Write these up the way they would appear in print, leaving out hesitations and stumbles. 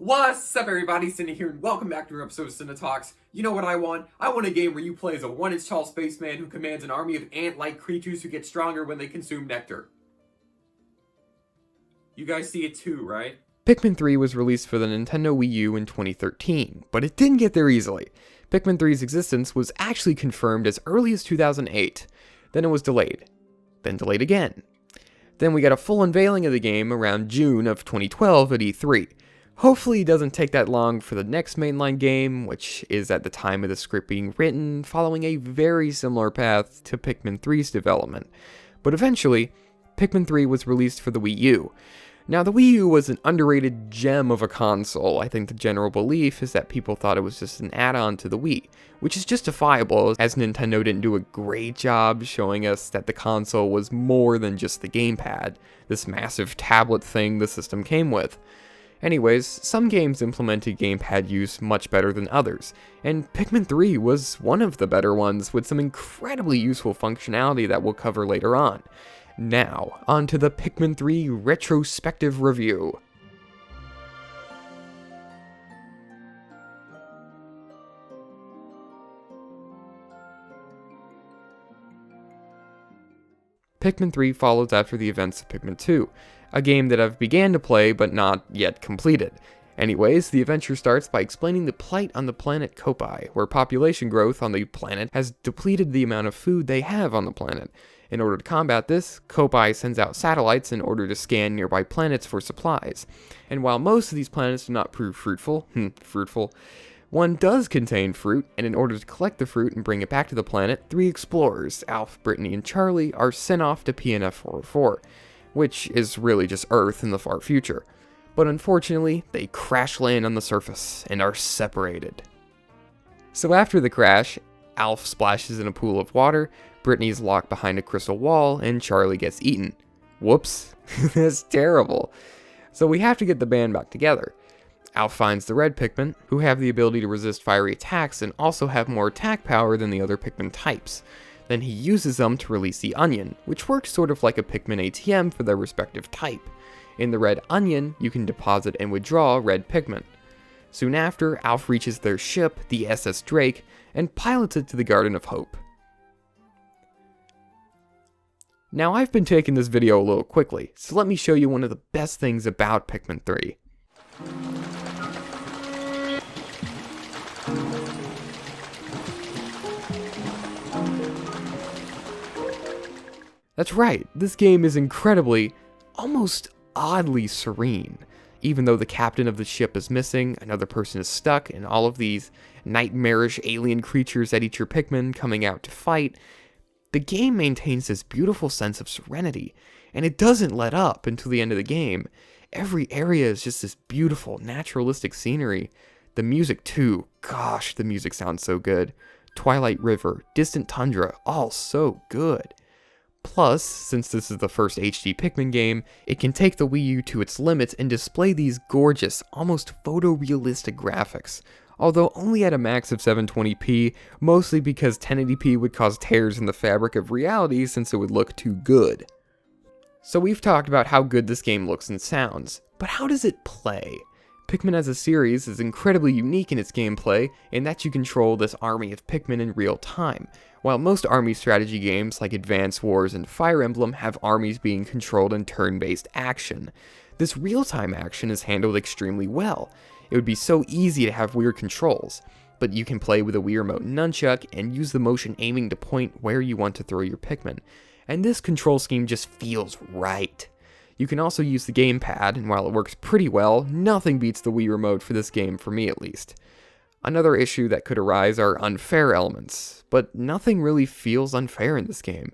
What's up, everybody? Cynda here, and welcome back to another episode of Cynda Talks. You know what I want? I want a game where you play as a 1-inch tall spaceman who commands an army of ant-like creatures who get stronger when they consume nectar. You guys see it too, right? Pikmin 3 was released for the Nintendo Wii U in 2013, but it didn't get there easily. Pikmin 3's existence was actually confirmed as early as 2008. Then it was delayed. Then delayed again. Then we got a full unveiling of the game around June of 2012 at E3. Hopefully it doesn't take that long for the next mainline game, which is at the time of the script being written, following a very similar path to Pikmin 3's development. But eventually, Pikmin 3 was released for the Wii U. Now, the Wii U was an underrated gem of a console. I think the general belief is that people thought it was just an add-on to the Wii, which is justifiable, as Nintendo didn't do a great job showing us that the console was more than just the gamepad, this massive tablet thing the system came with. Anyways, some games implemented gamepad use much better than others, and Pikmin 3 was one of the better ones with some incredibly useful functionality that we'll cover later on. Now, on to the Pikmin 3 retrospective review. Pikmin 3 follows after the events of Pikmin 2, a game that I've began to play but not yet completed. Anyways, the adventure starts by explaining the plight on the planet Kopai, where population growth on the planet has depleted the amount of food they have on the planet. In order to combat this, Kopai sends out satellites in order to scan nearby planets for supplies. And while most of these planets do not prove fruitful, one does contain fruit, and in order to collect the fruit and bring it back to the planet, 3 explorers, Alf, Brittany, and Charlie, are sent off to PNF 404, which is really just Earth in the far future. But unfortunately, they crash land on the surface and are separated. So after the crash, Alf splashes in a pool of water, Brittany's locked behind a crystal wall, and Charlie gets eaten. Whoops, that's terrible. So we have to get the band back together. Alf finds the red Pikmin, who have the ability to resist fiery attacks and also have more attack power than the other Pikmin types. Then he uses them to release the Onion, which works sort of like a Pikmin ATM for their respective type. In the red Onion, you can deposit and withdraw red Pikmin. Soon after, Alf reaches their ship, the SS Drake, and pilots it to the Garden of Hope. Now, I've been taking this video a little quickly, so let me show you one of the best things about Pikmin 3. That's right, this game is incredibly, almost oddly serene. Even though the captain of the ship is missing, another person is stuck, and all of these nightmarish alien creatures that eat your Pikmin coming out to fight, the game maintains this beautiful sense of serenity, and it doesn't let up until the end of the game. Every area is just this beautiful, naturalistic scenery. The music too, gosh, the music sounds so good. Twilight River, Distant Tundra, all so good. Plus, since this is the first HD Pikmin game, it can take the Wii U to its limits and display these gorgeous, almost photorealistic graphics. Although only at a max of 720p, mostly because 1080p would cause tears in the fabric of reality since it would look too good. So we've talked about how good this game looks and sounds, but how does it play? Pikmin as a series is incredibly unique in its gameplay in that you control this army of Pikmin in real time, while most army strategy games like Advance Wars and Fire Emblem have armies being controlled in turn-based action. This real-time action is handled extremely well. It would be so easy to have weird controls, but you can play with a Wii Remote nunchuck and use the motion aiming to point where you want to throw your Pikmin, and this control scheme just feels right. You can also use the gamepad, and while it works pretty well, nothing beats the Wii Remote for this game, for me at least. Another issue that could arise are unfair elements, but nothing really feels unfair in this game.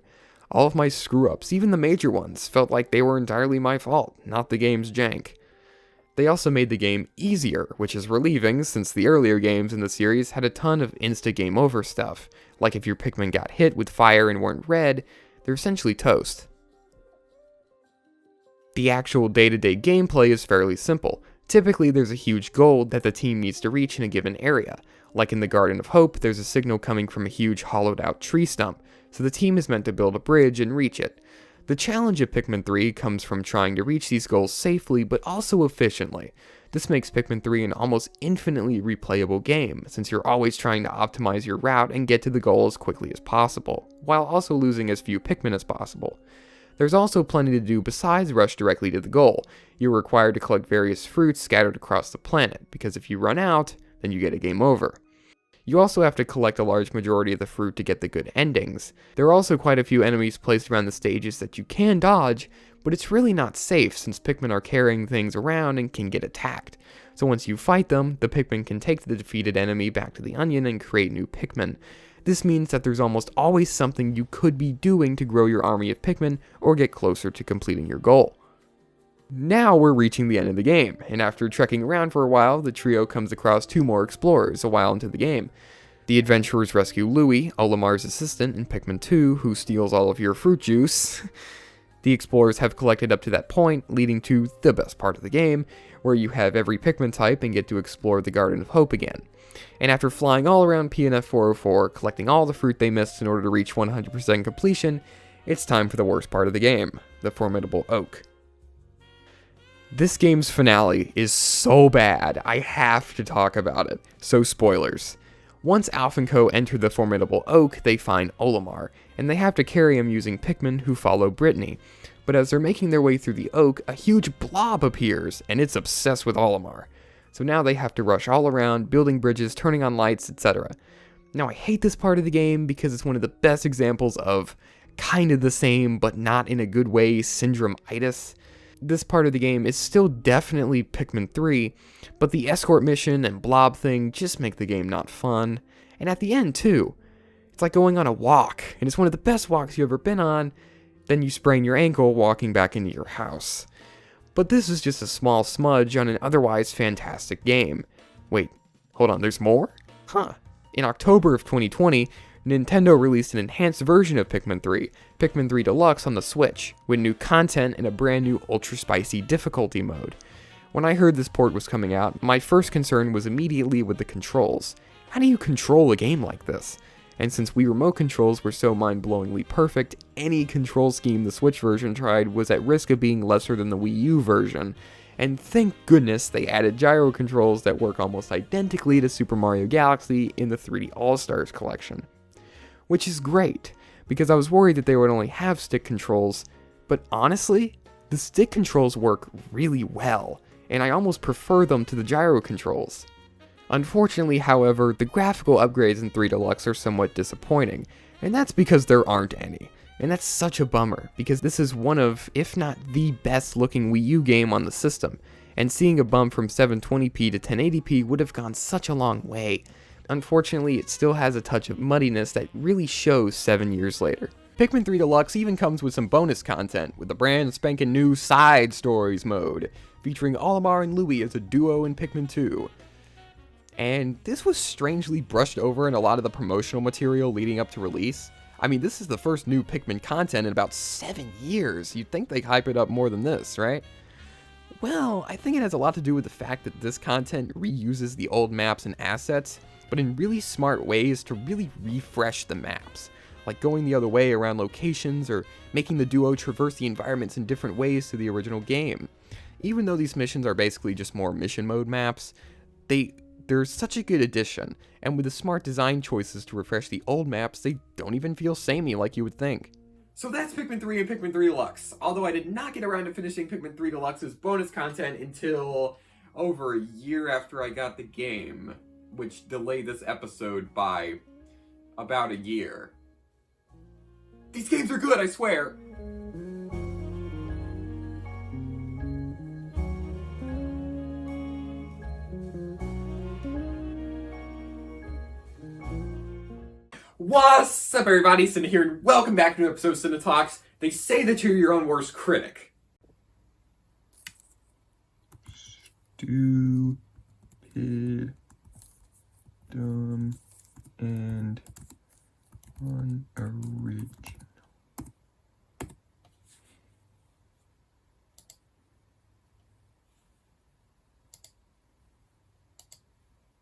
All of my screw-ups, even the major ones, felt like they were entirely my fault, not the game's jank. They also made the game easier, which is relieving since the earlier games in the series had a ton of insta-game over stuff, like if your Pikmin got hit with fire and weren't red, they're essentially toast. The actual day-to-day gameplay is fairly simple. Typically, there's a huge goal that the team needs to reach in a given area. Like in the Garden of Hope, there's a signal coming from a huge hollowed-out tree stump, so the team is meant to build a bridge and reach it. The challenge of Pikmin 3 comes from trying to reach these goals safely but also efficiently. This makes Pikmin 3 an almost infinitely replayable game, since you're always trying to optimize your route and get to the goal as quickly as possible, while also losing as few Pikmin as possible. There's also plenty to do besides rush directly to the goal. You're required to collect various fruits scattered across the planet, because if you run out, then you get a game over. You also have to collect a large majority of the fruit to get the good endings. There are also quite a few enemies placed around the stages that you can dodge, but it's really not safe since Pikmin are carrying things around and can get attacked. So once you fight them, the Pikmin can take the defeated enemy back to the onion and create new Pikmin. This means that there's almost always something you could be doing to grow your army of Pikmin or get closer to completing your goal. Now we're reaching the end of the game, and after trekking around for a while, the trio comes across 2 more explorers a while into the game. The adventurers rescue Louie, Olimar's assistant in Pikmin 2, who steals all of your fruit juice. The explorers have collected up to that point, leading to the best part of the game, where you have every Pikmin type and get to explore the Garden of Hope again. And after flying all around PNF 404, collecting all the fruit they missed in order to reach 100% completion, it's time for the worst part of the game, the Formidable Oak. This game's finale is so bad, I have to talk about it. So spoilers. Once Alph and Co. enter the Formidable Oak, they find Olimar, and they have to carry him using Pikmin who follow Brittany. But as they're making their way through the oak, a huge blob appears, and it's obsessed with Olimar. So now they have to rush all around, building bridges, turning on lights, etc. Now I hate this part of the game because it's one of the best examples of kind of the same, but not in a good way, syndrome-itis. This part of the game is still definitely Pikmin 3, but the escort mission and blob thing just make the game not fun. And at the end, too. It's like going on a walk, and it's one of the best walks you've ever been on, then you sprain your ankle walking back into your house. But this is just a small smudge on an otherwise fantastic game. Wait, hold on, there's more? Huh. In October of 2020, Nintendo released an enhanced version of Pikmin 3, Pikmin 3 Deluxe on the Switch, with new content and a brand new ultra spicy difficulty mode. When I heard this port was coming out, my first concern was immediately with the controls. How do you control a game like this? And since Wii Remote controls were so mind-blowingly perfect, any control scheme the Switch version tried was at risk of being lesser than the Wii U version. And thank goodness they added gyro controls that work almost identically to Super Mario Galaxy in the 3D All-Stars collection. Which is great, because I was worried that they would only have stick controls, but honestly, the stick controls work really well, and I almost prefer them to the gyro controls. Unfortunately, however, the graphical upgrades in 3 Deluxe are somewhat disappointing, and that's because there aren't any. And that's such a bummer, because this is one of, if not the best looking Wii U game on the system, and seeing a bump from 720p to 1080p would have gone such a long way. Unfortunately, it still has a touch of muddiness that really shows 7 years later. Pikmin 3 Deluxe even comes with some bonus content, with the brand spanking new Side Stories mode, featuring Olimar and Louie as a duo in Pikmin 2. And this was strangely brushed over in a lot of the promotional material leading up to release. I mean, this is the first new Pikmin content in about 7 years. You'd think they'd hype it up more than this, right? Well, I think it has a lot to do with the fact that this content reuses the old maps and assets, but in really smart ways to really refresh the maps, like going the other way around locations or making the duo traverse the environments in different ways to the original game. Even though these missions are basically just more mission mode maps, they're such a good addition, and with the smart design choices to refresh the old maps, they don't even feel samey like you would think. So that's Pikmin 3 and Pikmin 3 Deluxe, although I did not get around to finishing Pikmin 3 Deluxe's bonus content until over a year after I got the game, which delayed this episode by about a year. These games are good, I swear! What's up, everybody? Cynda here, and welcome back to an episode of Cynda Talks. They say that you're your own worst critic. Stupid, dumb, and unoriginal.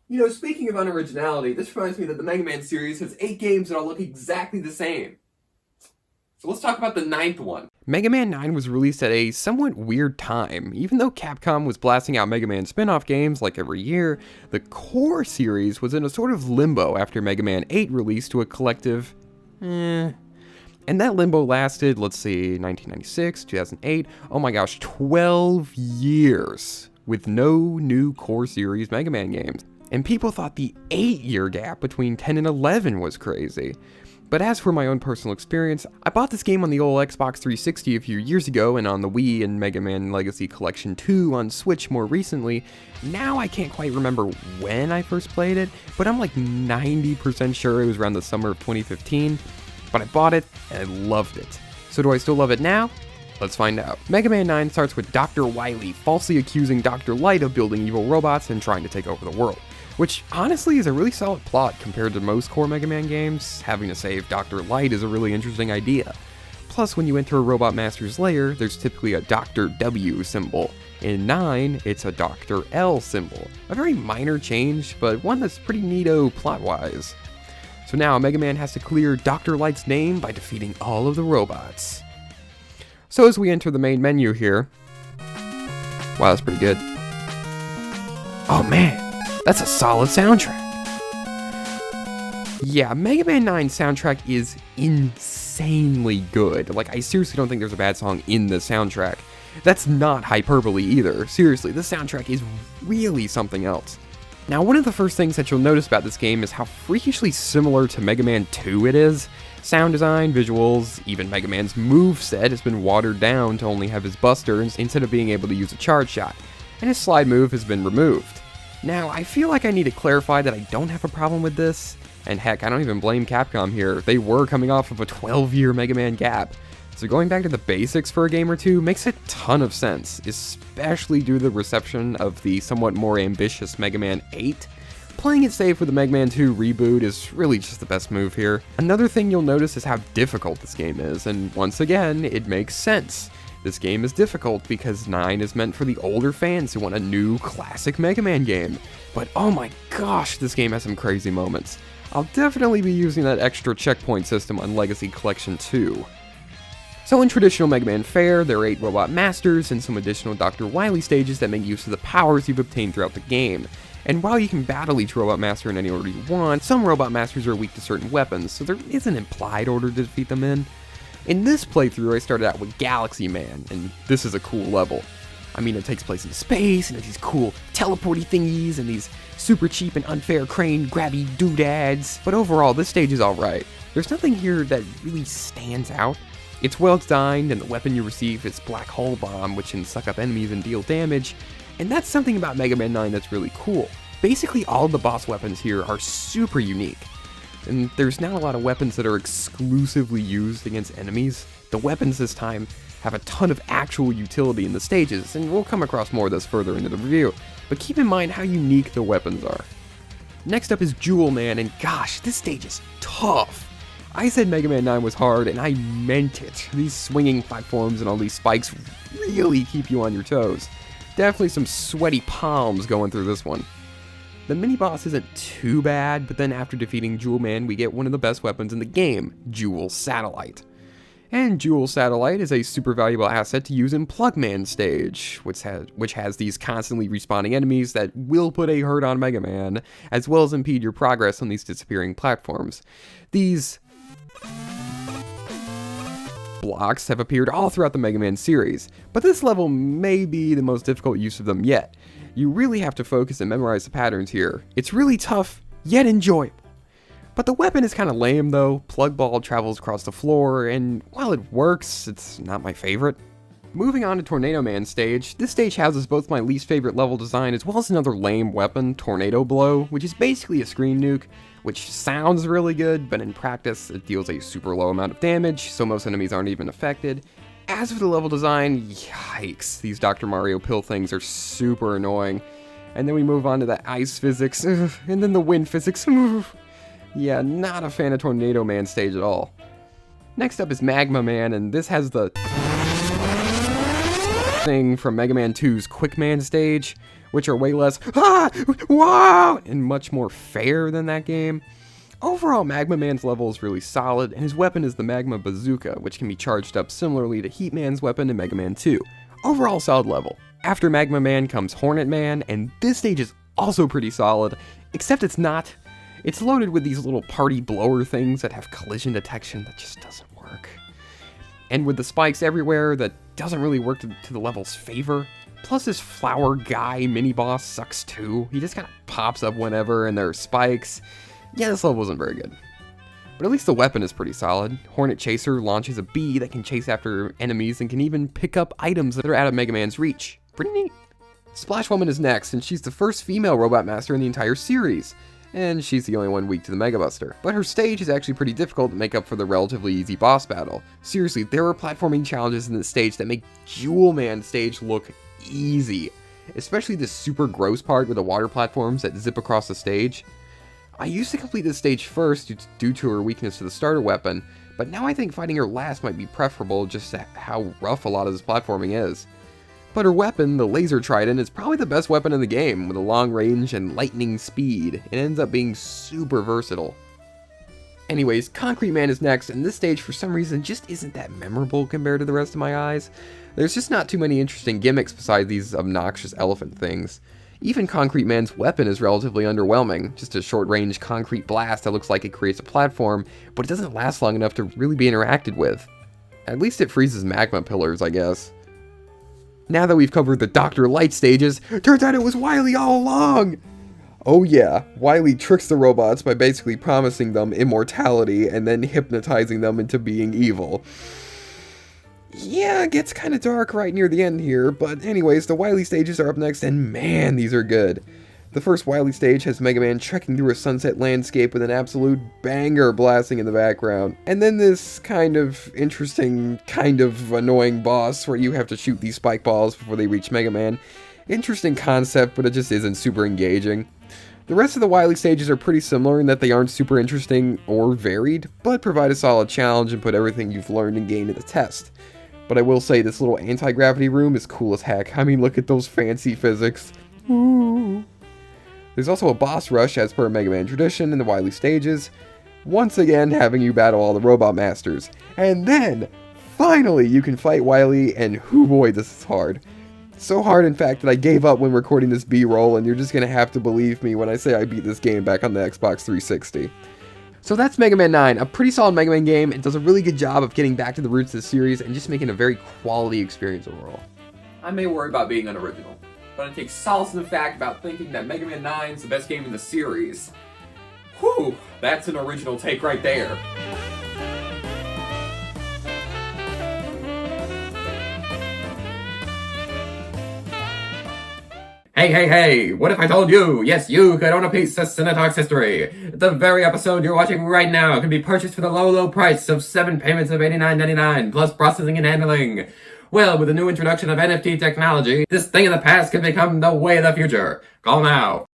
You know, speaking of unoriginality, this reminds me that the Mega Man series has 8 games that all look exactly the same. So let's talk about the 9th one. Mega Man 9 was released at a somewhat weird time. Even though Capcom was blasting out Mega Man spin-off games like every year, the core series was in a sort of limbo after Mega Man 8 released to a collective And that limbo lasted, let's see, 1996, 2008, oh my gosh, 12 years with no new core series Mega Man games. And people thought the 8-year gap between 10 and 11 was crazy. But as for my own personal experience, I bought this game on the old Xbox 360 a few years ago and on the Wii and Mega Man Legacy Collection 2 on Switch more recently. Now I can't quite remember when I first played it, but I'm like 90% sure it was around the summer of 2015. But I bought it and I loved it. So do I still love it now? Let's find out. Mega Man 9 starts with Dr. Wily falsely accusing Dr. Light of building evil robots and trying to take over the world. Which honestly is a really solid plot compared to most core Mega Man games. Having to save Dr. Light is a really interesting idea. Plus, when you enter a Robot Master's lair, there's typically a Dr. W symbol. In 9, it's a Dr. L symbol. A very minor change, but one that's pretty neato plot-wise. So now Mega Man has to clear Dr. Light's name by defeating all of the robots. So as we enter the main menu here... Wow, that's pretty good. Oh man! That's a solid soundtrack. Yeah, Mega Man 9 soundtrack is insanely good. Like, I seriously don't think there's a bad song in the soundtrack. That's not hyperbole either. Seriously, this soundtrack is really something else. Now, one of the first things that you'll notice about this game is how freakishly similar to Mega Man 2 it is. Sound design, visuals, even Mega Man's moveset has been watered down to only have his buster instead of being able to use a charge shot, and his slide move has been removed. Now, I feel like I need to clarify that I don't have a problem with this, and heck, I don't even blame Capcom here. They were coming off of a 12-year Mega Man gap, so going back to the basics for a game or two makes a ton of sense, especially due to the reception of the somewhat more ambitious Mega Man 8. Playing it safe with the Mega Man 2 reboot is really just the best move here. Another thing you'll notice is how difficult this game is, and once again, it makes sense. This game is difficult because 9 is meant for the older fans who want a new classic Mega Man game. But oh my gosh, this game has some crazy moments. I'll definitely be using that extra checkpoint system on Legacy Collection 2. So in traditional Mega Man fare, there are 8 Robot Masters and some additional Dr. Wily stages that make use of the powers you've obtained throughout the game. And while you can battle each Robot Master in any order you want, some Robot Masters are weak to certain weapons, so there is an implied order to defeat them in. In this playthrough, I started out with Galaxy Man, and this is a cool level. I mean, it takes place in space, and there's these cool teleporty thingies, and these super cheap and unfair crane grabby doodads, but overall, this stage is alright. There's nothing here that really stands out. It's well designed, and the weapon you receive is Black Hole Bomb, which can suck up enemies and deal damage, and that's something about Mega Man 9 that's really cool. Basically, all of the boss weapons here are super unique. And there's not a lot of weapons that are exclusively used against enemies. The weapons this time have a ton of actual utility in the stages, and we'll come across more of this further into the review, but keep in mind how unique the weapons are. Next up is Jewel Man, and gosh, this stage is tough. I said Mega Man 9 was hard, and I meant it. These swinging platforms and all these spikes really keep you on your toes. Definitely some sweaty palms going through this one. The mini-boss isn't too bad, but then after defeating Jewel Man, we get one of the best weapons in the game, Jewel Satellite. And Jewel Satellite is a super valuable asset to use in Plugman stage, which has these constantly respawning enemies that will put a hurt on Mega Man, as well as impede your progress on these disappearing platforms. These blocks have appeared all throughout the Mega Man series, but this level may be the most difficult use of them yet. You really have to focus and memorize the patterns here. It's really tough, yet enjoyable. But the weapon is kind of lame though. Plug Ball travels across the floor, and while it works, it's not my favorite. Moving on to Tornado Man stage, this stage houses both my least favorite level design as well as another lame weapon, Tornado Blow, which is basically a screen nuke, which sounds really good, but in practice it deals a super low amount of damage, so most enemies aren't even affected. As for the level design, yikes, these Dr. Mario pill things are super annoying. And then we move on to the ice physics, and then the wind physics. Yeah, not a fan of Tornado Man stage at all. Next up is Magma Man, and this has the thing from Mega Man 2's Quick Man stage, which are way less wow, and much more fair than that game. Overall, Magma Man's level is really solid, and his weapon is the Magma Bazooka, which can be charged up similarly to Heat Man's weapon in Mega Man 2. Overall, solid level. After Magma Man comes Hornet Man, and this stage is also pretty solid, except it's not. It's loaded with these little party blower things that have collision detection that just doesn't work. And with the spikes everywhere, that doesn't really work to the level's favor. Plus this flower guy mini-boss sucks too. He just kind of pops up whenever, and there are spikes. Yeah, this level wasn't very good. But at least the weapon is pretty solid. Hornet Chaser launches a bee that can chase after enemies and can even pick up items that are out of Mega Man's reach. Pretty neat. Splash Woman is next, and she's the first female Robot Master in the entire series. And she's the only one weak to the Mega Buster. But her stage is actually pretty difficult to make up for the relatively easy boss battle. Seriously, there are platforming challenges in this stage that make Jewel Man's stage look easy. Especially this super gross part with the water platforms that zip across the stage. I used to complete this stage first due to her weakness to the starter weapon, but now I think fighting her last might be preferable just to how rough a lot of this platforming is. But her weapon, the Laser Trident, is probably the best weapon in the game, with a long range and lightning speed. It ends up being super versatile. Anyways, Concrete Man is next, and this stage for some reason just isn't that memorable compared to the rest of my eyes. There's just not too many interesting gimmicks besides these obnoxious elephant things. Even Concrete Man's weapon is relatively underwhelming, just a short-range concrete blast that looks like it creates a platform, but it doesn't last long enough to really be interacted with. At least it freezes magma pillars, I guess. Now that we've covered the Dr. Light stages, turns out it was Wily all along! Oh yeah, Wily tricks the robots by basically promising them immortality and then hypnotizing them into being evil. Yeah, it gets kind of dark right near the end here, but anyways, the Wily stages are up next, and man, these are good. The first Wily stage has Mega Man trekking through a sunset landscape with an absolute banger blasting in the background. And then this kind of interesting, kind of annoying boss where you have to shoot these spike balls before they reach Mega Man. Interesting concept, but it just isn't super engaging. The rest of the Wily stages are pretty similar in that they aren't super interesting or varied, but provide a solid challenge and put everything you've learned and gained to the test. But I will say this little anti-gravity room is cool as heck. I mean, look at those fancy physics. Ooh. There's also a boss rush as per Mega Man tradition in the Wily stages, once again having you battle all the Robot Masters. And then, finally, you can fight Wily, and hoo boy, this is hard. So hard, in fact, that I gave up when recording this B-roll, and you're just gonna have to believe me when I say I beat this game back on the Xbox 360. So that's Mega Man 9, a pretty solid Mega Man game. It does a really good job of getting back to the roots of the series and just making a very quality experience overall. I may worry about being unoriginal, but I take solace in the fact about thinking that Mega Man 9 is the best game in the series. Whew, that's an original take right there. Hey, what if I told you, yes, you could own a piece of Cynda Talks history? The very episode you're watching right now can be purchased for the low price of 7 payments of $89.99, plus processing and handling. Well, with the new introduction of NFT technology, this thing of the past can become the way of the future. Call now.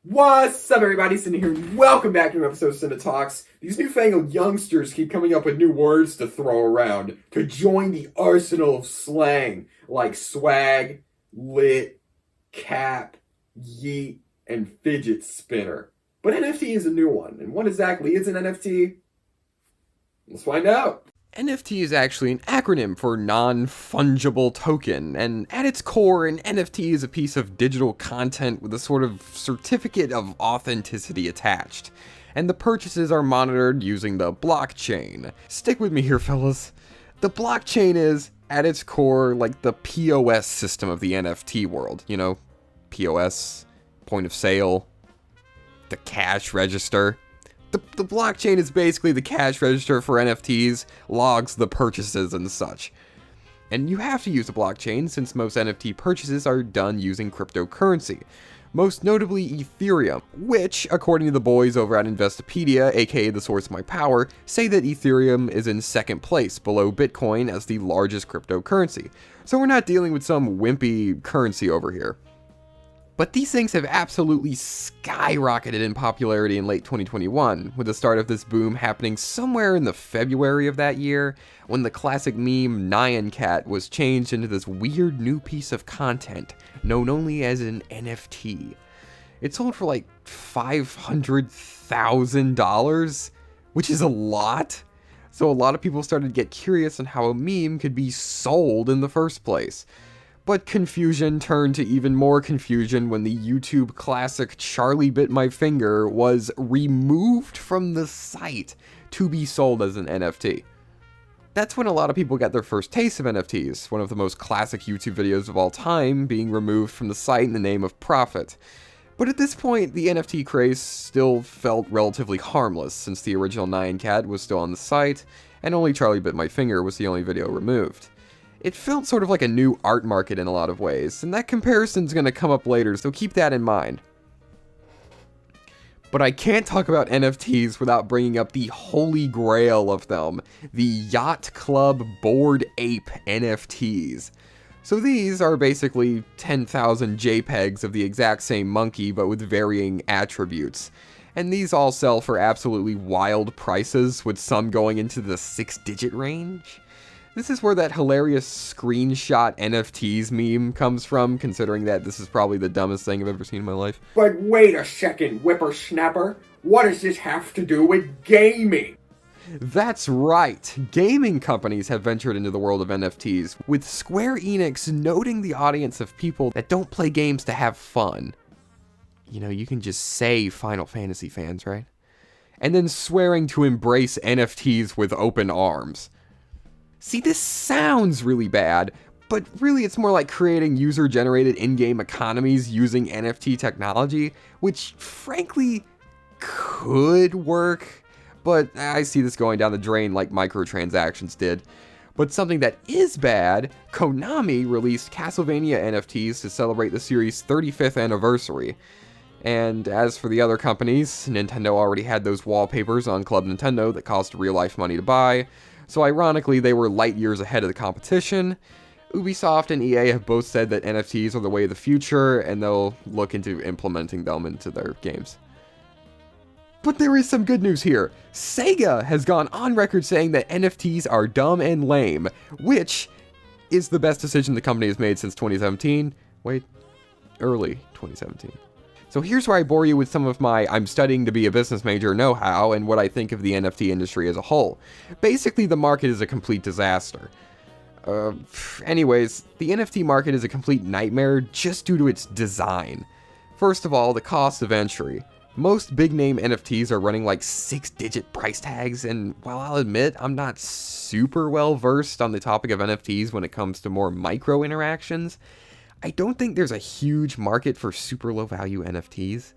What's up, everybody? Cynda here, and welcome back to an episode of Cynda Talks. These newfangled youngsters keep coming up with new words to throw around to join the arsenal of slang, like swag, lit, cap, yeet, and fidget spinner. But NFT is a new one, and what exactly is an NFT? Let's find out. NFT is actually an acronym for non-fungible token, and at its core, an NFT is a piece of digital content with a sort of certificate of authenticity attached, and the purchases are monitored using the blockchain. Stick with me here, fellas. The blockchain is, at its core, like the POS system of the NFT world. You know, POS, point of sale, the cash register. The blockchain is basically the cash register for NFTs, logs the purchases and such. And you have to use a blockchain since most NFT purchases are done using cryptocurrency. Most notably Ethereum, which, according to the boys over at Investopedia, aka the source of my power, say that Ethereum is in second place below Bitcoin as the largest cryptocurrency. So we're not dealing with some wimpy currency over here. But these things have absolutely skyrocketed in popularity in late 2021, with the start of this boom happening somewhere in the February of that year, when the classic meme Nyan Cat was changed into this weird new piece of content, known only as an NFT. It sold for like $500,000, which is a lot. So a lot of people started to get curious on how a meme could be sold in the first place. But confusion turned to even more confusion when the YouTube classic Charlie Bit My Finger was removed from the site to be sold as an NFT. That's when a lot of people got their first taste of NFTs, one of the most classic YouTube videos of all time being removed from the site in the name of profit. But at this point, the NFT craze still felt relatively harmless, since the original Nyan Cat was still on the site, and only Charlie Bit My Finger was the only video removed. It felt sort of like a new art market in a lot of ways, and that comparison's gonna come up later, so keep that in mind. But I can't talk about NFTs without bringing up the holy grail of them, the Yacht Club Bored Ape NFTs. So these are basically 10,000 JPEGs of the exact same monkey, but with varying attributes. And these all sell for absolutely wild prices, with some going into the 6-digit range. This is where that hilarious screenshot NFTs meme comes from, considering that this is probably the dumbest thing I've ever seen in my life. But wait a second, whippersnapper. What does this have to do with gaming? That's right, gaming companies have ventured into the world of NFTs, with Square Enix noting the audience of people that don't play games to have fun. You know, you can just say Final Fantasy fans, right? And then swearing to embrace NFTs with open arms. See, this sounds really bad, but really it's more like creating user-generated in-game economies using NFT technology, which frankly could work. But I see this going down the drain like microtransactions did. But something that is bad, Konami released Castlevania NFTs to celebrate the series' 35th anniversary. And as for the other companies, Nintendo already had those wallpapers on Club Nintendo that cost real-life money to buy, so ironically they were light years ahead of the competition. Ubisoft and EA have both said that NFTs are the way of the future, and they'll look into implementing them into their games. But there is some good news here. Sega has gone on record saying that NFTs are dumb and lame, which is the best decision the company has made since 2017. Wait, early 2017. So here's where I bore you with some of my I'm studying to be a business major know-how and what I think of the NFT industry as a whole. Basically, the market is a complete disaster. Anyways, the NFT market is a complete nightmare just due to its design. First of all, the cost of entry. Most big-name NFTs are running like 6-digit price tags, and while I'll admit I'm not super well-versed on the topic of NFTs when it comes to more micro-interactions, I don't think there's a huge market for super low-value NFTs.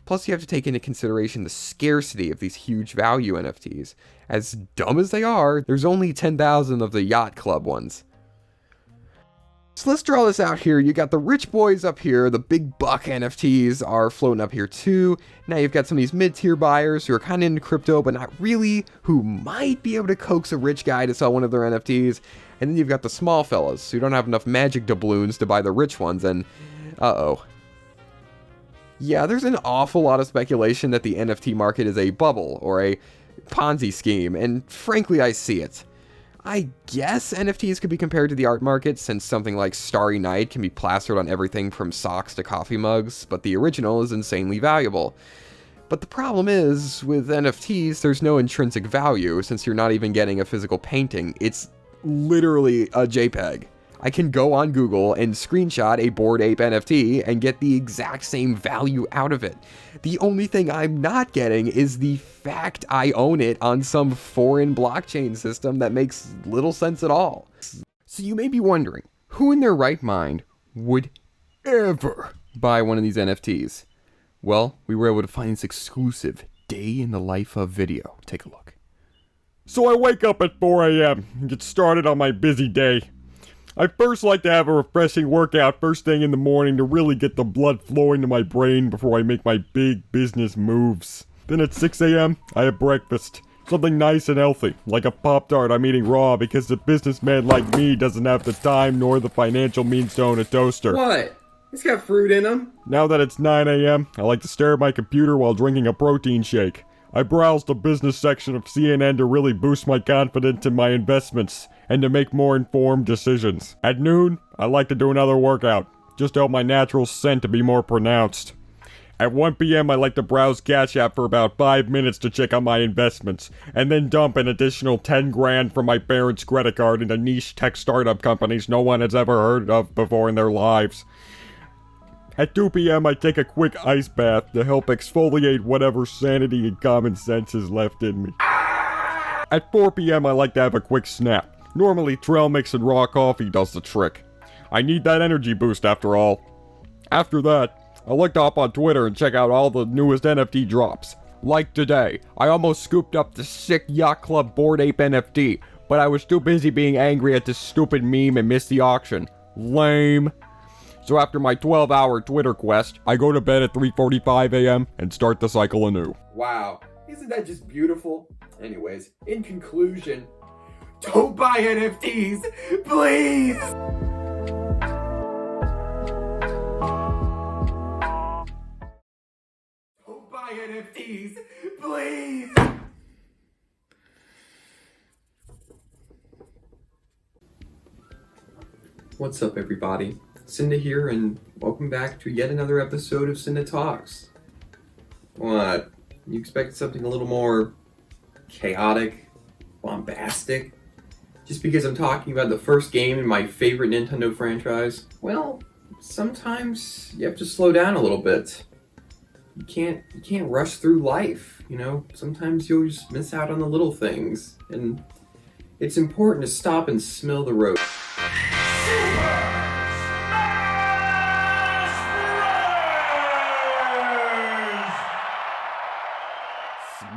Plus, you have to take into consideration the scarcity of these huge value NFTs. As dumb as they are, there's only 10,000 of the Yacht Club ones. So let's draw this out here. You got the rich boys up here, the big buck NFTs are floating up here too. Now you've got some of these mid-tier buyers who are kind of into crypto, but not really, who might be able to coax a rich guy to sell one of their NFTs. And then you've got the small fellas who don't have enough magic doubloons to buy the rich ones, and uh-oh. Yeah, there's an awful lot of speculation that the NFT market is a bubble or a Ponzi scheme, and frankly I see it. I guess NFTs could be compared to the art market, since something like Starry Night can be plastered on everything from socks to coffee mugs, but the original is insanely valuable. But the problem is, with NFTs, there's no intrinsic value, since you're not even getting a physical painting. It's literally a JPEG. I can go on Google and screenshot a Bored Ape NFT and get the exact same value out of it. The only thing I'm not getting is the fact I own it on some foreign blockchain system that makes little sense at all. So you may be wondering, who in their right mind would ever buy one of these NFTs? Well, we were able to find this exclusive day in the life of video. Take a look. So I wake up at 4 a.m. and get started on my busy day. I first like to have a refreshing workout first thing in the morning to really get the blood flowing to my brain before I make my big business moves. Then at 6 a.m., I have breakfast. Something nice and healthy, like a Pop-Tart I'm eating raw because a businessman like me doesn't have the time nor the financial means to own a toaster. What? It's got fruit in them. Now that it's 9 a.m., I like to stare at my computer while drinking a protein shake. I browse the business section of CNN to really boost my confidence in my investments and to make more informed decisions. At noon, I like to do another workout, just to help my natural scent to be more pronounced. At 1 p.m. I like to browse Cash App for about 5 minutes to check on my investments, and then dump an additional 10 grand from my parents' credit card into niche tech startup companies no one has ever heard of before in their lives. At 2 p.m. I take a quick ice bath to help exfoliate whatever sanity and common sense is left in me. At 4 p.m. I like to have a quick snap. Normally trail mix and raw coffee does the trick. I need that energy boost after all. After that, I like to hop on Twitter and check out all the newest NFT drops. Like today, I almost scooped up the sick Yacht Club Bored Ape NFT, but I was too busy being angry at this stupid meme and missed the auction. Lame. So after my 12-hour Twitter quest, I go to bed at 3:45 a.m. and start the cycle anew. Wow, isn't that just beautiful? Anyways, in conclusion, don't buy NFTs, please! Don't buy NFTs, please! What's up, everybody? Cynda here, and welcome back to yet another episode of Cynda Talks. What? You expected something a little more chaotic, bombastic? Just because I'm talking about the first game in my favorite Nintendo franchise? Well, sometimes you have to slow down a little bit. You can't rush through life, you know? Sometimes you'll just miss out on the little things, and it's important to stop and smell the road.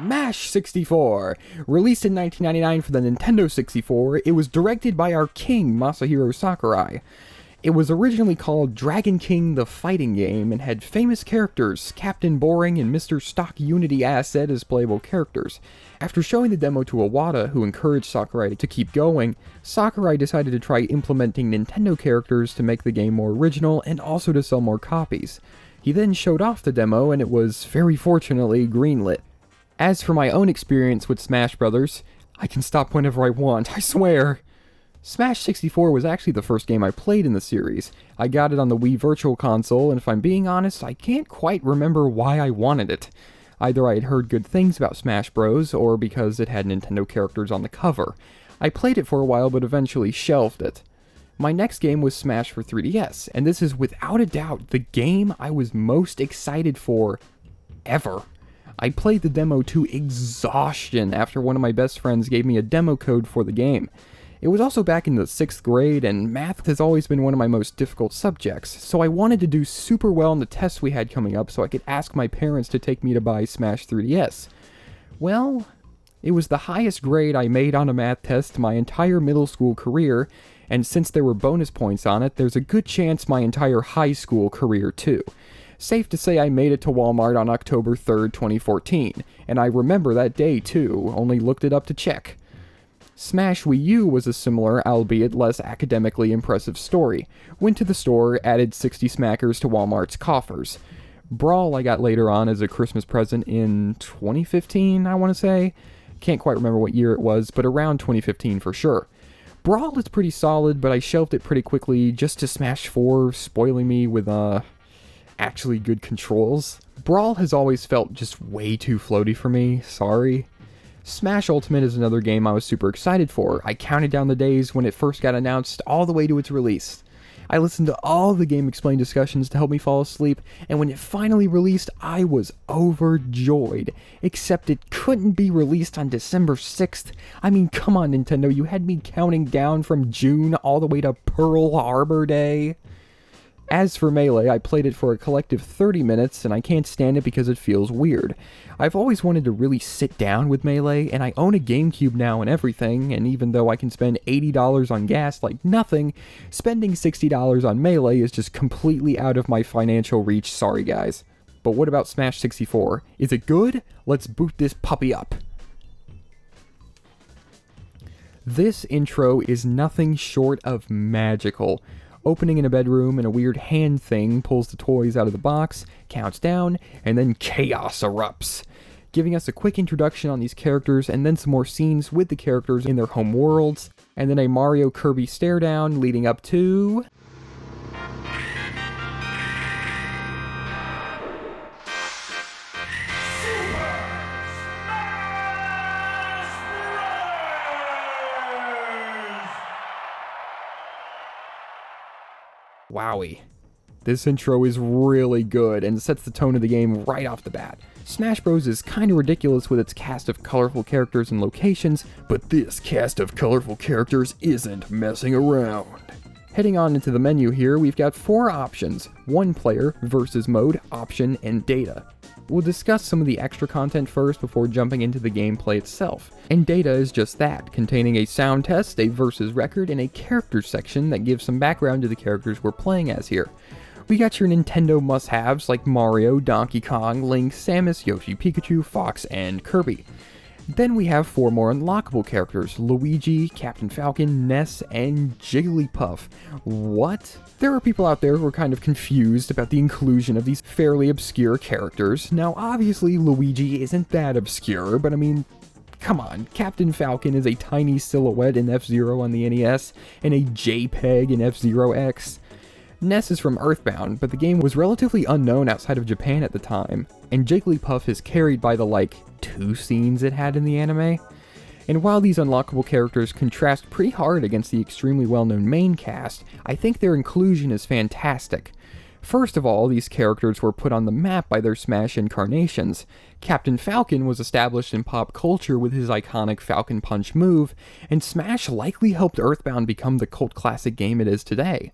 Smash 64! Released in 1999 for the Nintendo 64, it was directed by our king, Masahiro Sakurai. It was originally called Dragon King the Fighting Game and had famous characters, Captain Boring and Mr. Stock Unity Asset as playable characters. After showing the demo to Iwata, who encouraged Sakurai to keep going, Sakurai decided to try implementing Nintendo characters to make the game more original and also to sell more copies. He then showed off the demo and it was, very fortunately, greenlit. As for my own experience with Smash Brothers, I can stop whenever I want, I swear! Smash 64 was actually the first game I played in the series. I got it on the Wii Virtual Console, and if I'm being honest, I can't quite remember why I wanted it. Either I had heard good things about Smash Bros, or because it had Nintendo characters on the cover. I played it for a while, but eventually shelved it. My next game was Smash for 3DS, and this is without a doubt the game I was most excited for ever. I played the demo to exhaustion after one of my best friends gave me a demo code for the game. It was also back in the 6th grade, and math has always been one of my most difficult subjects, so I wanted to do super well in the tests we had coming up so I could ask my parents to take me to buy Smash 3DS. Well, it was the highest grade I made on a math test my entire middle school career, and since there were bonus points on it, there's a good chance my entire high school career too. Safe to say I made it to Walmart on October 3rd, 2014, and I remember that day too, only looked it up to check. Smash Wii U was a similar, albeit less academically impressive story. Went to the store, added 60 smackers to Walmart's coffers. Brawl I got later on as a Christmas present in 2015, I want to say. Can't quite remember what year it was, but around 2015 for sure. Brawl is pretty solid, but I shelved it pretty quickly just to Smash 4, spoiling me with, actually good controls. Brawl has always felt just way too floaty for me, sorry. Smash Ultimate is another game I was super excited for. I counted down the days when it first got announced all the way to its release. I listened to all the Game Explain discussions to help me fall asleep, and when it finally released, I was overjoyed. Except it couldn't be released on December 6th. I mean, come on Nintendo, you had me counting down from June all the way to Pearl Harbor Day. As for Melee, I played it for a collective 30 minutes, and I can't stand it because it feels weird. I've always wanted to really sit down with Melee, and I own a GameCube now and everything, and even though I can spend $80 on gas like nothing, spending $60 on Melee is just completely out of my financial reach, sorry guys. But what about Smash 64? Is it good? Let's boot this puppy up. This intro is nothing short of magical. Opening in a bedroom and a weird hand thing pulls the toys out of the box, counts down, and then chaos erupts. Giving us a quick introduction on these characters and then some more scenes with the characters in their home worlds, and then a Mario Kirby stare down leading up to... Wowie. This intro is really good and sets the tone of the game right off the bat. Smash Bros is kinda ridiculous with its cast of colorful characters and locations, but this cast of colorful characters isn't messing around. Heading on into the menu here, we've got 4 options: 1 player, versus mode, option, and data. We'll discuss some of the extra content first before jumping into the gameplay itself. And data is just that, containing a sound test, a versus record, and a character section that gives some background to the characters we're playing as here. We got your Nintendo must-haves like Mario, Donkey Kong, Link, Samus, Yoshi, Pikachu, Fox, and Kirby. Then we have 4 more unlockable characters: Luigi, Captain Falcon, Ness, and Jigglypuff. What? There are people out there who are kind of confused about the inclusion of these fairly obscure characters. Now obviously Luigi isn't that obscure, but I mean, come on, Captain Falcon is a tiny silhouette in F-Zero on the NES, and a JPEG in F-Zero X. Ness is from Earthbound, but the game was relatively unknown outside of Japan at the time, and Jigglypuff is carried by the 2 scenes it had in the anime. And while these unlockable characters contrast pretty hard against the extremely well-known main cast, I think their inclusion is fantastic. First of all, these characters were put on the map by their Smash incarnations. Captain Falcon was established in pop culture with his iconic Falcon Punch move, and Smash likely helped Earthbound become the cult classic game it is today.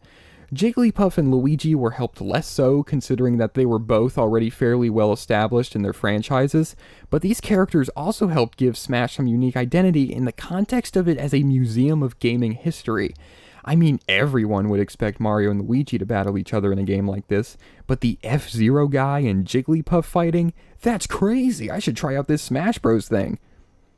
Jigglypuff and Luigi were helped less so, considering that they were both already fairly well established in their franchises, but these characters also helped give Smash some unique identity in the context of it as a museum of gaming history. I mean, everyone would expect Mario and Luigi to battle each other in a game like this, but the F-Zero guy and Jigglypuff fighting? That's crazy! I should try out this Smash Bros thing!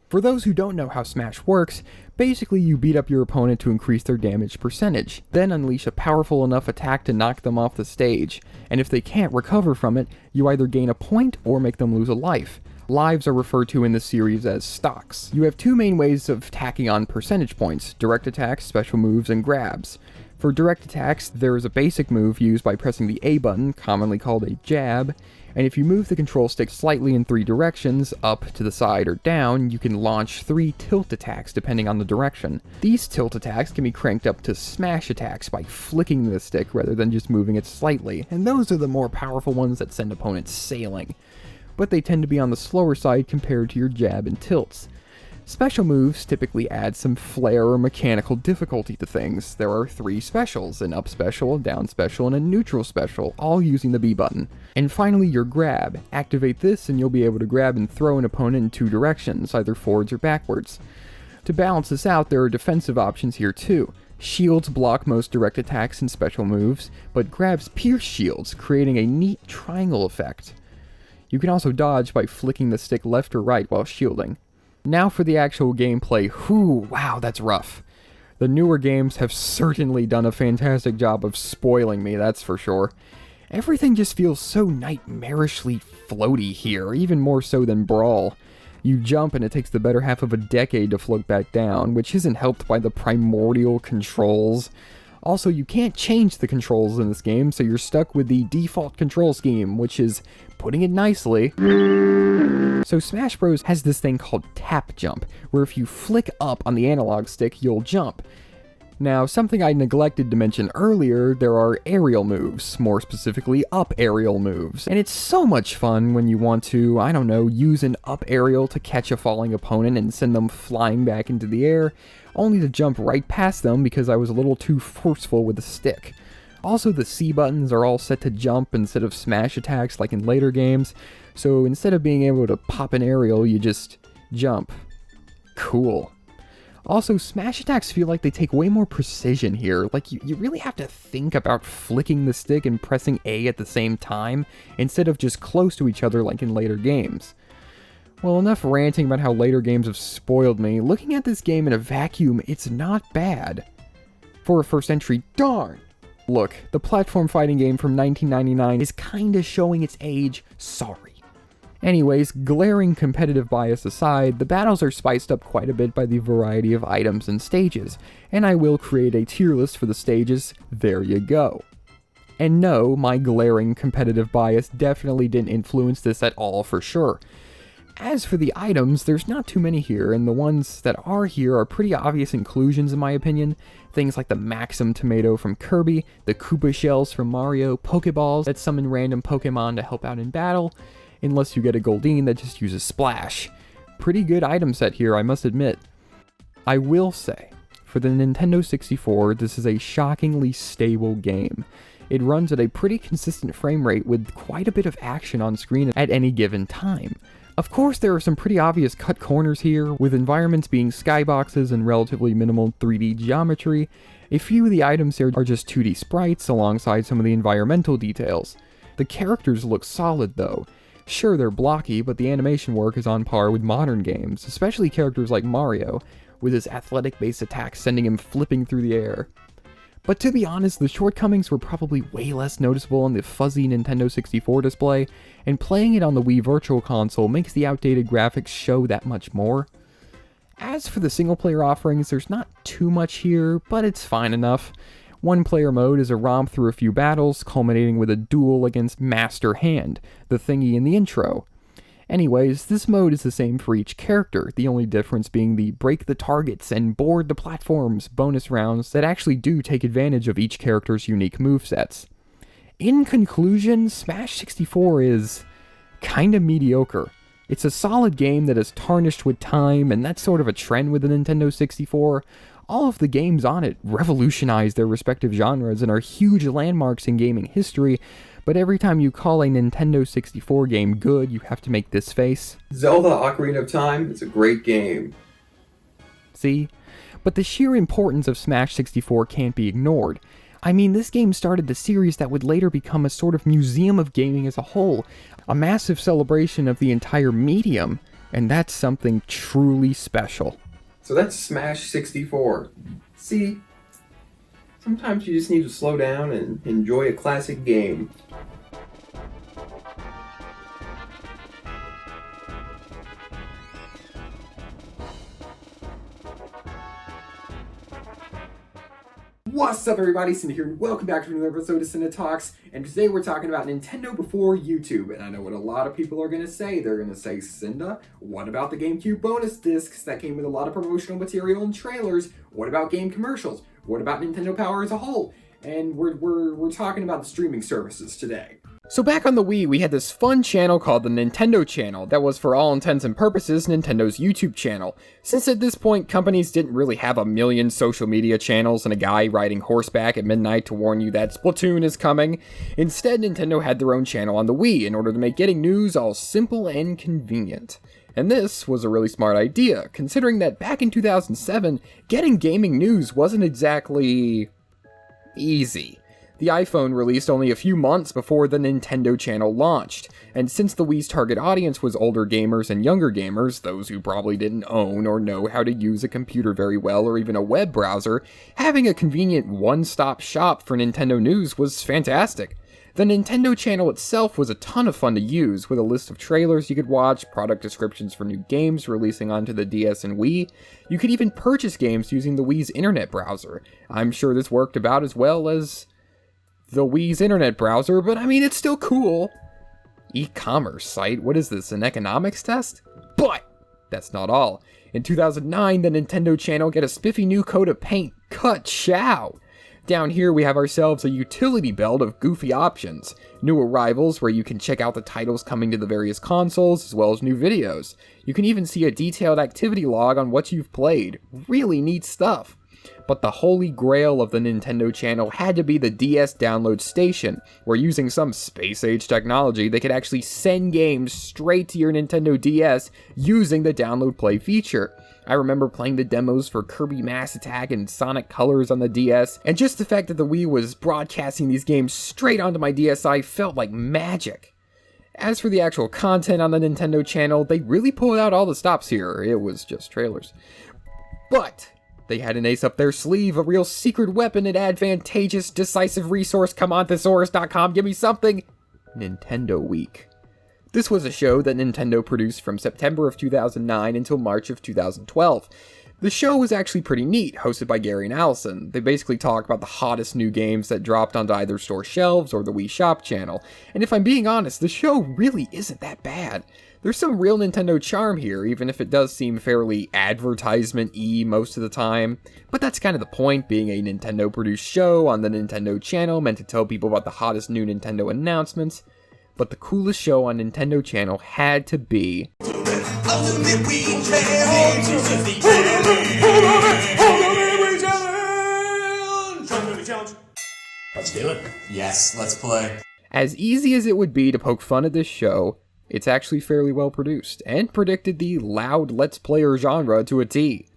For those who don't know how Smash works, basically you beat up your opponent to increase their damage percentage, then unleash a powerful enough attack to knock them off the stage, and if they can't recover from it, you either gain a point or make them lose a life. Lives are referred to in the series as stocks. You have 2 main ways of tacking on percentage points: direct attacks, special moves, and grabs. For direct attacks, there is a basic move used by pressing the A button, commonly called a jab, and if you move the control stick slightly in 3 directions, up, to the side, or down, you can launch 3 tilt attacks depending on the direction. These tilt attacks can be cranked up to smash attacks by flicking the stick rather than just moving it slightly, and those are the more powerful ones that send opponents sailing. But they tend to be on the slower side compared to your jab and tilts. Special moves typically add some flair or mechanical difficulty to things. There are 3 specials: an up special, a down special, and a neutral special, all using the B button. And finally, your grab. Activate this and you'll be able to grab and throw an opponent in 2 directions, either forwards or backwards. To balance this out, there are defensive options here too. Shields block most direct attacks and special moves, but grabs pierce shields, creating a neat triangle effect. You can also dodge by flicking the stick left or right while shielding. Now for the actual gameplay. Whew, wow, that's rough. The newer games have certainly done a fantastic job of spoiling me, that's for sure. Everything just feels so nightmarishly floaty here, even more so than Brawl. You jump and it takes the better half of a decade to float back down, which isn't helped by the primordial controls. Also, you can't change the controls in this game, so you're stuck with the default control scheme, which is, putting it nicely. So Smash Bros has this thing called tap jump, where if you flick up on the analog stick, you'll jump. Now, something I neglected to mention earlier, there are aerial moves, more specifically up aerial moves. And it's so much fun when you want to, I don't know, use an up aerial to catch a falling opponent and send them flying back into the air, only to jump right past them because I was a little too forceful with the stick. Also, the C buttons are all set to jump instead of smash attacks like in later games, so instead of being able to pop an aerial, you just jump. Cool. Also, smash attacks feel like they take way more precision here, like you really have to think about flicking the stick and pressing A at the same time, instead of just close to each other like in later games. Well, enough ranting about how later games have spoiled me. Looking at this game in a vacuum, it's not bad. For a first entry, darn! Look, the platform fighting game from 1999 is kinda showing its age, sorry. Anyways, glaring competitive bias aside, the battles are spiced up quite a bit by the variety of items and stages, and I will create a tier list for the stages, there you go. And no, my glaring competitive bias definitely didn't influence this at all for sure. As for the items, there's not too many here, and the ones that are here are pretty obvious inclusions in my opinion. Things like the Maxim tomato from Kirby, the Koopa shells from Mario, Pokeballs that summon random Pokemon to help out in battle, unless you get a Goldeen that just uses Splash. Pretty good item set here, I must admit. I will say, for the Nintendo 64, this is a shockingly stable game. It runs at a pretty consistent frame rate with quite a bit of action on screen at any given time. Of course, there are some pretty obvious cut corners here, with environments being skyboxes and relatively minimal 3D geometry. A few of the items here are just 2D sprites alongside some of the environmental details. The characters look solid though. Sure, they're blocky, but the animation work is on par with modern games, especially characters like Mario, with his athletic-based attacks sending him flipping through the air. But to be honest, the shortcomings were probably way less noticeable on the fuzzy Nintendo 64 display, and playing it on the Wii Virtual Console makes the outdated graphics show that much more. As for the single-player offerings, there's not too much here, but it's fine enough. One-player mode is a romp through a few battles, culminating with a duel against Master Hand, the thingy in the intro. Anyways, this mode is the same for each character, the only difference being the break the targets and board the platforms bonus rounds that actually do take advantage of each character's unique movesets. In conclusion, Smash 64 is kinda mediocre. It's a solid game that is tarnished with time, and that's sort of a trend with the Nintendo 64. All of the games on it revolutionized their respective genres and are huge landmarks in gaming history, but every time you call a Nintendo 64 game good, you have to make this face. Zelda Ocarina of Time is a great game. See? But the sheer importance of Smash 64 can't be ignored. I mean, this game started the series that would later become a sort of museum of gaming as a whole, a massive celebration of the entire medium, and that's something truly special. So that's Smash 64. See, sometimes you just need to slow down and enjoy a classic game. What's up everybody, Cynda here, and welcome back to another episode of Cynda Talks, and today we're talking about Nintendo before YouTube, and I know what a lot of people are going to say. They're going to say, Cynda, what about the GameCube bonus discs that came with a lot of promotional material and trailers? What about game commercials? What about Nintendo Power as a whole? And we're talking about the streaming services today. So back on the Wii, we had this fun channel called the Nintendo Channel that was for all intents and purposes Nintendo's YouTube channel. Since at this point companies didn't really have a million social media channels and a guy riding horseback at midnight to warn you that Splatoon is coming, instead Nintendo had their own channel on the Wii in order to make getting news all simple and convenient. And this was a really smart idea, considering that back in 2007, getting gaming news wasn't exactly easy. The iPhone released only a few months before the Nintendo Channel launched, and since the Wii's target audience was older gamers and younger gamers, those who probably didn't own or know how to use a computer very well or even a web browser, having a convenient one-stop shop for Nintendo news was fantastic. The Nintendo Channel itself was a ton of fun to use, with a list of trailers you could watch, product descriptions for new games releasing onto the DS and Wii. You could even purchase games using the Wii's internet browser. I'm sure this worked about as well as the Wii's internet browser, but I mean, it's still cool. E-commerce site? What is this, an economics test? But that's not all. In 2009, the Nintendo Channel get a spiffy new coat of paint. Ka-chow! Down here we have ourselves a utility belt of goofy options. New arrivals where you can check out the titles coming to the various consoles, as well as new videos. You can even see a detailed activity log on what you've played. Really neat stuff. But the holy grail of the Nintendo Channel had to be the DS download station, where using some space-age technology, they could actually send games straight to your Nintendo DS using the download play feature. I remember playing the demos for Kirby Mass Attack and Sonic Colors on the DS, and just the fact that the Wii was broadcasting these games straight onto my DSi felt like magic. As for the actual content on the Nintendo Channel, they really pulled out all the stops here. It was just trailers. But they had an ace up their sleeve, a real secret weapon, an advantageous, decisive resource. Come on, thesaurus.com, give me something! Nintendo Week. This was a show that Nintendo produced from September of 2009 until March of 2012. The show was actually pretty neat, hosted by Gary and Allison. They basically talk about the hottest new games that dropped onto either store shelves or the Wii Shop channel. And if I'm being honest, the show really isn't that bad. There's some real Nintendo charm here, even if it does seem fairly advertisement-y most of the time. But that's kind of the point, being a Nintendo-produced show on the Nintendo channel meant to tell people about the hottest new Nintendo announcements. But the coolest show on Nintendo channel had to be... Let's do it. Yes, let's play. As easy as it would be to poke fun at this show, it's actually fairly well produced, and predicted the loud Let's Player genre to a T.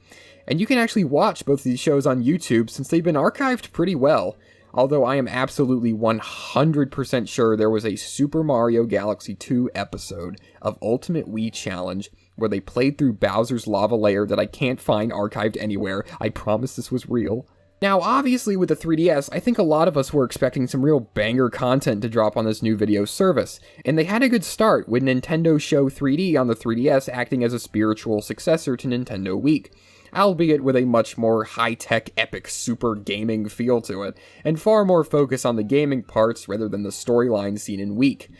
And you can actually watch both of these shows on YouTube since they've been archived pretty well, although I am absolutely 100% sure there was a Super Mario Galaxy 2 episode of Ultimate Wii Challenge where they played through Bowser's lava layer that I can't find archived anywhere. I promise this was real. Now, obviously with the 3DS, I think a lot of us were expecting some real banger content to drop on this new video service, and they had a good start with Nintendo Show 3D on the 3DS acting as a spiritual successor to Nintendo Week, albeit with a much more high-tech, epic, super gaming feel to it, and far more focus on the gaming parts rather than the storyline seen in Week.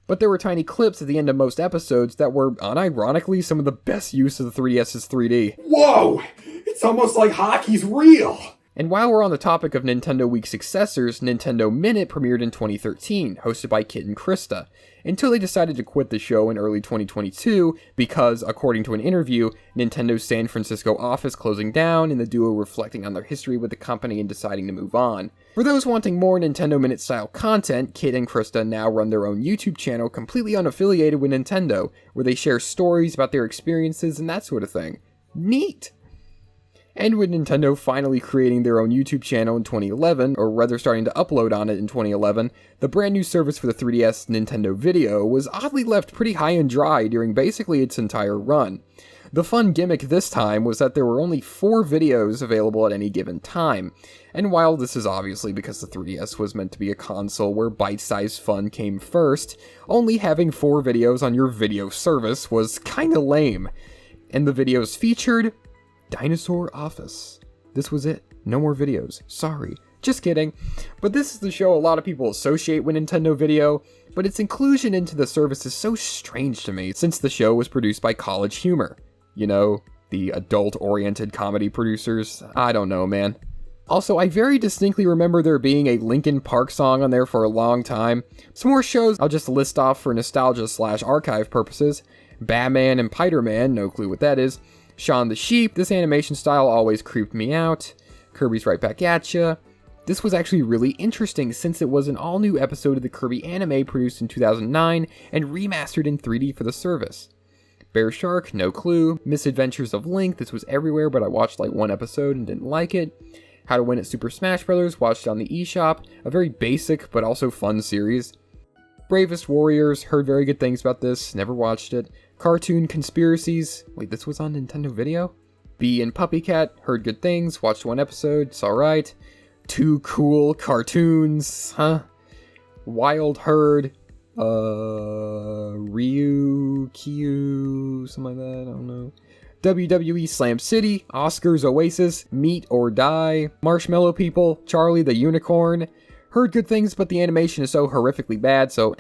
But there were tiny clips at the end of most episodes that were, unironically, some of the best use of the 3DS's 3D. Whoa! It's almost like hockey's real! And while we're on the topic of Nintendo Week successors, Nintendo Minute premiered in 2013, hosted by Kit and Krista, until they decided to quit the show in early 2022 because, according to an interview, Nintendo's San Francisco office closing down and the duo reflecting on their history with the company and deciding to move on. For those wanting more Nintendo Minute-style content, Kit and Krista now run their own YouTube channel completely unaffiliated with Nintendo, where they share stories about their experiences and that sort of thing. Neat! And with Nintendo finally creating their own YouTube channel in 2011, or rather starting to upload on it in 2011, the brand new service for the 3DS, Nintendo Video, was oddly left pretty high and dry during basically its entire run. The fun gimmick this time was that there were only 4 videos available at any given time, and while this is obviously because the 3DS was meant to be a console where bite-sized fun came first, only having 4 videos on your video service was kinda lame. And the videos featured... Dinosaur Office. This was it. No more videos. Sorry. Just kidding. But this is the show a lot of people associate with Nintendo Video, but its inclusion into the service is so strange to me since the show was produced by College Humor. You know, the adult-oriented comedy producers. I don't know, man. Also, I very distinctly remember there being a Linkin Park song on there for a long time. Some more shows I'll just list off for nostalgia/archive purposes. Batman and Spider-Man, no clue what that is. Shaun the Sheep, this animation style always creeped me out. Kirby's Right Back at Ya. This was actually really interesting since it was an all-new episode of the Kirby anime produced in 2009 and remastered in 3D for the service. Bear Shark, no clue. Misadventures of Link, this was everywhere but I watched like 1 episode and didn't like it. How to Win at Super Smash Bros., watched on the eShop, a very basic but also fun series. Bravest Warriors, heard very good things about this, never watched it. Cartoon Conspiracies, wait, this was on Nintendo Video? Bee and Puppy Cat, heard good things, watched 1 episode, it's alright. Too Cool Cartoons, huh? Wild Herd, Ryu, Kyu, something like that, I don't know. WWE Slam City, Oscars Oasis, Meet or Die, Marshmallow People, Charlie the Unicorn. Heard good things, but the animation is so horrifically bad, so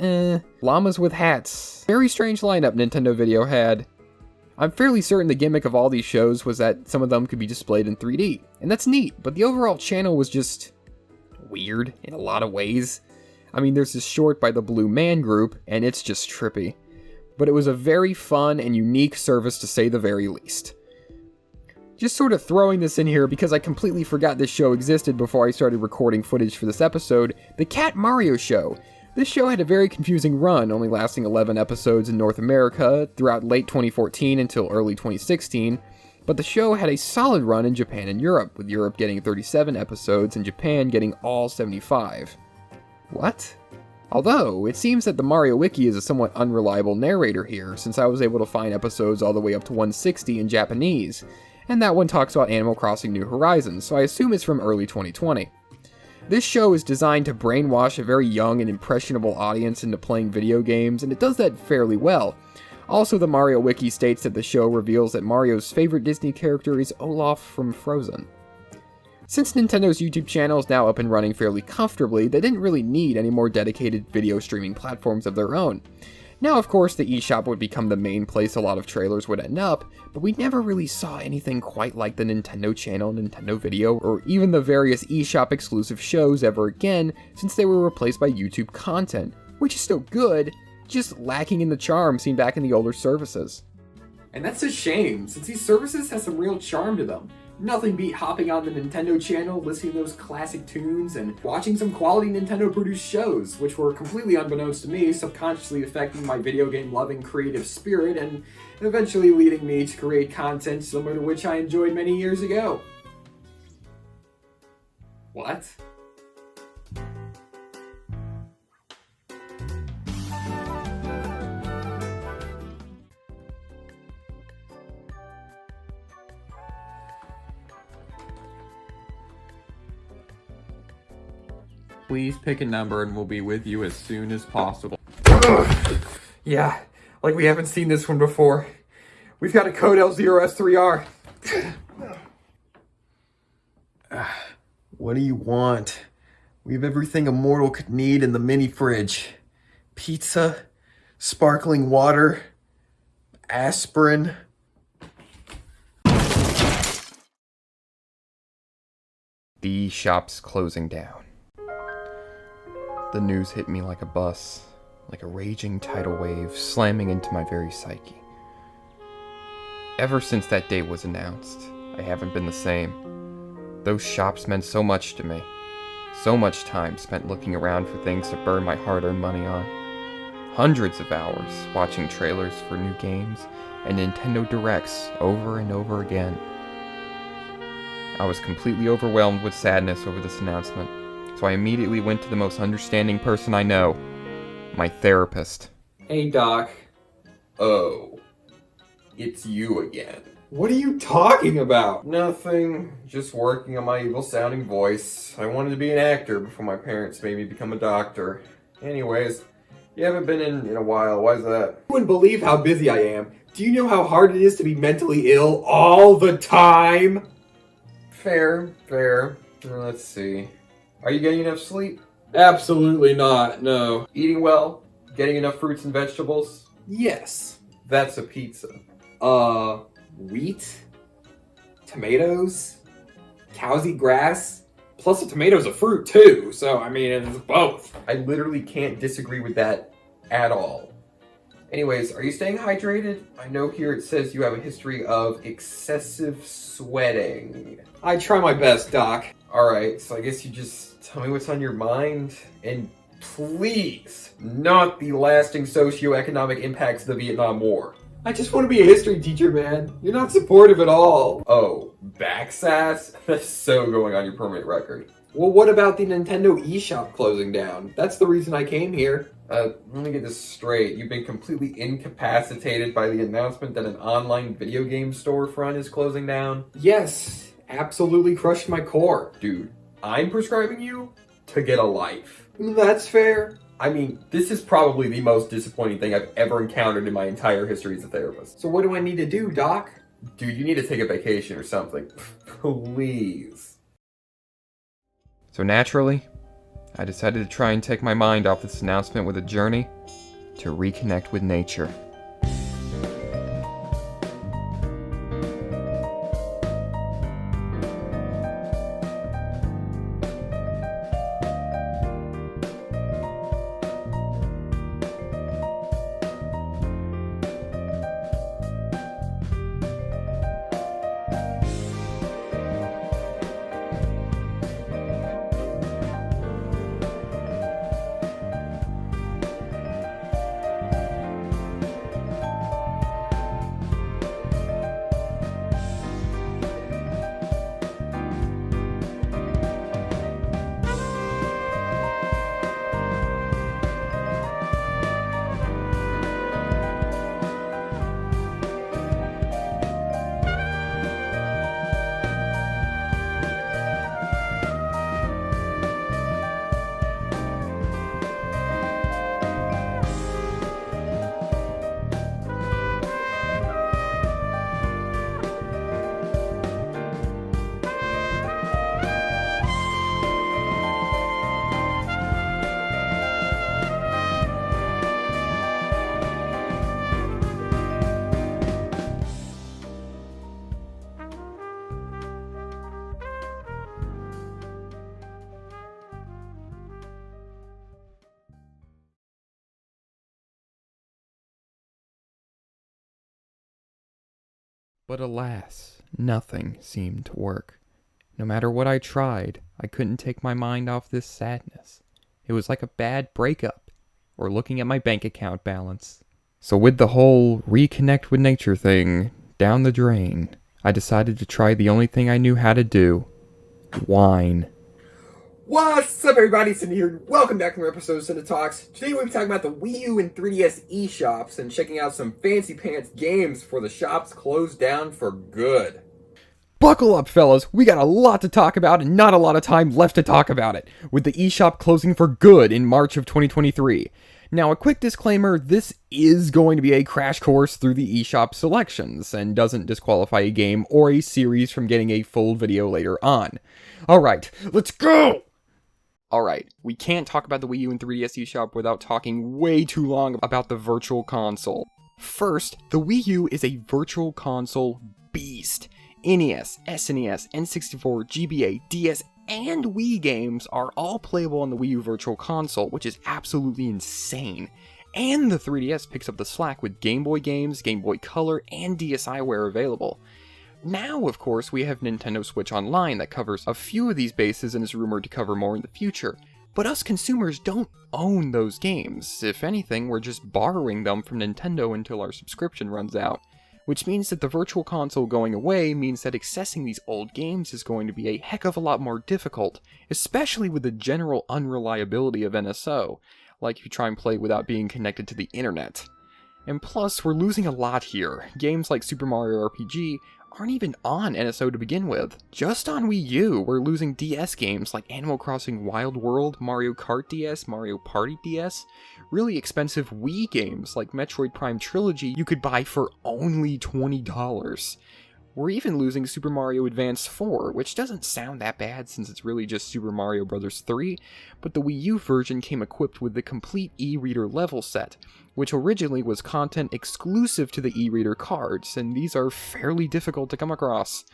Llamas with Hats. Very strange lineup Nintendo Video had. I'm fairly certain the gimmick of all these shows was that some of them could be displayed in 3D, and that's neat, but the overall channel was just weird in a lot of ways. I mean, there's this short by the Blue Man Group, and it's just trippy. But it was a very fun and unique service to say the very least. Just sort of throwing this in here because I completely forgot this show existed before I started recording footage for this episode, the Cat Mario Show. This show had a very confusing run, only lasting 11 episodes in North America throughout late 2014 until early 2016, but the show had a solid run in Japan and Europe, with Europe getting 37 episodes and Japan getting all 75. What? Although, it seems that the Mario Wiki is a somewhat unreliable narrator here, since I was able to find episodes all the way up to 160 in Japanese, and that one talks about Animal Crossing New Horizons, so I assume it's from early 2020. This show is designed to brainwash a very young and impressionable audience into playing video games, and it does that fairly well. Also, the Mario Wiki states that the show reveals that Mario's favorite Disney character is Olaf from Frozen. Since Nintendo's YouTube channel is now up and running fairly comfortably, they didn't really need any more dedicated video streaming platforms of their own. Now, of course, the eShop would become the main place a lot of trailers would end up, but we never really saw anything quite like the Nintendo channel, Nintendo Video, or even the various eShop exclusive shows ever again, since they were replaced by YouTube content, which is still good, just lacking in the charm seen back in the older services. And that's a shame, since these services have some real charm to them. Nothing beat hopping on the Nintendo channel, listening to those classic tunes, and watching some quality Nintendo-produced shows, which were completely unbeknownst to me, subconsciously affecting my video game-loving creative spirit, and eventually leading me to create content similar to which I enjoyed many years ago. What? Please pick a number and we'll be with you as soon as possible. Yeah, like we haven't seen this one before. We've got a code L0S3R. What do you want? We have everything a mortal could need in the mini fridge. Pizza, sparkling water, aspirin. The shop's closing down. The news hit me like a bus, like a raging tidal wave slamming into my very psyche. Ever since that date was announced, I haven't been the same. Those shops meant so much to me. So much time spent looking around for things to burn my hard-earned money on. Hundreds of hours watching trailers for new games and Nintendo Directs over and over again. I was completely overwhelmed with sadness over this announcement. So I immediately went to the most understanding person I know, my therapist. Hey, Doc. Oh, it's you again. What are you talking about? Nothing, just working on my evil-sounding voice. I wanted to be an actor before my parents made me become a doctor. Anyways, you haven't been in a while, why is that? You wouldn't believe how busy I am. Do you know how hard it is to be mentally ill all the time? Fair. Let's see. Are you getting enough sleep? Absolutely not, no. Eating well? Getting enough fruits and vegetables? Yes. That's a pizza. Wheat? Tomatoes? Cows eat grass? Plus a tomato's a fruit too, so I mean, it's both. I literally can't disagree with that at all. Anyways, are you staying hydrated? I know here it says you have a history of excessive sweating. I try my best, Doc. Alright, so I guess you just tell me what's on your mind, and please, not the lasting socioeconomic impacts of the Vietnam War. I just want to be a history teacher, man. You're not supportive at all. Oh, backsass? That's so going on your permanent record. Well, what about the Nintendo eShop closing down? That's the reason I came here. Let me get this straight. You've been completely incapacitated by the announcement that an online video game storefront is closing down? Yes, absolutely crushed my core. Dude, I'm prescribing you to get a life. That's fair. I mean, this is probably the most disappointing thing I've ever encountered in my entire history as a therapist. So what do I need to do, Doc? Dude, you need to take a vacation or something. Please. So naturally, I decided to try and take my mind off this announcement with a journey to reconnect with nature. But alas, nothing seemed to work. No matter what I tried, I couldn't take my mind off this sadness. It was like a bad breakup, or looking at my bank account balance. So with the whole reconnect with nature thing down the drain, I decided to try the only thing I knew how to do: whine. What's up, everybody? Cynda here. Welcome back to another episode of Cynda Talks. Today we'll be talking about the Wii U and 3DS eShops and checking out some fancy pants games before the shops close down for good. Buckle up, fellas. We got a lot to talk about and not a lot of time left to talk about it, with the eShop closing for good in March of 2023. Now, a quick disclaimer, this is going to be a crash course through the eShop selections, and doesn't disqualify a game or a series from getting a full video later on. Alright, let's go! Alright, we can't talk about the Wii U and 3DS eShop without talking way too long about the Virtual Console. First, the Wii U is a Virtual Console beast. NES, SNES, N64, GBA, DS, and Wii games are all playable on the Wii U Virtual Console, which is absolutely insane. And the 3DS picks up the slack with Game Boy games, Game Boy Color, and DSiWare available. Now, of course, we have Nintendo Switch Online that covers a few of these bases and is rumored to cover more in the future. But us consumers don't own those games. If anything, we're just borrowing them from Nintendo until our subscription runs out. Which means that the Virtual Console going away means that accessing these old games is going to be a heck of a lot more difficult, especially with the general unreliability of NSO, like if you try and play without being connected to the internet. And plus, we're losing a lot here. Games like Super Mario RPG aren't even on NSO to begin with. Just on Wii U, we're losing DS games like Animal Crossing Wild World, Mario Kart DS, Mario Party DS, really expensive Wii games like Metroid Prime Trilogy you could buy for only $20. We're even losing Super Mario Advance 4, which doesn't sound that bad since it's really just Super Mario Bros. 3, but the Wii U version came equipped with the complete e-reader level set, which originally was content exclusive to the e-reader cards, and these are fairly difficult to come across.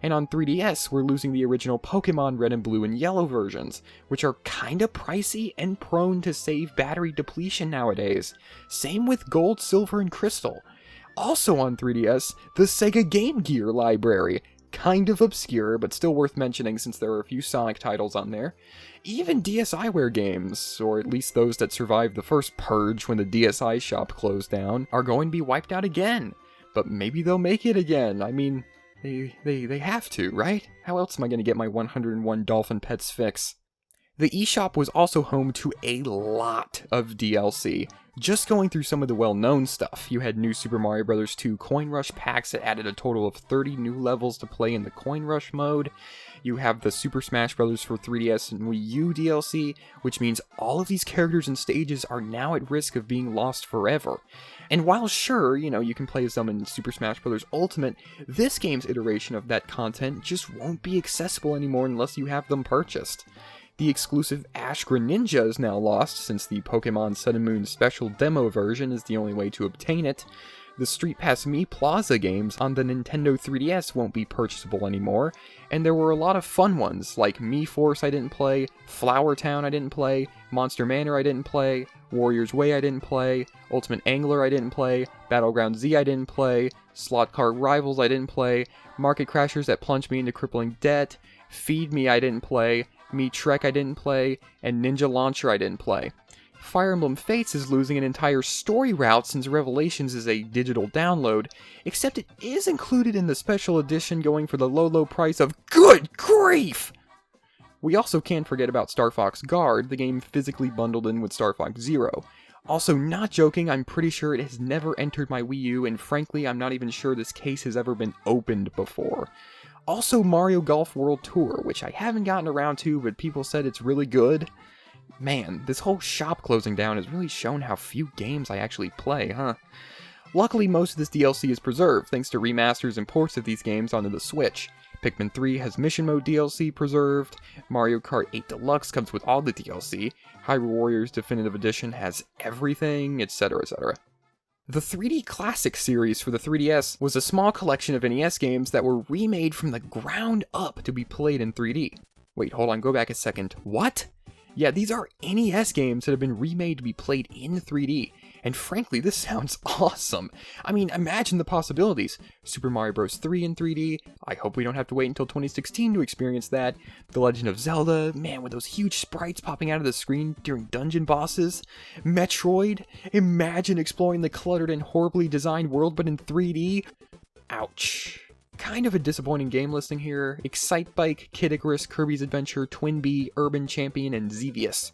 And on 3DS, we're losing the original Pokemon Red and Blue and Yellow versions, which are kinda pricey and prone to save battery depletion nowadays. Same with Gold, Silver, and Crystal. Also on 3DS, the Sega Game Gear library. Kind of obscure, but still worth mentioning since there are a few Sonic titles on there. Even DSiWare games, or at least those that survived the first purge when the DSi shop closed down, are going to be wiped out again. But maybe they'll make it again. I mean, they have to, right? How else am I going to get my 101 Dolphin Pets fix? The eShop was also home to a lot of DLC. Just going through some of the well-known stuff, you had new Super Mario Bros. 2 Coin Rush packs that added a total of 30 new levels to play in the Coin Rush mode. You have the Super Smash Bros. For 3DS and Wii U DLC, which means all of these characters and stages are now at risk of being lost forever. And while sure, you can play as them in Super Smash Bros. Ultimate, this game's iteration of that content just won't be accessible anymore unless you have them purchased. The exclusive Ash Greninja is now lost, since the Pokemon Sun and Moon Special Demo version is the only way to obtain it. The Street Pass Me Plaza games on the Nintendo 3DS won't be purchasable anymore, and there were a lot of fun ones, like Me Force I didn't play, Flower Town I didn't play, Monster Manor I didn't play, Warrior's Way I didn't play, Ultimate Angler I didn't play, Battleground Z I didn't play, Slot Car Rivals I didn't play, Market Crashers that plunged me into crippling debt, Feed Me I didn't play, Me Trek I didn't play, and Ninja Launcher I didn't play. Fire Emblem Fates is losing an entire story route since Revelations is a digital download, except it is included in the special edition going for the low price of good grief! We also can't forget about Star Fox Guard, the game physically bundled in with Star Fox Zero. Also, not joking, I'm pretty sure it has never entered my Wii U, and frankly, I'm not even sure this case has ever been opened before. Also, Mario Golf World Tour, which I haven't gotten around to, but people said it's really good. Man, this whole shop closing down has really shown how few games I actually play, huh? Luckily, most of this DLC is preserved, thanks to remasters and ports of these games onto the Switch. Pikmin 3 has Mission Mode DLC preserved, Mario Kart 8 Deluxe comes with all the DLC, Hyrule Warriors Definitive Edition has everything, etc, etc. The 3D Classic series for the 3DS was a small collection of NES games that were remade from the ground up to be played in 3D. Wait, hold on, go back a second. What? Yeah, these are NES games that have been remade to be played in 3D, And frankly, this sounds awesome. I mean, imagine the possibilities. Super Mario Bros. 3 in 3D, I hope we don't have to wait until 2016 to experience that. The Legend of Zelda, man, with those huge sprites popping out of the screen during dungeon bosses. Metroid, imagine exploring the cluttered and horribly designed world but in 3D. Ouch. Kind of a disappointing game listing here. Excitebike, Kid Icarus, Kirby's Adventure, Twinbee, Urban Champion, and Xevious.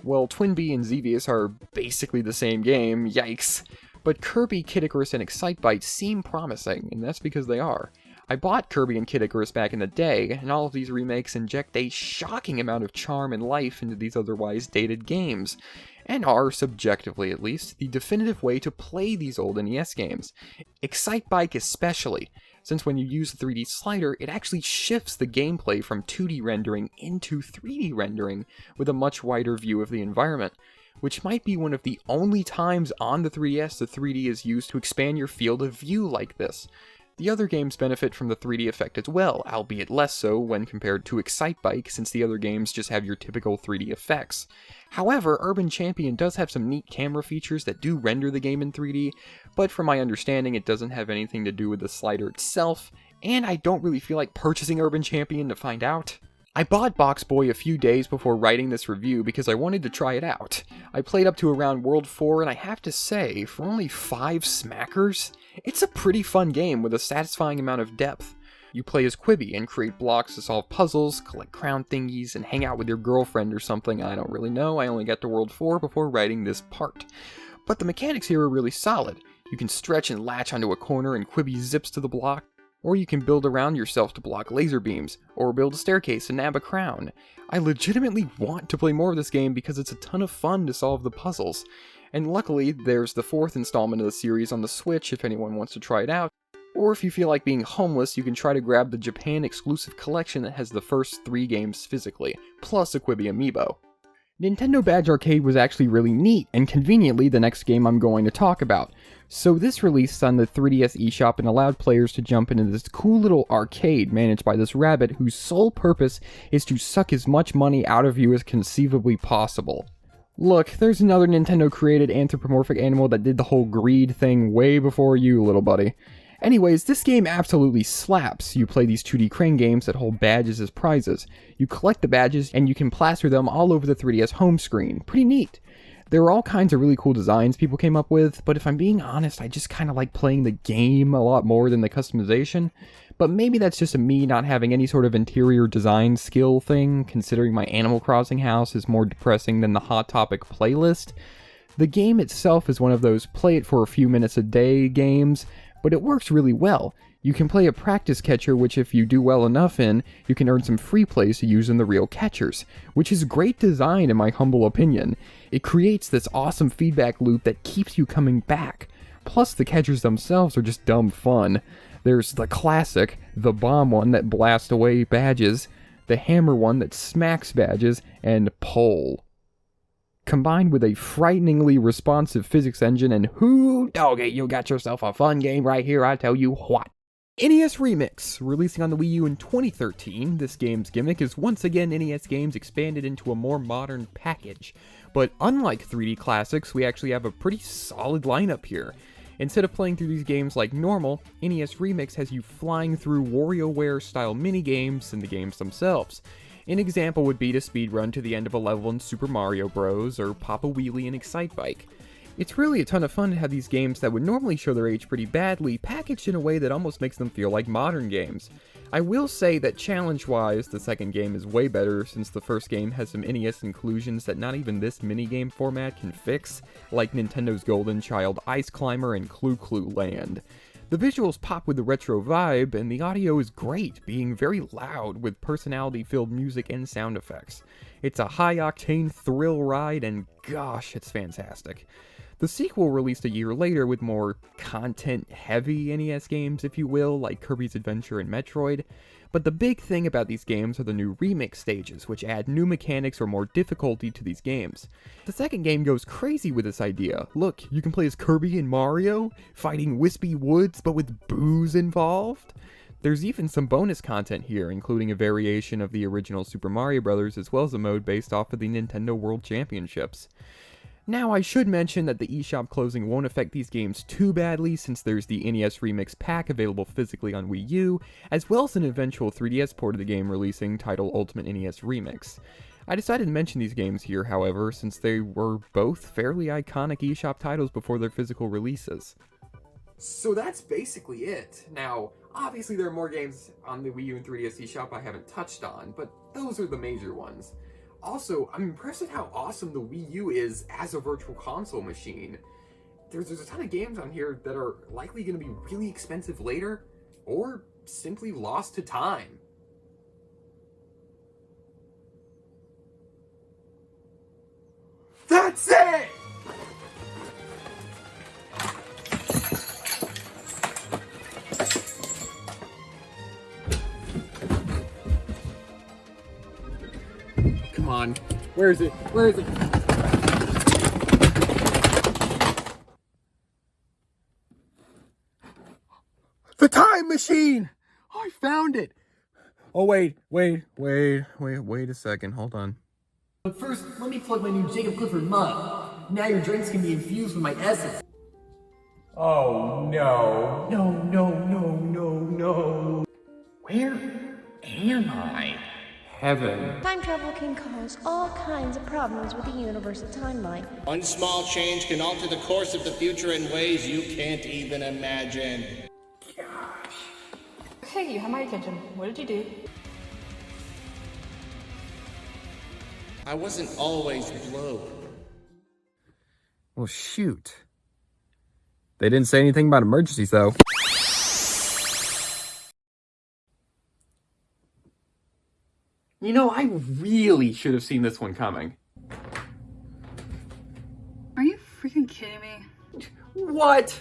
Well, Twinbee and Xevious are basically the same game, yikes. But Kirby, Kid Icarus, and Excitebike seem promising, and that's because they are. I bought Kirby and Kid Icarus back in the day, and all of these remakes inject a shocking amount of charm and life into these otherwise dated games, and are, subjectively at least, the definitive way to play these old NES games. Excitebike especially, since when you use the 3D slider, it actually shifts the gameplay from 2D rendering into 3D rendering with a much wider view of the environment, which might be one of the only times on the 3DS the 3D is used to expand your field of view like this. The other games benefit from the 3D effect as well, albeit less so when compared to Excitebike, since the other games just have your typical 3D effects. However, Urban Champion does have some neat camera features that do render the game in 3D, but from my understanding it doesn't have anything to do with the slider itself, and I don't really feel like purchasing Urban Champion to find out. I bought Box Boy a few days before writing this review because I wanted to try it out. I played up to around World 4, and I have to say, for only 5 smackers, it's a pretty fun game with a satisfying amount of depth. You play as Quibi and create blocks to solve puzzles, collect crown thingies, and hang out with your girlfriend or something, I don't really know. I only got to World 4 before writing this part. But the mechanics here are really solid. You can stretch and latch onto a corner and Quibi zips to the block, or you can build around yourself to block laser beams, or build a staircase and nab a crown. I legitimately want to play more of this game because it's a ton of fun to solve the puzzles. And luckily, there's the 4th installment of the series on the Switch if anyone wants to try it out. Or if you feel like being homeless, you can try to grab the Japan exclusive collection that has the first 3 games physically, plus a Quibi amiibo. Nintendo Badge Arcade was actually really neat, and conveniently the next game I'm going to talk about. So this released on the 3DS eShop and allowed players to jump into this cool little arcade managed by this rabbit whose sole purpose is to suck as much money out of you as conceivably possible. Look, there's another Nintendo created anthropomorphic animal that did the whole greed thing way before you, little buddy. Anyways, this game absolutely slaps. You play these 2D crane games that hold badges as prizes. You collect the badges, and you can plaster them all over the 3DS home screen. Pretty neat. There are all kinds of really cool designs people came up with, but if I'm being honest, I just kind of like playing the game a lot more than the customization. But maybe that's just me not having any sort of interior design skill thing, considering my Animal Crossing house is more depressing than the Hot Topic playlist. The game itself is one of those play it for a few minutes a day games, but it works really well. You can play a practice catcher, which if you do well enough in, you can earn some free plays to use in the real catchers, which is great design in my humble opinion. It creates this awesome feedback loop that keeps you coming back. Plus the catchers themselves are just dumb fun. There's the classic, the bomb one that blasts away badges, the hammer one that smacks badges, and pole. Combined with a frighteningly responsive physics engine, and whoo doggy, you got yourself a fun game right here, I tell you what. NES Remix, releasing on the Wii U in 2013, this game's gimmick is once again NES games expanded into a more modern package. But unlike 3D classics, we actually have a pretty solid lineup here. Instead of playing through these games like normal, NES Remix has you flying through WarioWare-style minigames in the games themselves. An example would be to speedrun to the end of a level in Super Mario Bros. Or pop a wheelie in Excitebike. It's really a ton of fun to have these games that would normally show their age pretty badly, packaged in a way that almost makes them feel like modern games. I will say that challenge-wise, the second game is way better, since the first game has some NES inclusions that not even this minigame format can fix, like Nintendo's Golden Child Ice Climber and Clu Clu Land. The visuals pop with the retro vibe, and the audio is great, being very loud with personality-filled music and sound effects. It's a high-octane thrill ride, and gosh, it's fantastic. The sequel released a year later with more content-heavy NES games, if you will, like Kirby's Adventure and Metroid. But the big thing about these games are the new remix stages, which add new mechanics or more difficulty to these games. The second game goes crazy with this idea. Look, you can play as Kirby and Mario, fighting wispy woods but with booze involved. There's even some bonus content here, including a variation of the original Super Mario Bros. As well as a mode based off of the Nintendo World Championships. Now, I should mention that the eShop closing won't affect these games too badly, since there's the NES Remix pack available physically on Wii U, as well as an eventual 3DS port of the game releasing titled Ultimate NES Remix. I decided to mention these games here, however, since they were both fairly iconic eShop titles before their physical releases. So that's basically it. Now, obviously there are more games on the Wii U and 3DS eShop I haven't touched on, but those are the major ones. Also, I'm impressed at how awesome the Wii U is as a virtual console machine. There's a ton of games on here that are likely going to be really expensive later, or simply lost to time. That's it! Come on. Where is it? Where is it? The time machine! I found it! Oh, wait a second, hold on. But first, let me plug my new Jacob Clifford mug. Now your drinks can be infused with my essence. Oh no. No. Where am I? Heaven. Time travel can cause all kinds of problems with the universal timeline. One small change can alter the course of the future in ways you can't even imagine. Okay, you have my attention. What did you do? I wasn't always blue. Well, shoot. They didn't say anything about emergencies, though. You know, I really should have seen this one coming. Are you freaking kidding me? What?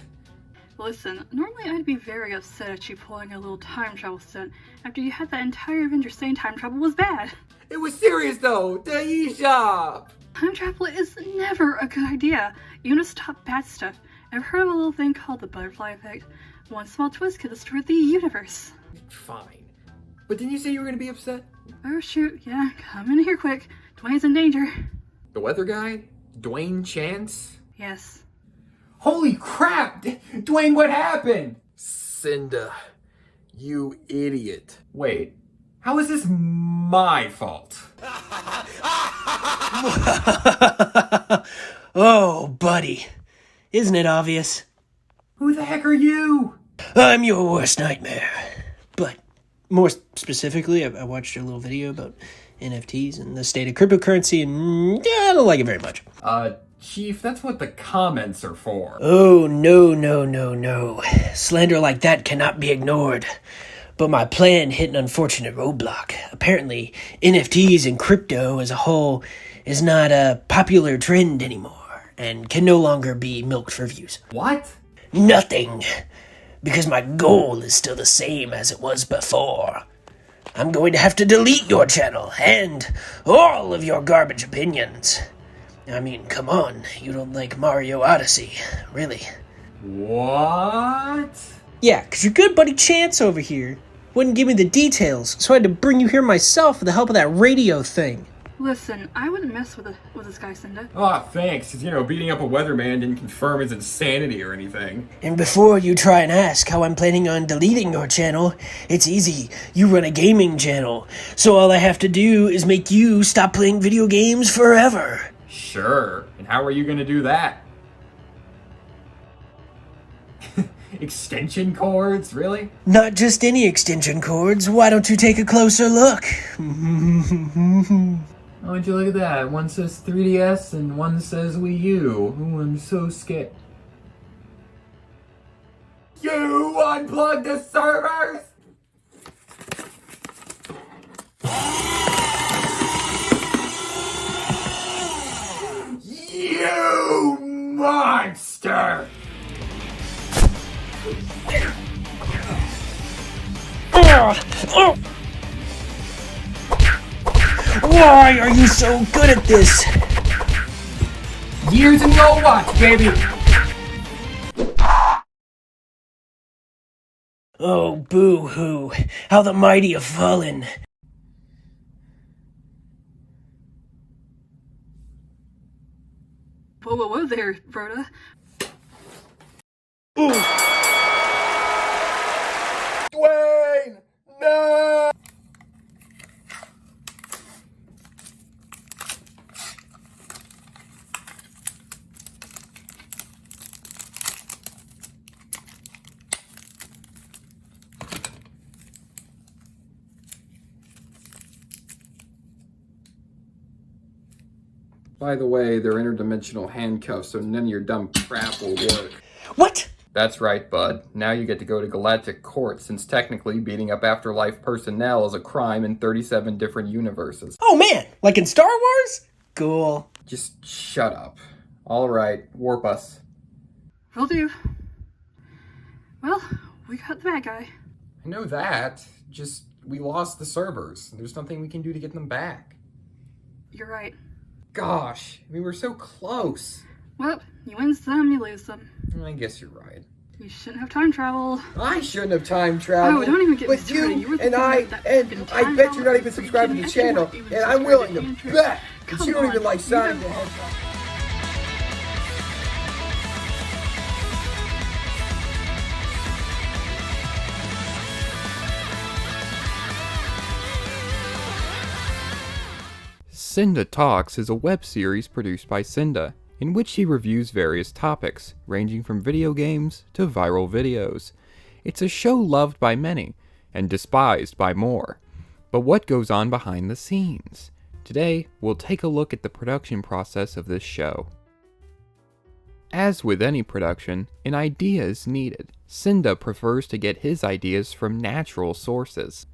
Listen, normally I'd be very upset at you pulling a little time travel stunt after you had that entire Avenger saying time travel was bad. It was serious though! The eShop! Time travel is never a good idea. You want to stop bad stuff. Ever heard of a little thing called the butterfly effect? One small twist could destroy the universe. Fine. But didn't you say you were gonna be upset? Oh shoot, yeah, come in here quick. Dwayne's in danger. The weather guy? Dwayne Chance? Yes. Holy crap! Dwayne, what happened? Cynda, you idiot. Wait, how is this my fault? Oh, buddy. Isn't it obvious? Who the heck are you? I'm your worst nightmare. But more specifically, I watched your little video about NFTs and the state of cryptocurrency, and I don't like it very much. Chief, that's what the comments are for. Oh, no. Slander like that cannot be ignored. But my plan hit an unfortunate roadblock. Apparently, NFTs and crypto as a whole is not a popular trend anymore, and can no longer be milked for views. What? Nothing. Because my goal is still the same as it was before. I'm going to have to delete your channel, and all of your garbage opinions. I mean, come on, you don't like Mario Odyssey, really? What? Yeah, because your good buddy Chance over here wouldn't give me the details, so I had to bring you here myself with the help of that radio thing. Listen, I wouldn't mess with this guy, Cynda. Aw, thanks. You know, beating up a weatherman didn't confirm his insanity or anything. And before you try and ask how I'm planning on deleting your channel, it's easy. You run a gaming channel, so all I have to do is make you stop playing video games forever. Sure. And how are you gonna do that? Extension cords? Really? Not just any extension cords. Why don't you take a closer look? Why don't you look at that? One says 3DS and one says Wii U. Ooh, I'm so scared. You unplugged the servers? You monster! Why are you so good at this? Years in your watch, baby! Oh, boo-hoo. How the mighty have fallen. Whoa there, Rhoda. Dwayne! No! By the way, they're interdimensional handcuffs, so none of your dumb crap will work. What? That's right, bud. Now you get to go to galactic court, since technically beating up afterlife personnel is a crime in 37 different universes. Oh man, like in Star Wars? Cool. Just shut up. Alright, warp us. Will do. Well, we got the bad guy. I know that. Just, we lost the servers. There's nothing we can do to get them back. You're right. Gosh, we were so close. Well, you win some, you lose some. I guess you're right. You shouldn't have time travel. I shouldn't have time traveled. Oh, don't even get me with started. you You were and I, thinking that and fucking I time bet you're not travel even subscribed to the freaking channel, extra and even I'm willing subscribed to to bet that Come you don't even on, like you Sonic don't- the Hedgehog. Cynda Talks is a web series produced by Cynda, in which she reviews various topics, ranging from video games to viral videos. It's a show loved by many, and despised by more. But what goes on behind the scenes? Today, we'll take a look at the production process of this show. As with any production, an idea is needed. Cynda prefers to get his ideas from natural sources.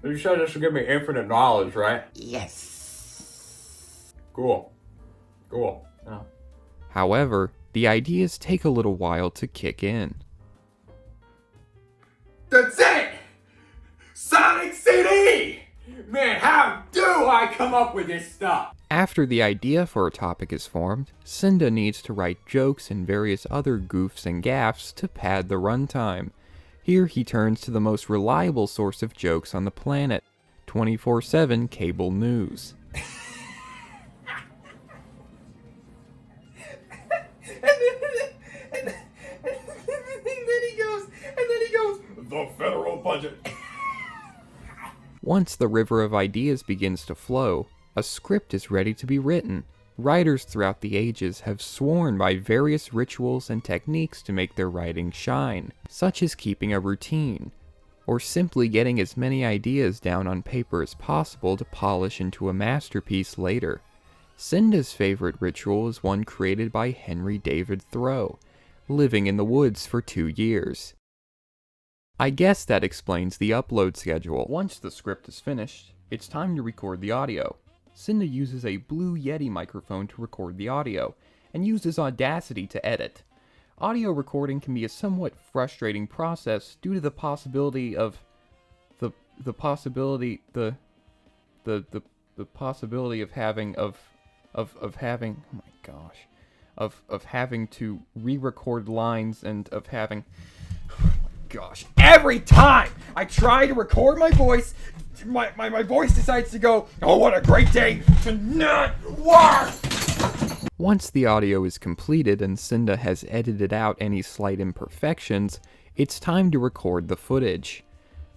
You said this will give me infinite knowledge, right? Yes. Cool. Yeah. However, the ideas take a little while to kick in. That's it! Sonic CD! Man, how do I come up with this stuff? After the idea for a topic is formed, Cynda needs to write jokes and various other goofs and gaffes to pad the runtime. Here he turns to the most reliable source of jokes on the planet, 24/7 cable news. And then he goes, the federal budget. Once the river of ideas begins to flow, a script is ready to be written. Writers throughout the ages have sworn by various rituals and techniques to make their writing shine, such as keeping a routine, or simply getting as many ideas down on paper as possible to polish into a masterpiece later. Cynda's favorite ritual is one created by Henry David Thoreau, living in the woods for 2 years. I guess that explains the upload schedule. Once the script is finished, it's time to record the audio. Cynda uses a Blue Yeti microphone to record the audio, and uses Audacity to edit. Audio recording can be a somewhat frustrating process due to the possibility of having to re-record lines and of having Every time I try to record my voice, my voice decides to go, oh, what a great day to not work! Once the audio is completed and Cynda has edited out any slight imperfections, it's time to record the footage.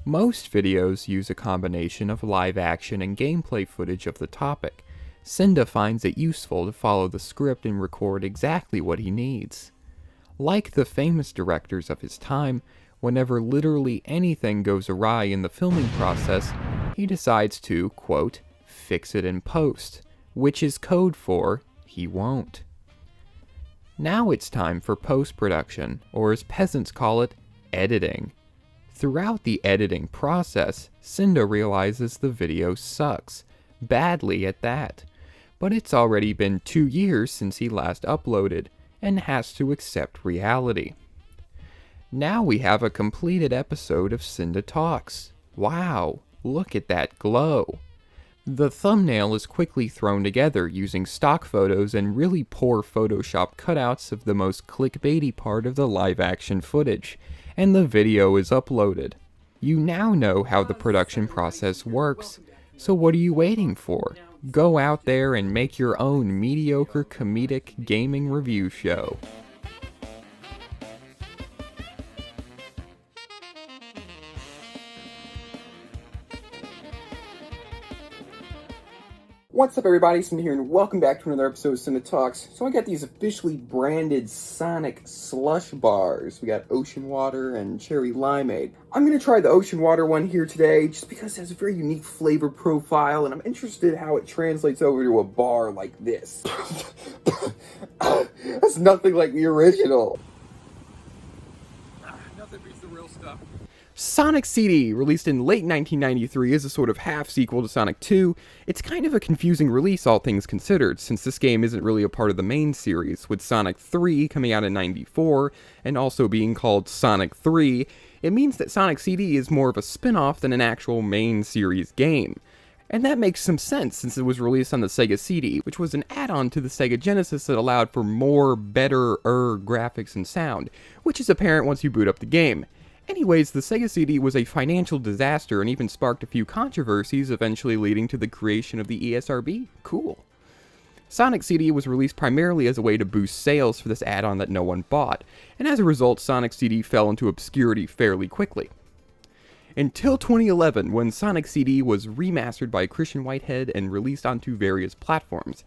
Most videos use a combination of live action and gameplay footage of the topic. Cynda finds it useful to follow the script and record exactly what he needs. Like the famous directors of his time, whenever literally anything goes awry in the filming process, he decides to, quote, fix it in post, which is code for he won't. Now it's time for post-production, or as peasants call it, editing. Throughout the editing process, Cynda realizes the video sucks, badly at that. But it's already been 2 years since he last uploaded, and has to accept reality. Now we have a completed episode of Cynda Talks. Wow, look at that glow. The thumbnail is quickly thrown together using stock photos and really poor Photoshop cutouts of the most clickbaity part of the live-action footage, and the video is uploaded. You now know how the production process works, so what are you waiting for? go out there and make your own mediocre comedic gaming review show. What's up, everybody? Cynda here, and welcome back to another episode of Cynda Talks. So I got these officially branded Sonic slush bars. We got ocean water and cherry limeade. I'm going to try the ocean water one here today, just because it has a very unique flavor profile, and I'm interested how it translates over to a bar like this. That's nothing like the original. Nothing beats the real stuff. Sonic CD, released in late 1993, is a sort of half-sequel to Sonic 2. It's kind of a confusing release, all things considered, since this game isn't really a part of the main series, with Sonic 3 coming out in 94, and also being called Sonic 3. It means that Sonic CD is more of a spin-off than an actual main series game. And that makes some sense, since it was released on the Sega CD, which was an add-on to the Sega Genesis that allowed for more, better graphics and sound, which is apparent once you boot up the game. Anyways, the Sega CD was a financial disaster and even sparked a few controversies, eventually leading to the creation of the ESRB. Cool. Sonic CD was released primarily as a way to boost sales for this add-on that no one bought, and as a result, Sonic CD fell into obscurity fairly quickly. Until 2011, when Sonic CD was remastered by Christian Whitehead and released onto various platforms.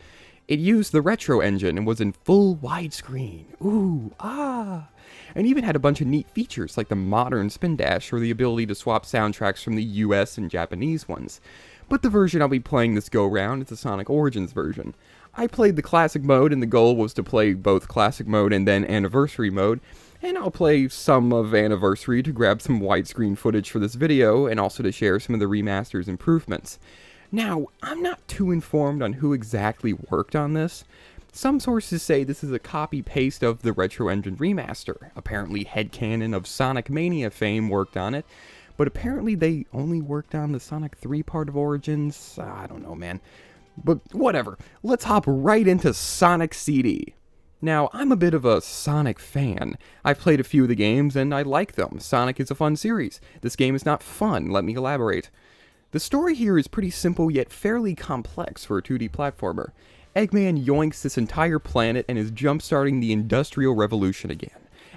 It used the Retro engine and was in full widescreen. Ooh, ah. And even had a bunch of neat features like the modern spin dash or the ability to swap soundtracks from the US and Japanese ones. But the version I'll be playing this go-round is the Sonic Origins version. I played the classic mode, and the goal was to play both classic mode and then anniversary mode, and I'll play some of anniversary to grab some widescreen footage for this video and also to share some of the remaster's improvements. Now, I'm not too informed on who exactly worked on this. Some sources say this is a copy-paste of the Retro Engine remaster. Apparently Headcanon of Sonic Mania fame worked on it, but apparently they only worked on the Sonic 3 part of Origins. I don't know, man. But whatever, let's hop right into Sonic CD. Now, I'm a bit of a Sonic fan. I've played a few of the games and I like them. Sonic is a fun series. This game is not fun, let me elaborate. The story here is pretty simple yet fairly complex for a 2D platformer. Eggman yoinks this entire planet and is jump-starting the Industrial Revolution again.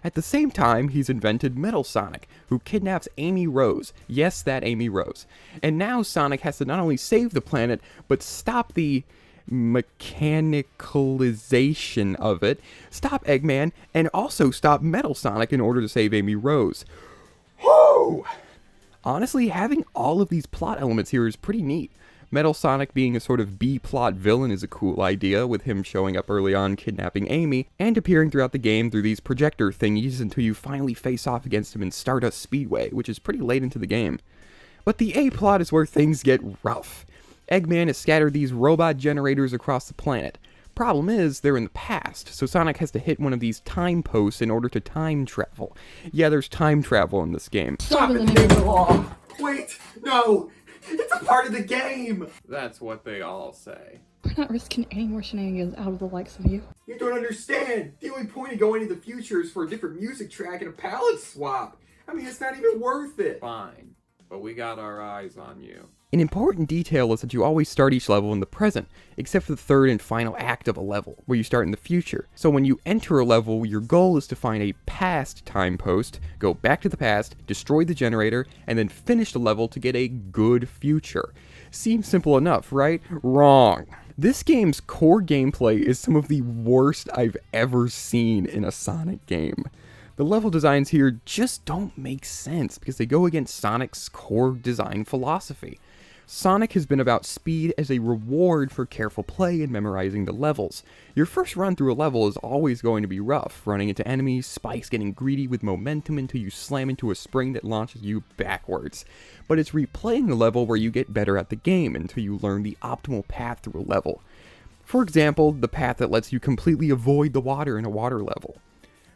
At the same time, he's invented Metal Sonic, who kidnaps Amy Rose. Yes, that Amy Rose. And now Sonic has to not only save the planet, but stop the mechanicalization of it, stop Eggman, and also stop Metal Sonic in order to save Amy Rose. Whoo! Honestly, having all of these plot elements here is pretty neat. Metal Sonic being a sort of B-plot villain is a cool idea, with him showing up early on kidnapping Amy, and appearing throughout the game through these projector thingies until you finally face off against him in Stardust Speedway, which is pretty late into the game. But the A-plot is where things get rough. Eggman has scattered these robot generators across the planet. Problem is, they're in the past, so Sonic has to hit one of these time posts in order to time travel. Yeah, there's time travel in this game. Stop in the name of the law! Wait! No! It's a part of the game! That's what they all say. We're not risking any more shenanigans out of the likes of you. You don't understand! The only point of going into the future is for a different music track and a palette swap! I mean, it's not even worth it! Fine, but we got our eyes on you. An important detail is that you always start each level in the present, except for the third and final act of a level, where you start in the future. So when you enter a level, your goal is to find a past time post, go back to the past, destroy the generator, and then finish the level to get a good future. Seems simple enough, right? Wrong. This game's core gameplay is some of the worst I've ever seen in a Sonic game. The level designs here just don't make sense because they go against Sonic's core design philosophy. Sonic has been about speed as a reward for careful play and memorizing the levels. Your first run through a level is always going to be rough, running into enemies, spikes getting greedy with momentum until you slam into a spring that launches you backwards. But it's replaying the level where you get better at the game until you learn the optimal path through a level. For example, the path that lets you completely avoid the water in a water level.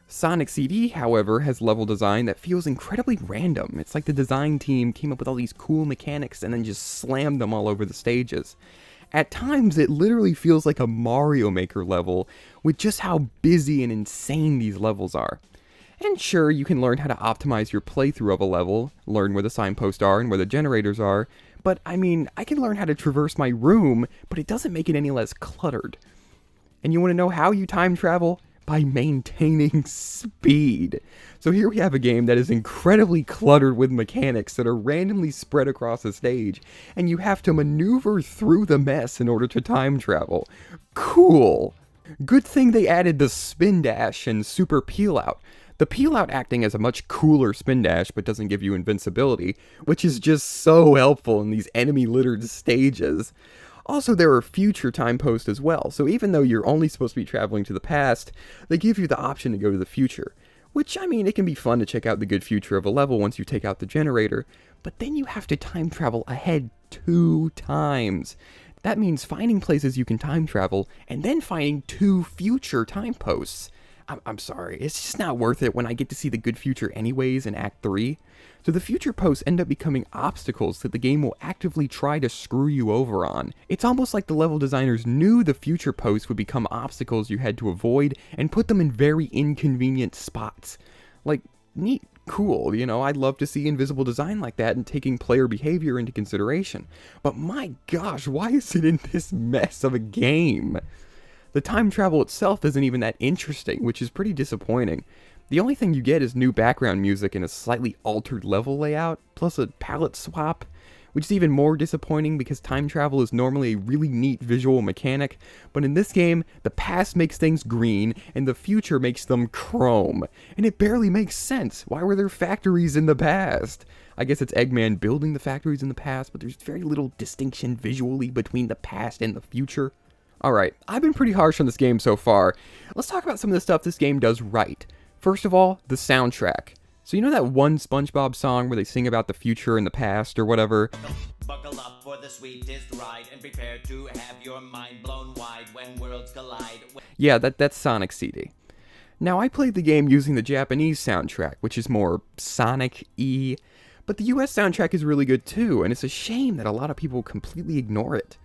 Sonic CD, however, has level design that feels incredibly random. It's like the design team came up with all these cool mechanics and then just slammed them all over the stages. At times, it literally feels like a Mario Maker level, with just how busy and insane these levels are. And sure, you can learn how to optimize your playthrough of a level, learn where the signposts are and where the generators are, but I mean, I can learn how to traverse my room, but it doesn't make it any less cluttered. And you want to know how you time travel? By maintaining speed. So here we have a game that is incredibly cluttered with mechanics that are randomly spread across the stage, and you have to maneuver through the mess in order to time travel. Cool. Good thing they added the spin dash and super peel out. The peel out acting as a much cooler spin dash but doesn't give you invincibility, which is just so helpful in these enemy littered stages. Also, there are future time posts as well, so even though you're only supposed to be traveling to the past, they give you the option to go to the future. Which, I mean, it can be fun to check out the good future of a level once you take out the generator, but then you have to time travel ahead 2 times. That means finding places you can time travel, and then finding 2 future time posts. I'm sorry, it's just not worth it when I get to see the good future anyways in Act 3. So the future posts end up becoming obstacles that the game will actively try to screw you over on. It's almost like the level designers knew the future posts would become obstacles you had to avoid and put them in very inconvenient spots. Like, neat, cool, you know, I'd love to see invisible design like that and taking player behavior into consideration. But my gosh, why is it in this mess of a game? The time travel itself isn't even that interesting, which is pretty disappointing. The only thing you get is new background music and a slightly altered level layout, plus a palette swap, which is even more disappointing because time travel is normally a really neat visual mechanic, but in this game, the past makes things green and the future makes them chrome, and it barely makes sense. Why were there factories in the past? I guess it's Eggman building the factories in the past, but there's very little distinction visually between the past and the future. Alright, I've been pretty harsh on this game so far. Let's talk about some of the stuff this game does right. First of all, the soundtrack. So you know that one SpongeBob song where they sing about the future and the past or whatever? Buckle up for the sweetest ride and prepare to have your mind blown wide when worlds collide. Yeah, that's Sonic CD. Now, I played the game using the Japanese soundtrack, which is more Sonic-y, but the US soundtrack is really good too, and it's a shame that a lot of people completely ignore it.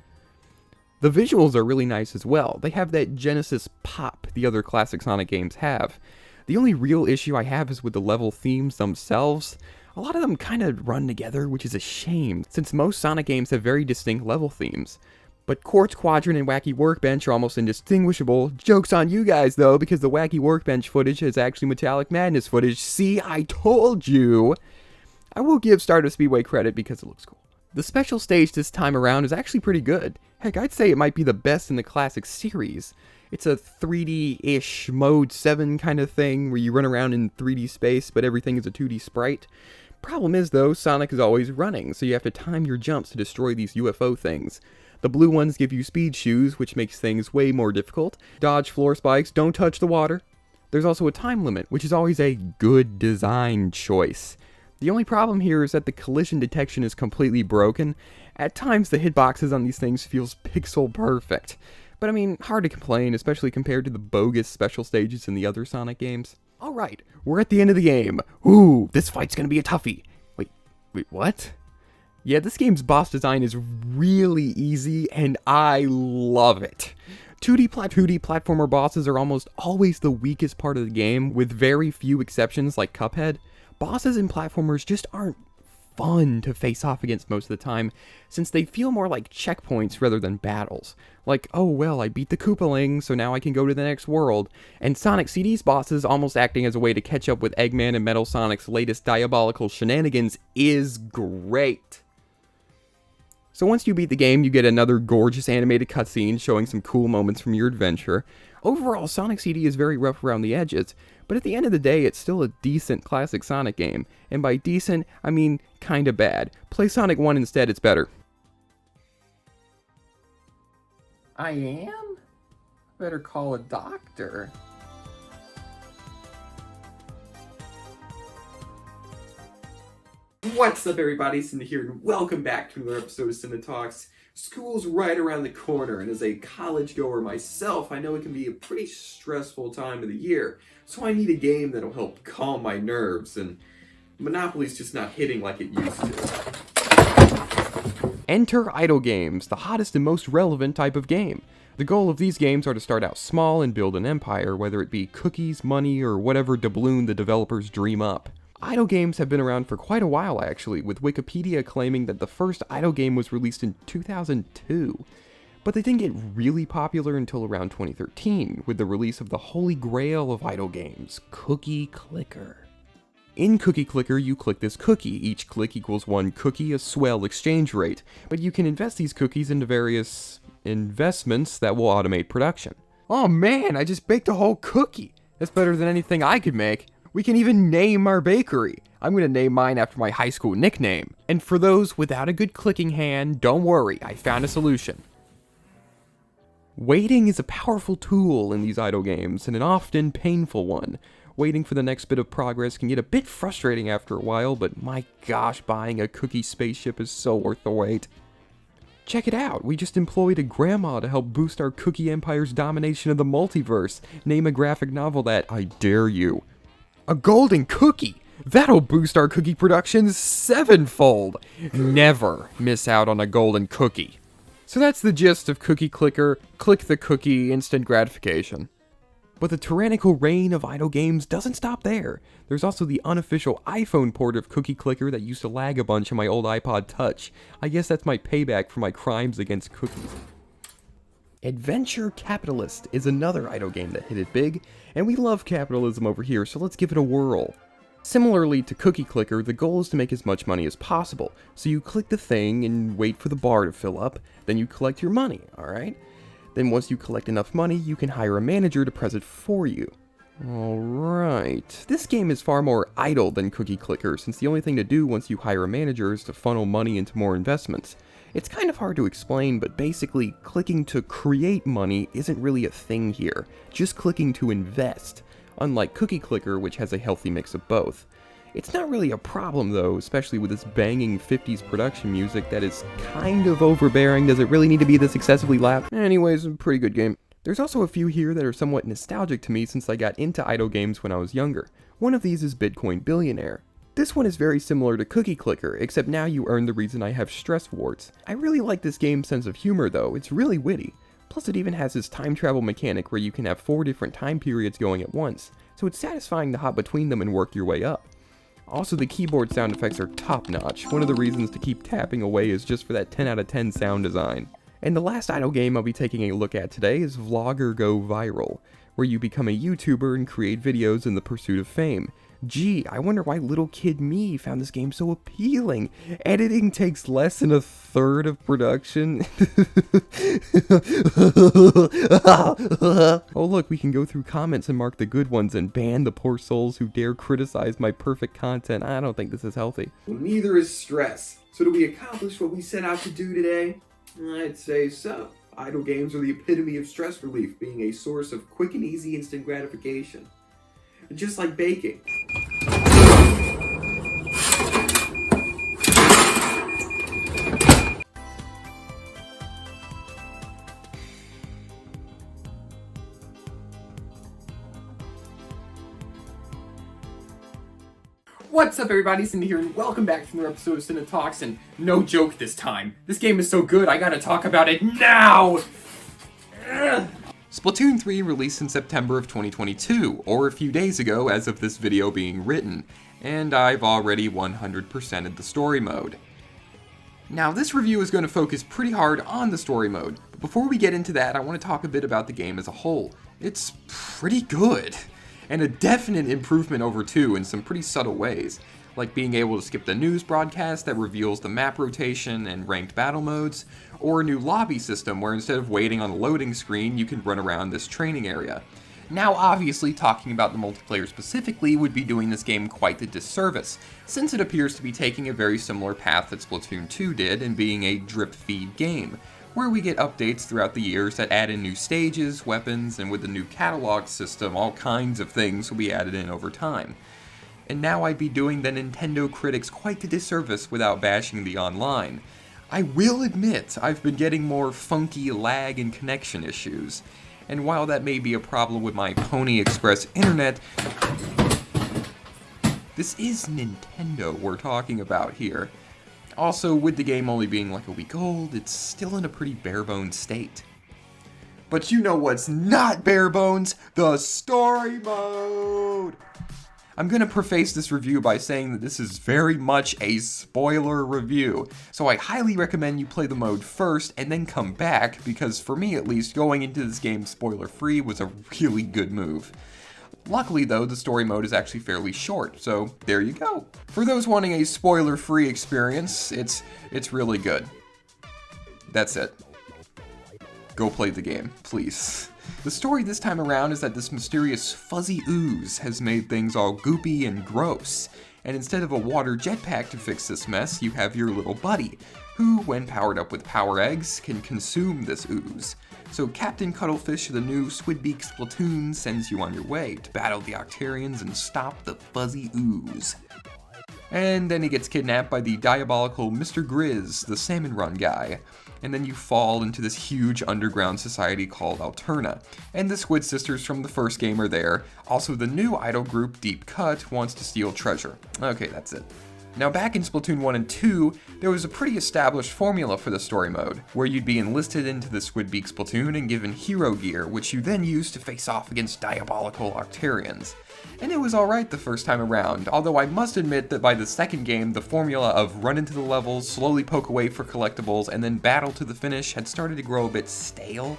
The visuals are really nice as well. They have that Genesis pop the other classic Sonic games have. The only real issue I have is with the level themes themselves. A lot of them kind of run together, which is a shame, since most Sonic games have very distinct level themes. But Quartz Quadrant and Wacky Workbench are almost indistinguishable. Joke's on you guys, though, because the Wacky Workbench footage is actually Metallic Madness footage. See, I told you! I will give Stardust Speedway credit because it looks cool. The special stage this time around is actually pretty good. Heck, I'd say it might be the best in the classic series. It's a 3D-ish Mode 7 kind of thing, where you run around in 3D space, but everything is a 2D sprite. Problem is, though, Sonic is always running, so you have to time your jumps to destroy these UFO things. The blue ones give you speed shoes, which makes things way more difficult. Dodge floor spikes, don't touch the water. There's also a time limit, which is always a good design choice. The only problem here is that the collision detection is completely broken. At times, the hitboxes on these things feels pixel perfect. But I mean, hard to complain, especially compared to the bogus special stages in the other Sonic games. Alright, we're at the end of the game. Ooh, this fight's gonna be a toughie. Wait, what? Yeah, this game's boss design is really easy, and I love it. 2D platformer bosses are almost always the weakest part of the game, with very few exceptions like Cuphead. Bosses in platformers just aren't fun to face off against most of the time, since they feel more like checkpoints rather than battles. Like, oh well, I beat the Koopaling, so now I can go to the next world. And Sonic CD's bosses almost acting as a way to catch up with Eggman and Metal Sonic's latest diabolical shenanigans is great. So once you beat the game, you get another gorgeous animated cutscene showing some cool moments from your adventure. Overall, Sonic CD is very rough around the edges, but at the end of the day, it's still a decent classic Sonic game. And by decent, I mean kinda bad. Play Sonic 1 instead, it's better. I am? Better call a doctor. What's up, everybody? Cynda here, and welcome back to another episode of Cynda Talks. School's right around the corner, and as a college goer myself, I know it can be a pretty stressful time of the year, so I need a game that'll help calm my nerves, and Monopoly's just not hitting like it used to. Enter idle games, the hottest and most relevant type of game. The goal of these games are to start out small and build an empire, whether it be cookies, money, or whatever doubloon the developers dream up. Idle games have been around for quite a while actually, with Wikipedia claiming that the first idle game was released in 2002. But they didn't get really popular until around 2013, with the release of the holy grail of idle games, Cookie Clicker. In Cookie Clicker, you click this cookie. Each click equals 1 cookie, a swell exchange rate. But you can invest these cookies into various investments that will automate production. Oh man, I just baked a whole cookie! That's better than anything I could make. We can even name our bakery. I'm gonna name mine after my high school nickname. And for those without a good clicking hand, don't worry, I found a solution. Waiting is a powerful tool in these idle games, and an often painful one. Waiting for the next bit of progress can get a bit frustrating after a while, but my gosh, buying a cookie spaceship is so worth the wait. Check it out, we just employed a grandma to help boost our cookie empire's domination of the multiverse. Name a graphic novel that, I dare you. A golden cookie! That'll boost our cookie production 7-fold! Never miss out on a golden cookie. So that's the gist of Cookie Clicker, click the cookie, instant gratification. But the tyrannical reign of idle games doesn't stop there. There's also the unofficial iPhone port of Cookie Clicker that used to lag a bunch on my old iPod Touch. I guess that's my payback for my crimes against cookies. Adventure Capitalist is another idle game that hit it big, and we love capitalism over here, so let's give it a whirl. Similarly to Cookie Clicker, the goal is to make as much money as possible. So you click the thing and wait for the bar to fill up, then you collect your money, alright? Then once you collect enough money, you can hire a manager to press it for you. Alright, this game is far more idle than Cookie Clicker, since the only thing to do once you hire a manager is to funnel money into more investments. It's kind of hard to explain, but basically, clicking to create money isn't really a thing here, just clicking to invest. Unlike Cookie Clicker, which has a healthy mix of both. It's not really a problem though, especially with this banging 50s production music that is kind of overbearing. Does it really need to be this excessively loud? Anyways, a pretty good game. There's also a few here that are somewhat nostalgic to me since I got into idle games when I was younger. One of these is Bitcoin Billionaire. This one is very similar to Cookie Clicker, except now you earn the reason I have stress warts. I really like this game's sense of humor though, it's really witty. Plus it even has this time travel mechanic where you can have 4 different time periods going at once, so it's satisfying to hop between them and work your way up. Also the keyboard sound effects are top notch, one of the reasons to keep tapping away is just for that 10 out of 10 sound design. And the last idle game I'll be taking a look at today is Vlogger Go Viral, where you become a YouTuber and create videos in the pursuit of fame. Gee, I wonder why little kid me found this game so appealing. Editing takes less than 1/3 of production. Oh look, we can go through comments and mark the good ones and ban the poor souls who dare criticize my perfect content. I don't think this is healthy. Well, neither is stress. So do we accomplish what we set out to do today? I'd say so. Idle games are the epitome of stress relief, being a source of quick and easy instant gratification. Just like baking. What's up everybody, Cynda here, and welcome back to another episode of Cynda Talks, and no joke this time. This game is so good, I gotta talk about it now! Ugh. Splatoon 3 released in September of 2022, or a few days ago as of this video being written, and I've already 100%ed the story mode. Now this review is going to focus pretty hard on the story mode, but before we get into that I want to talk a bit about the game as a whole. It's pretty good, and a definite improvement over 2 in some pretty subtle ways, like being able to skip the news broadcast that reveals the map rotation and ranked battle modes, or a new lobby system where instead of waiting on the loading screen, you can run around this training area. Now obviously talking about the multiplayer specifically would be doing this game quite the disservice, since it appears to be taking a very similar path that Splatoon 2 did in being a drip feed game, where we get updates throughout the years that add in new stages, weapons, and with the new catalog system, all kinds of things will be added in over time. And now I'd be doing the Nintendo critics quite the disservice without bashing the online. I will admit I've been getting more funky lag and connection issues, and while that may be a problem with my Pony Express internet, this is Nintendo we're talking about here. Also, with the game only being like a week old, it's still in a pretty bare-bones state. But you know what's not bare bones? The story mode! I'm going to preface this review by saying that this is very much a spoiler review, so I highly recommend you play the mode first and then come back, because for me at least, going into this game spoiler-free was a really good move. Luckily though, the story mode is actually fairly short, so there you go. For those wanting a spoiler-free experience, it's really good. That's it. Go play the game, please. The story this time around is that this mysterious fuzzy ooze has made things all goopy and gross, and instead of a water jetpack to fix this mess, you have your little buddy, who, when powered up with power eggs, can consume this ooze. So Captain Cuttlefish of the new Squidbeak Splatoon sends you on your way to battle the Octarians and stop the fuzzy ooze. And then he gets kidnapped by the diabolical Mr. Grizz, the Salmon Run guy. And then you fall into this huge underground society called Alterna. And the Squid Sisters from the first game are there. Also, the new idol group Deep Cut wants to steal treasure. Okay, that's it. Now back in Splatoon 1 and 2, there was a pretty established formula for the story mode, where you'd be enlisted into the Squidbeak Splatoon and given hero gear, which you then use to face off against diabolical Octarians. And it was alright the first time around, although I must admit that by the second game, the formula of run into the levels, slowly poke away for collectibles, and then battle to the finish had started to grow a bit stale.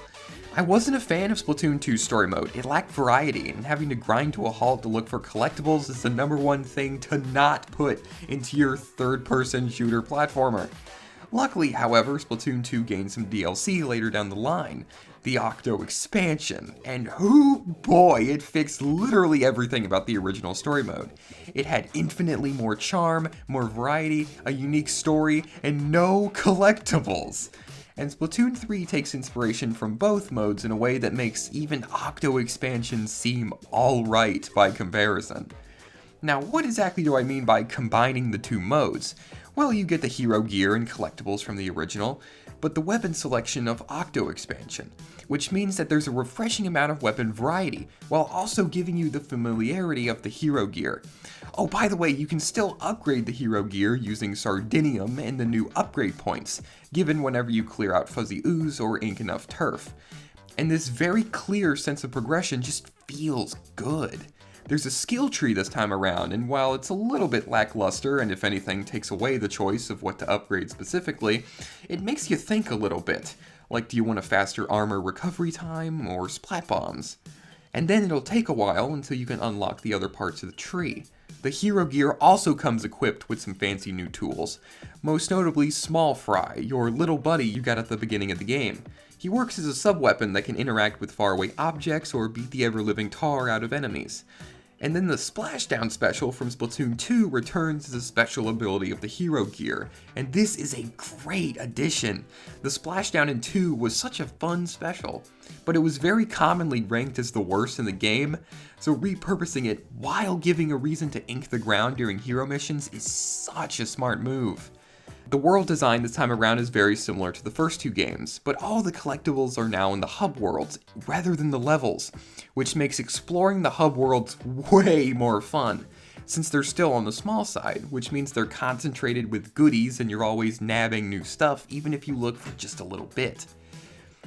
I wasn't a fan of Splatoon 2's story mode. It lacked variety, and having to grind to a halt to look for collectibles is the #1 thing to not put into your third-person shooter platformer. Luckily, however, Splatoon 2 gained some DLC later down the line, the Octo expansion, and boy, it fixed literally everything about the original story mode. It had infinitely more charm, more variety, a unique story, and no collectibles. And Splatoon 3 takes inspiration from both modes in a way that makes even Octo expansion seem alright by comparison. Now, what exactly do I mean by combining the two modes? Well, you get the hero gear and collectibles from the original, but the weapon selection of Octo expansion, which means that there's a refreshing amount of weapon variety, while also giving you the familiarity of the hero gear. Oh, by the way, you can still upgrade the hero gear using Sardinium and the new upgrade points, given whenever you clear out Fuzzy Ooze or ink enough turf. And this very clear sense of progression just feels good. There's a skill tree this time around, and while it's a little bit lackluster and if anything takes away the choice of what to upgrade specifically, it makes you think a little bit. Like, do you want a faster armor recovery time or splat bombs? And then it'll take a while until you can unlock the other parts of the tree. The hero gear also comes equipped with some fancy new tools, most notably Small Fry, your little buddy you got at the beginning of the game. He works as a sub-weapon that can interact with faraway objects or beat the ever-living tar out of enemies. And then the Splashdown special from Splatoon 2 returns as a special ability of the hero gear, and this is a great addition. The Splashdown in 2 was such a fun special, but it was very commonly ranked as the worst in the game, so repurposing it while giving a reason to ink the ground during hero missions is such a smart move. The world design this time around is very similar to the first two games, but all the collectibles are now in the hub worlds, rather than the levels, which makes exploring the hub worlds way more fun, since they're still on the small side, which means they're concentrated with goodies and you're always nabbing new stuff, even if you look for just a little bit.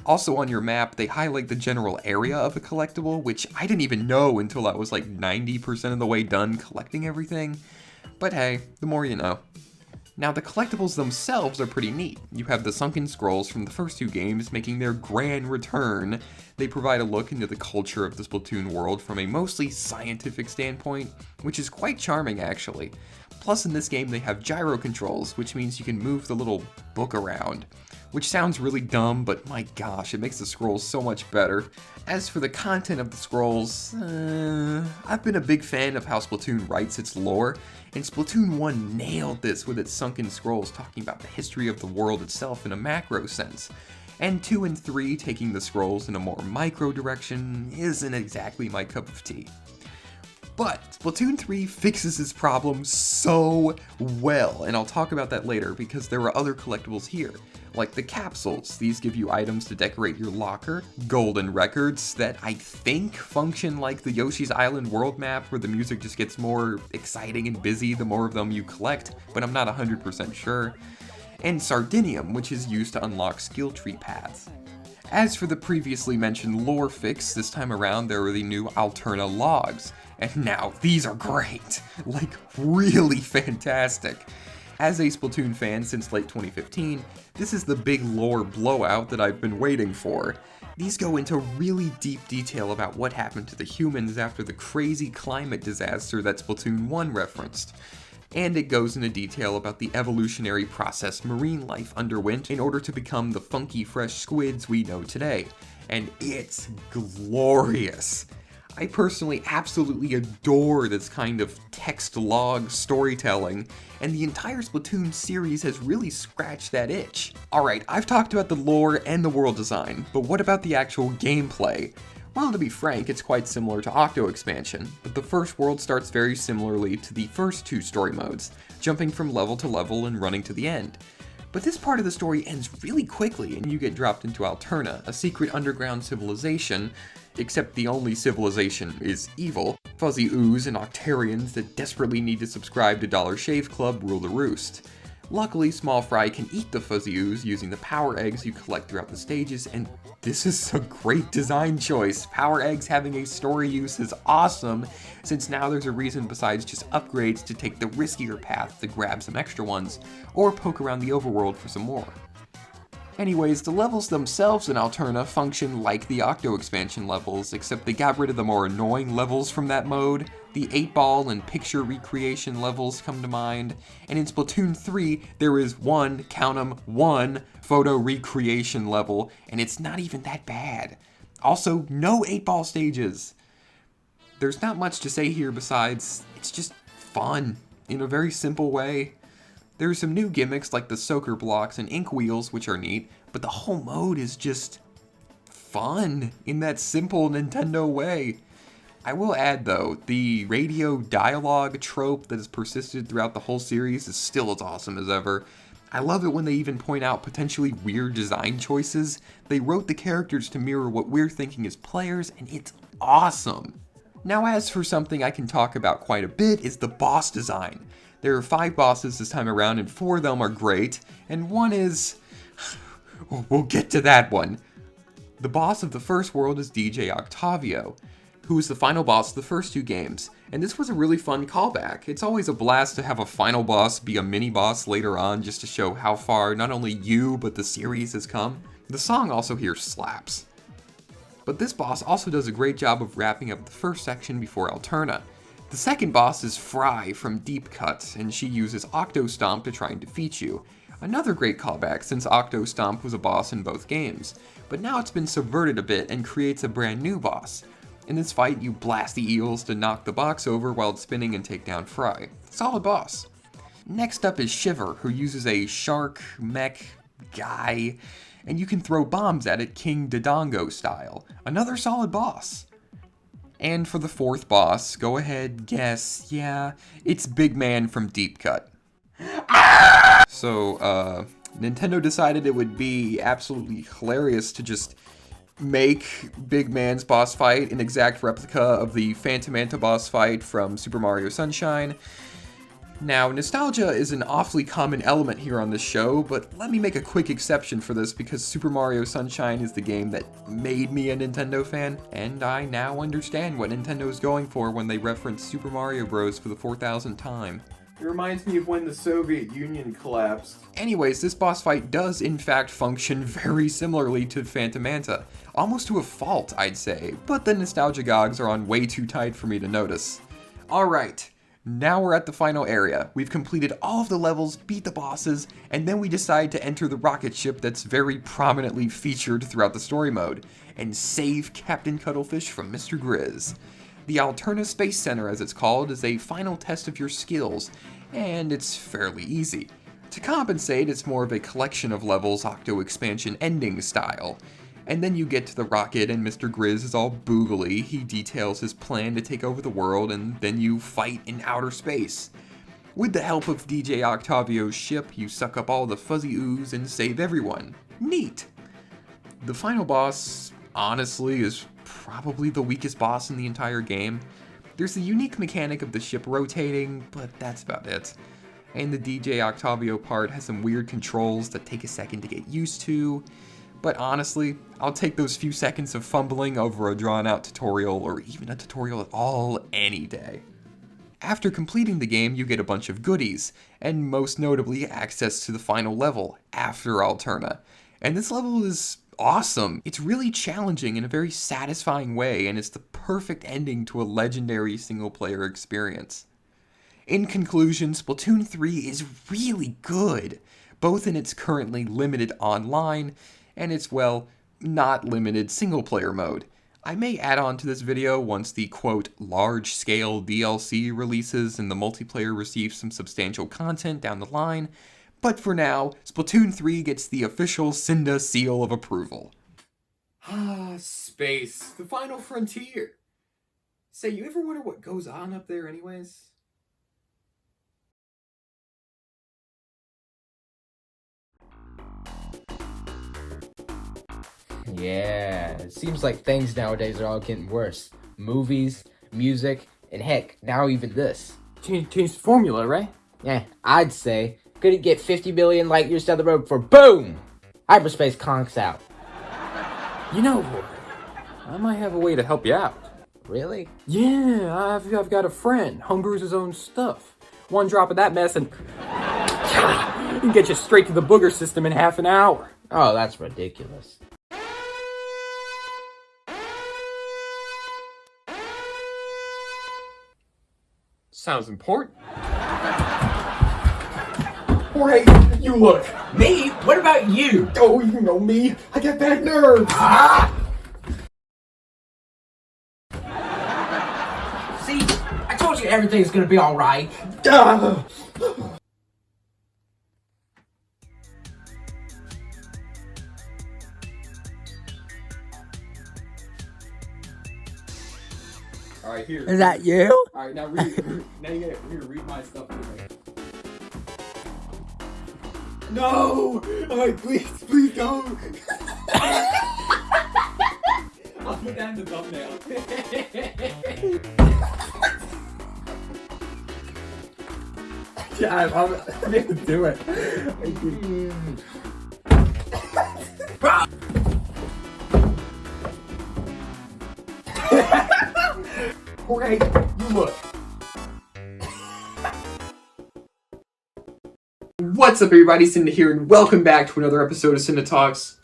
Also on your map, they highlight the general area of a collectible, which I didn't even know until I was like 90% of the way done collecting everything, but hey, the more you know. Now, the collectibles themselves are pretty neat. You have the sunken scrolls from the first two games making their grand return. They provide a look into the culture of the Splatoon world from a mostly scientific standpoint, which is quite charming actually. Plus in this game they have gyro controls, which means you can move the little book around. Which sounds really dumb, but my gosh, it makes the scrolls so much better. As for the content of the scrolls, I've been a big fan of how Splatoon writes its lore, and Splatoon 1 nailed this with its sunken scrolls talking about the history of the world itself in a macro sense. And 2 and 3 taking the scrolls in a more micro direction isn't exactly my cup of tea. But Splatoon 3 fixes this problem so well, and I'll talk about that later because there are other collectibles here, like the capsules. These give you items to decorate your locker, golden records that I think function like the Yoshi's Island world map where the music just gets more exciting and busy the more of them you collect, but I'm not 100% sure, and Sardinium, which is used to unlock skill tree paths. As for the previously mentioned lore fix, this time around there are the new Alterna logs, And now, these are great. Like, really fantastic. As a Splatoon fan since late 2015, this is the big lore blowout that I've been waiting for. These go into really deep detail about what happened to the humans after the crazy climate disaster that Splatoon 1 referenced. And it goes into detail about the evolutionary process marine life underwent in order to become the funky fresh squids we know today. And it's glorious. I personally absolutely adore this kind of text log storytelling, and the entire Splatoon series has really scratched that itch. Alright, I've talked about the lore and the world design, but what about the actual gameplay? Well, to be frank, it's quite similar to Octo Expansion, but the first world starts very similarly to the first two story modes, jumping from level to level and running to the end. But this part of the story ends really quickly and you get dropped into Alterna, a secret underground civilization, except the only civilization is evil. Fuzzy Ooze and Octarians that desperately need to subscribe to Dollar Shave Club rule the roost. Luckily, Small Fry can eat the Fuzzy Ooze using the power eggs you collect throughout the stages, and this is a great design choice. Power eggs having a story use is awesome, since now there's a reason besides just upgrades to take the riskier path to grab some extra ones, or poke around the overworld for some more. Anyways, the levels themselves in Alterna function like the Octo Expansion levels, except they got rid of the more annoying levels from that mode. The 8-ball and picture recreation levels come to mind, and in Splatoon 3, there is one, count 'em, one photo recreation level, and it's not even that bad. Also, no 8-ball stages. There's not much to say here besides, it's just fun, in a very simple way. There are some new gimmicks like the soaker blocks and ink wheels, which are neat, but the whole mode is just fun in that simple Nintendo way. I will add though, the radio dialogue trope that has persisted throughout the whole series is still as awesome as ever. I love it when they even point out potentially weird design choices. They wrote the characters to mirror what we're thinking as players, and it's awesome. Now as for something I can talk about quite a bit is the boss design. There are 5 bosses this time around, and 4 of them are great, and one is... we'll get to that one. The boss of the first world is DJ Octavio, who is the final boss of the first 2 games, and this was a really fun callback. It's always a blast to have a final boss be a mini-boss later on just to show how far not only you, but the series has come. The song also here slaps. But this boss also does a great job of wrapping up the first section before Alterna. The second boss is Fry from Deep Cut, and she uses Octo Stomp to try and defeat you. Another great callback since Octo Stomp was a boss in both games, but now it's been subverted a bit and creates a brand new boss. In this fight, you blast the eels to knock the box over while it's spinning and take down Fry. Solid boss. Next up is Shiver, who uses a shark mech guy, and you can throw bombs at it King Dodongo style. Another solid boss. And for the 4th boss, go ahead, guess, yeah, it's Big Man from Deep Cut. So, Nintendo decided it would be absolutely hilarious to just make Big Man's boss fight an exact replica of the Phantom Manta boss fight from Super Mario Sunshine. Now, nostalgia is an awfully common element here on this show, but let me make a quick exception for this because Super Mario Sunshine is the game that made me a Nintendo fan, and I now understand what Nintendo is going for when they reference Super Mario Bros. For the 4,000th time. It reminds me of when the Soviet Union collapsed. Anyways, this boss fight does in fact function very similarly to Phantom Manta. Almost to a fault, I'd say, but the nostalgia gogs are on way too tight for me to notice. Alright. Now we're at the final area. We've completed all of the levels, beat the bosses, and then we decide to enter the rocket ship that's very prominently featured throughout the story mode, and save Captain Cuttlefish from Mr. Grizz. The Alterna Space Center, as it's called, is a final test of your skills, and it's fairly easy. To compensate, it's more of a collection of levels Octo Expansion ending style. And then you get to the rocket and Mr. Grizz is all boogly, he details his plan to take over the world, and then you fight in outer space. With the help of DJ Octavio's ship, you suck up all the fuzzy ooze and save everyone. Neat! The final boss, honestly, is probably the weakest boss in the entire game. There's the unique mechanic of the ship rotating, but that's about it. And the DJ Octavio part has some weird controls that take a second to get used to. But honestly, I'll take those few seconds of fumbling over a drawn-out tutorial, or even a tutorial at all, any day. After completing the game, you get a bunch of goodies, and most notably access to the final level, after Alterna. And this level is awesome. It's really challenging in a very satisfying way, and it's the perfect ending to a legendary single-player experience. In conclusion, Splatoon 3 is really good, both in its currently limited online and its, well, not limited single-player mode. I may add on to this video once the, quote, large-scale DLC releases and the multiplayer receives some substantial content down the line, but for now, Splatoon 3 gets the official Cynda seal of approval. Space. The final frontier. Say, you ever wonder what goes on up there anyways? Yeah, it seems like things nowadays are all getting worse. Movies, music, and heck, now even this. Change the formula, right? Yeah, I'd say. Couldn't get 50 million light years down the road for boom! Hyperspace conks out. You know, I might have a way to help you out. Really? Yeah, I've got a friend. Homebrews his own stuff. One drop of that mess and he can get you straight to the booger system in half an hour. Oh, that's ridiculous. Sounds important. Jorge, you look. Me? What about you? Oh, you know me. I get bad nerves. See, I told you everything's gonna be alright. Alright, here. Is that you? Alright, now read. Now you gotta read my stuff for me. No! Alright, please don't! I'll put that in the thumbnail. Yeah, I'm able to do it. Jorge, you look. What's up, everybody? Cynda here, and welcome back to another episode of Cynda Talks.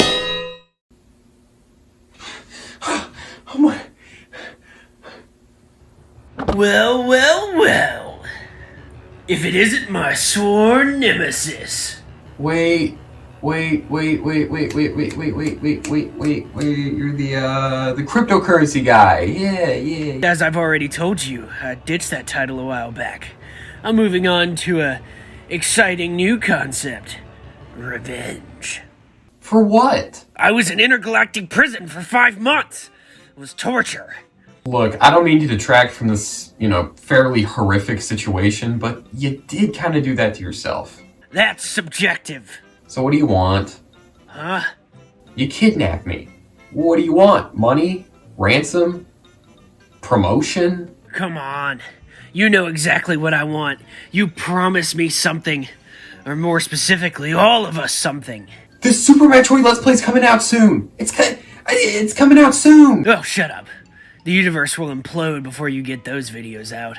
Oh my. Well, well, well. If it isn't my sworn nemesis. Wait, you're the cryptocurrency guy. Yeah. As I've already told you, I ditched that title a while back. I'm moving on to a exciting new concept. Revenge. For what? I was in intergalactic prison for 5 months. It was torture. Look, I don't mean to detract from this, fairly horrific situation, but you did kind of do that to yourself. That's subjective. So what do you want? Huh? You kidnapped me. What do you want? Money? Ransom? Promotion? Come on. You know exactly what I want. You promised me something. Or more specifically, all of us something. The Super Metroid Let's Play's coming out soon. It's coming out soon. Oh, shut up. The universe will implode before you get those videos out.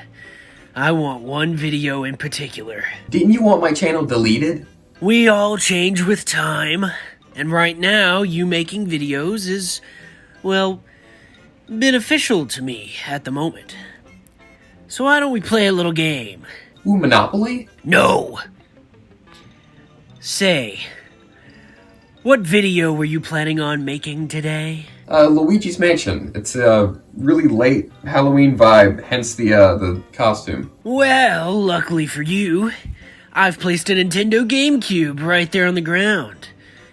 I want one video in particular. Didn't you want my channel deleted? We all change with time. And right now, you making videos is, well, beneficial to me at the moment. So why don't we play a little game? Ooh, Monopoly? No! Say, what video were you planning on making today? Luigi's Mansion. It's a really late Halloween vibe, hence the costume. Well, luckily for you, I've placed a Nintendo GameCube right there on the ground.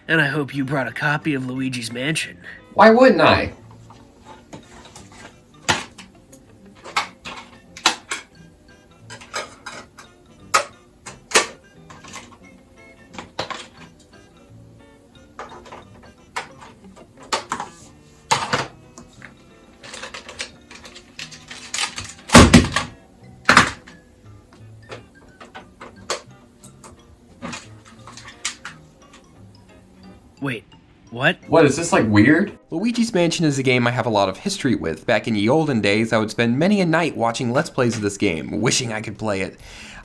And I hope you brought a copy of Luigi's Mansion. Why wouldn't I? Wait, What? What, is this like weird? Luigi's Mansion is a game I have a lot of history with. Back in the olden days, I would spend many a night watching Let's Plays of this game, wishing I could play it.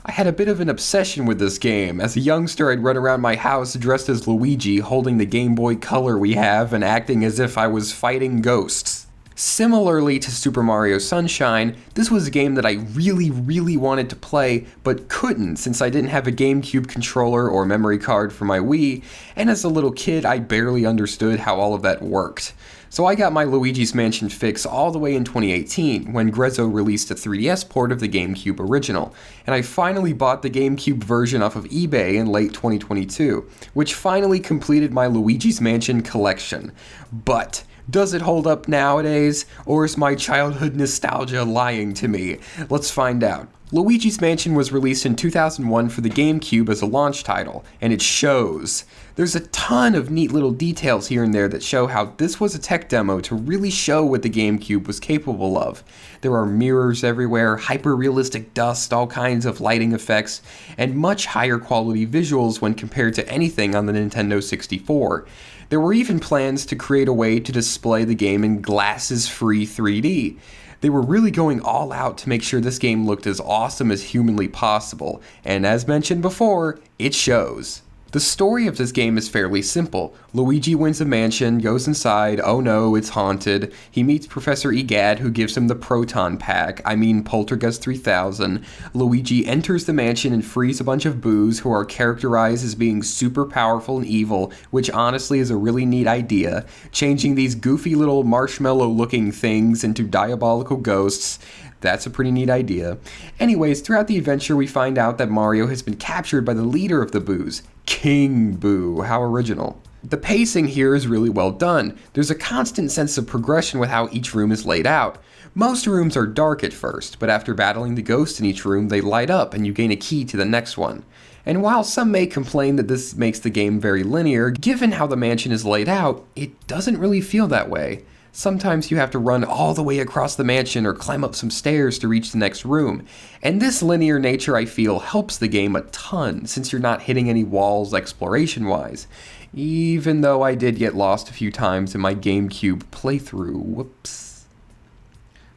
I had a bit of an obsession with this game. As a youngster, I'd run around my house dressed as Luigi, holding the Game Boy Color we have and acting as if I was fighting ghosts. Similarly to Super Mario Sunshine, this was a game that I really wanted to play, but couldn't since I didn't have a GameCube controller or memory card for my Wii, and as a little kid I barely understood how all of that worked. So I got my Luigi's Mansion fix all the way in 2018, when Grezzo released a 3DS port of the GameCube original, and I finally bought the GameCube version off of eBay in late 2022, which finally completed my Luigi's Mansion collection. But does it hold up nowadays, or is my childhood nostalgia lying to me? Let's find out. Luigi's Mansion was released in 2001 for the GameCube as a launch title, and it shows. There's a ton of neat little details here and there that show how this was a tech demo to really show what the GameCube was capable of. There are mirrors everywhere, hyper-realistic dust, all kinds of lighting effects, and much higher quality visuals when compared to anything on the Nintendo 64. There were even plans to create a way to display the game in glasses-free 3D. They were really going all out to make sure this game looked as awesome as humanly possible, and as mentioned before, it shows. The story of this game is fairly simple. Luigi wins a mansion, goes inside, oh no, it's haunted. He meets Professor Egad, who gives him the Proton Pack, Poltergust 3000. Luigi enters the mansion and frees a bunch of boos who are characterized as being super powerful and evil, which honestly is a really neat idea, changing these goofy little marshmallow-looking things into diabolical ghosts. That's a pretty neat idea. Anyways, throughout the adventure we find out that Mario has been captured by the leader of the boos, King Boo. How original. The pacing here is really well done. There's a constant sense of progression with how each room is laid out. Most rooms are dark at first, but after battling the ghosts in each room, they light up and you gain a key to the next one. And while some may complain that this makes the game very linear, given how the mansion is laid out, it doesn't really feel that way. Sometimes you have to run all the way across the mansion or climb up some stairs to reach the next room. And this linear nature, I feel, helps the game a ton, since you're not hitting any walls exploration-wise. Even though I did get lost a few times in my GameCube playthrough. Whoops.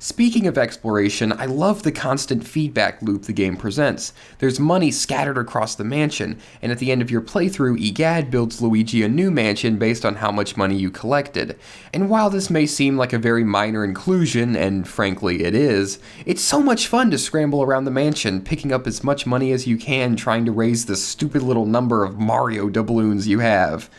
Speaking of exploration, I love the constant feedback loop the game presents. There's money scattered across the mansion, and at the end of your playthrough, Egad builds Luigi a new mansion based on how much money you collected. And while this may seem like a very minor inclusion, and frankly it is, it's so much fun to scramble around the mansion, picking up as much money as you can, trying to raise the stupid little number of Mario doubloons you have.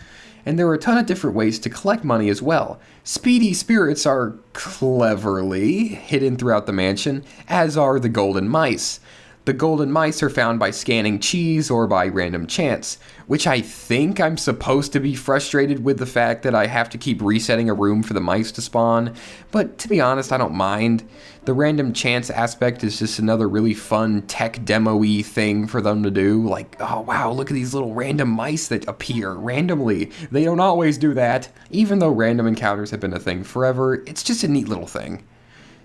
And there are a ton of different ways to collect money as well. Speedy spirits are cleverly hidden throughout the mansion, as are the golden mice. The golden mice are found by scanning cheese or by random chance, which I think I'm supposed to be frustrated with the fact that I have to keep resetting a room for the mice to spawn, but to be honest, I don't mind. The random chance aspect is just another really fun tech demo-y thing for them to do, like, oh wow, look at these little random mice that appear randomly. They don't always do that. Even though random encounters have been a thing forever, it's just a neat little thing.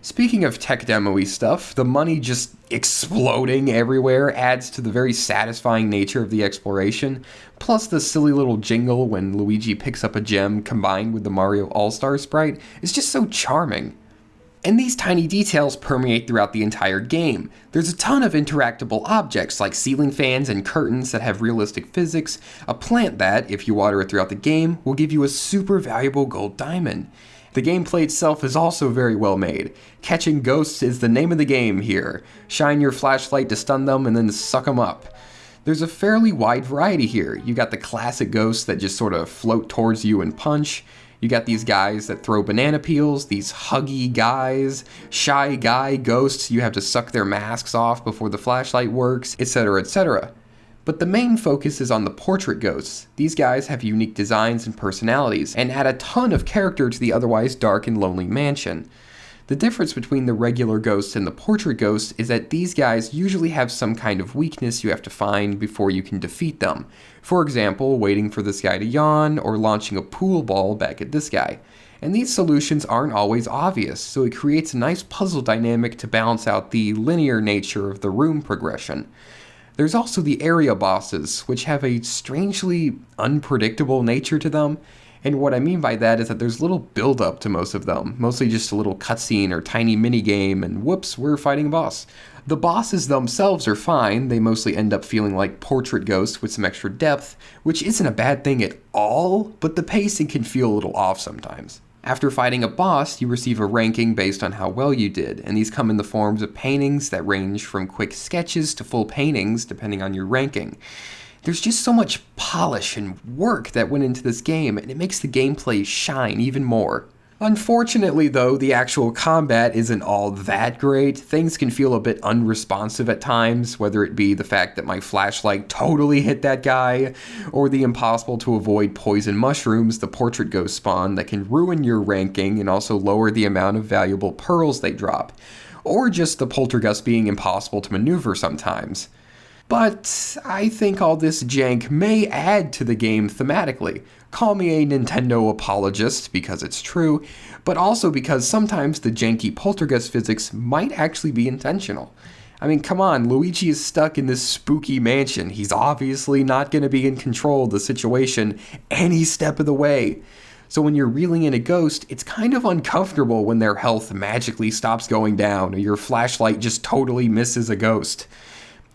Speaking of tech demo-y stuff, the money just exploding everywhere adds to the very satisfying nature of the exploration, plus the silly little jingle when Luigi picks up a gem combined with the Mario All-Star sprite is just so charming. And these tiny details permeate throughout the entire game. There's a ton of interactable objects like ceiling fans and curtains that have realistic physics, a plant that, if you water it throughout the game, will give you a super valuable gold diamond. The gameplay itself is also very well made. Catching ghosts is the name of the game here. Shine your flashlight to stun them and then suck them up. There's a fairly wide variety here. You got the classic ghosts that just sort of float towards you and punch. You got these guys that throw banana peels, these huggy guys, shy guy ghosts you have to suck their masks off before the flashlight works, etc., etc. But the main focus is on the portrait ghosts. These guys have unique designs and personalities, and add a ton of character to the otherwise dark and lonely mansion. The difference between the regular ghosts and the portrait ghosts is that these guys usually have some kind of weakness you have to find before you can defeat them. For example, waiting for this guy to yawn, or launching a pool ball back at this guy. And these solutions aren't always obvious, so it creates a nice puzzle dynamic to balance out the linear nature of the room progression. There's also the area bosses, which have a strangely unpredictable nature to them, And what I mean by that is that there's little build up to most of them, mostly just a little cutscene or tiny mini game, and whoops, we're fighting a boss. The bosses themselves are fine, they mostly end up feeling like portrait ghosts with some extra depth, which isn't a bad thing at all, but the pacing can feel a little off sometimes. After fighting a boss, you receive a ranking based on how well you did, and these come in the forms of paintings that range from quick sketches to full paintings depending on your ranking. There's just so much polish and work that went into this game, and it makes the gameplay shine even more. Unfortunately though, the actual combat isn't all that great. Things can feel a bit unresponsive at times, whether it be the fact that my flashlight totally hit that guy, or the impossible to avoid poison mushrooms, the portrait ghost spawn, that can ruin your ranking and also lower the amount of valuable pearls they drop, or just the poltergeist being impossible to maneuver sometimes. But I think all this jank may add to the game thematically. Call me a Nintendo apologist, because it's true, but also because sometimes the janky poltergeist physics might actually be intentional. I mean, come on, Luigi is stuck in this spooky mansion. He's obviously not going to be in control of the situation any step of the way. So when you're reeling in a ghost, it's kind of uncomfortable when their health magically stops going down, or your flashlight just totally misses a ghost.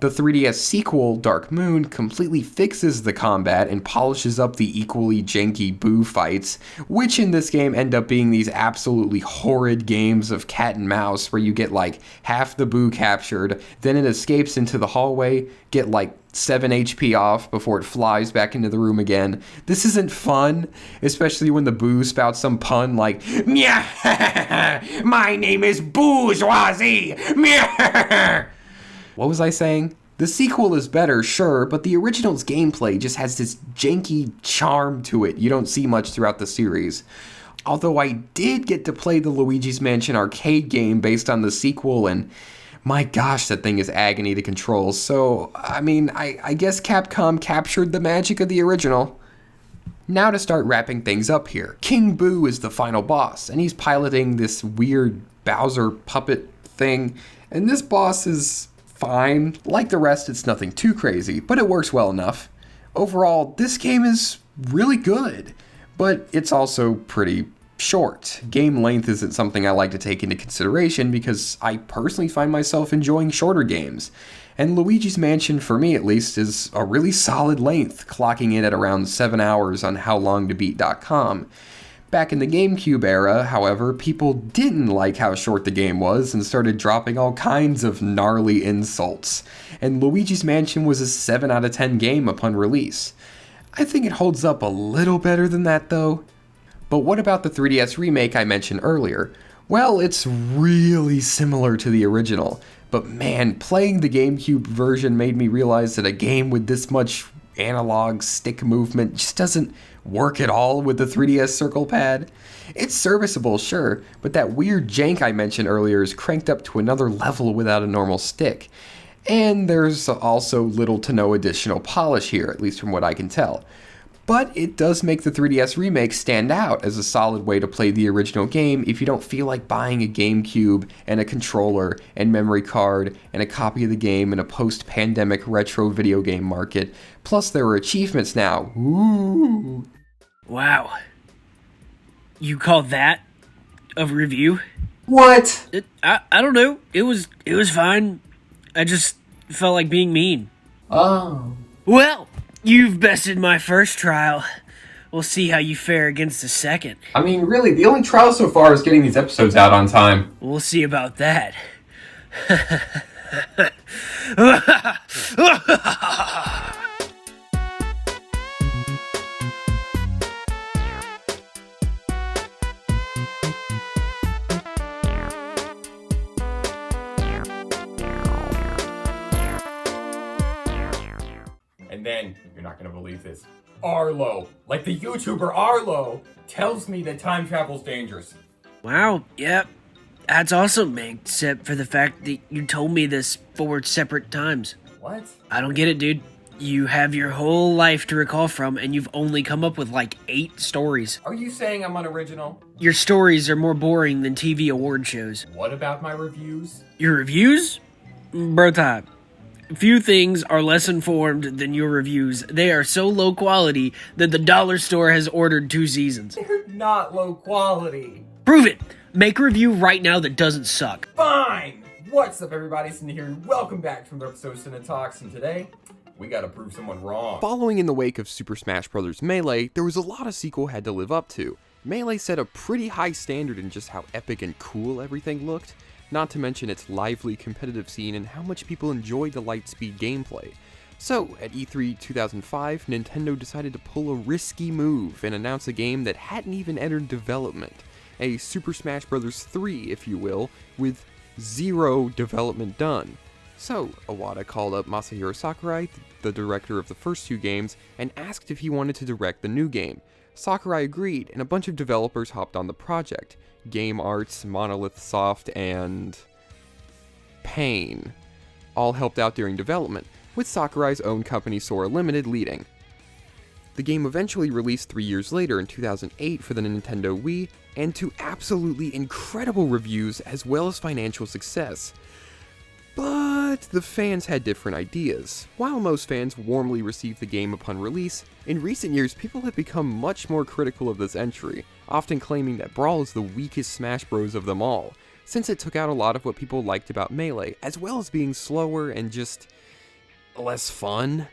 The 3DS sequel, Dark Moon, completely fixes the combat and polishes up the equally janky boo fights, which in this game end up being these absolutely horrid games of cat and mouse where you get like half the boo captured, then it escapes into the hallway, get like 7 HP off before it flies back into the room again. This isn't fun, especially when the boo spouts some pun like, "Meow, my name is Bourgeoisie, meow." What was I saying? The sequel is better, sure, but the original's gameplay just has this janky charm to it you don't see much throughout the series. Although I did get to play the Luigi's Mansion arcade game based on the sequel, and my gosh, that thing is agony to control, so, I mean, I guess Capcom captured the magic of the original. Now to start wrapping things up here. King Boo is the final boss, and he's piloting this weird Bowser puppet thing, and this boss is fine. Like the rest, it's nothing too crazy, but it works well enough. Overall, this game is really good, but it's also pretty short. Game length isn't something I like to take into consideration because I personally find myself enjoying shorter games, and Luigi's Mansion, for me at least, is a really solid length, clocking in at around 7 hours on howlongtobeat.com. Back in the GameCube era, however, people didn't like how short the game was and started dropping all kinds of gnarly insults, and Luigi's Mansion was a 7 out of 10 game upon release. I think it holds up a little better than that though. But what about the 3DS remake I mentioned earlier? Well, it's really similar to the original, but man, playing the GameCube version made me realize that a game with this much analog stick movement just doesn't work at all with the 3DS circle pad. It's serviceable, sure, but that weird jank I mentioned earlier is cranked up to another level without a normal stick. And there's also little to no additional polish here, at least from what I can tell. But it does make the 3DS remake stand out as a solid way to play the original game if you don't feel like buying a GameCube and a controller and memory card and a copy of the game in a post-pandemic retro video game market. Plus there are achievements now. Ooh. Wow. You call that a review? What? I don't know. It was fine. I just felt like being mean. Oh. Well, you've bested my first trial. We'll see how you fare against the second. I mean, really, the only trial so far is getting these episodes out on time. We'll see about that. And then, you're not gonna believe this, Arlo, like the YouTuber Arlo, tells me that time travel's dangerous. Wow, yep. That's awesome, except for the fact that you told me this 4 separate times. What? I don't get it, dude. You have your whole life to recall from, and you've only come up with like 8 stories. Are you saying I'm unoriginal? Your stories are more boring than TV award shows. What about my reviews? Your reviews? Bro time. Few things are less informed than your reviews. They are so low quality that the dollar store has ordered 2 seasons. They're not low quality. Prove it! Make a review right now that doesn't suck. Fine! What's up, everybody? Cynda here, and welcome back to another episode of Cynda Talks, and today, we gotta prove someone wrong. Following in the wake of Super Smash Bros. Melee, there was a lot a sequel had to live up to. Melee set a pretty high standard in just how epic and cool everything looked, not to mention its lively competitive scene and how much people enjoyed the Lightspeed gameplay. So, at E3 2005, Nintendo decided to pull a risky move and announce a game that hadn't even entered development. A Super Smash Bros. 3, if you will, with 0 development done. So, Iwata called up Masahiro Sakurai, the director of the first 2 games, and asked if he wanted to direct the new game. Sakurai agreed, and a bunch of developers hopped on the project. Game Arts, Monolith Soft, and Pain all helped out during development, with Sakurai's own company Sora Limited leading. The game eventually released 3 years later in 2008 for the Nintendo Wii, and to absolutely incredible reviews as well as financial success. But the fans had different ideas. While most fans warmly received the game upon release, in recent years people have become much more critical of this entry, often claiming that Brawl is the weakest Smash Bros. Of them all, since it took out a lot of what people liked about Melee, as well as being slower and just less fun.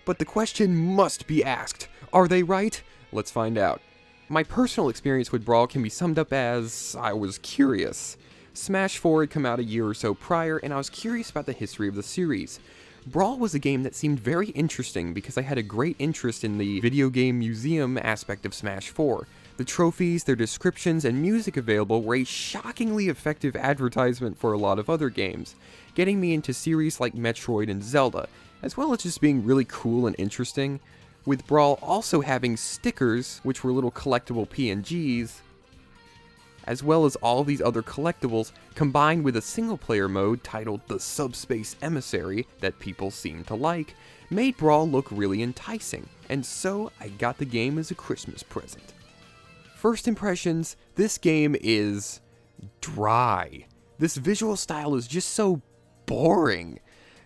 But the question must be asked, are they right? Let's find out. My personal experience with Brawl can be summed up as, I was curious. Smash 4 had come out a year or so prior, and I was curious about the history of the series. Brawl was a game that seemed very interesting because I had a great interest in the video game museum aspect of Smash 4. The trophies, their descriptions, and music available were a shockingly effective advertisement for a lot of other games, getting me into series like Metroid and Zelda, as well as just being really cool and interesting, with Brawl also having stickers, which were little collectible PNGs, as well as all these other collectibles, combined with a single-player mode titled the Subspace Emissary that people seem to like, made Brawl look really enticing, and so I got the game as a Christmas present. First impressions, this game is dry. This visual style is just so boring.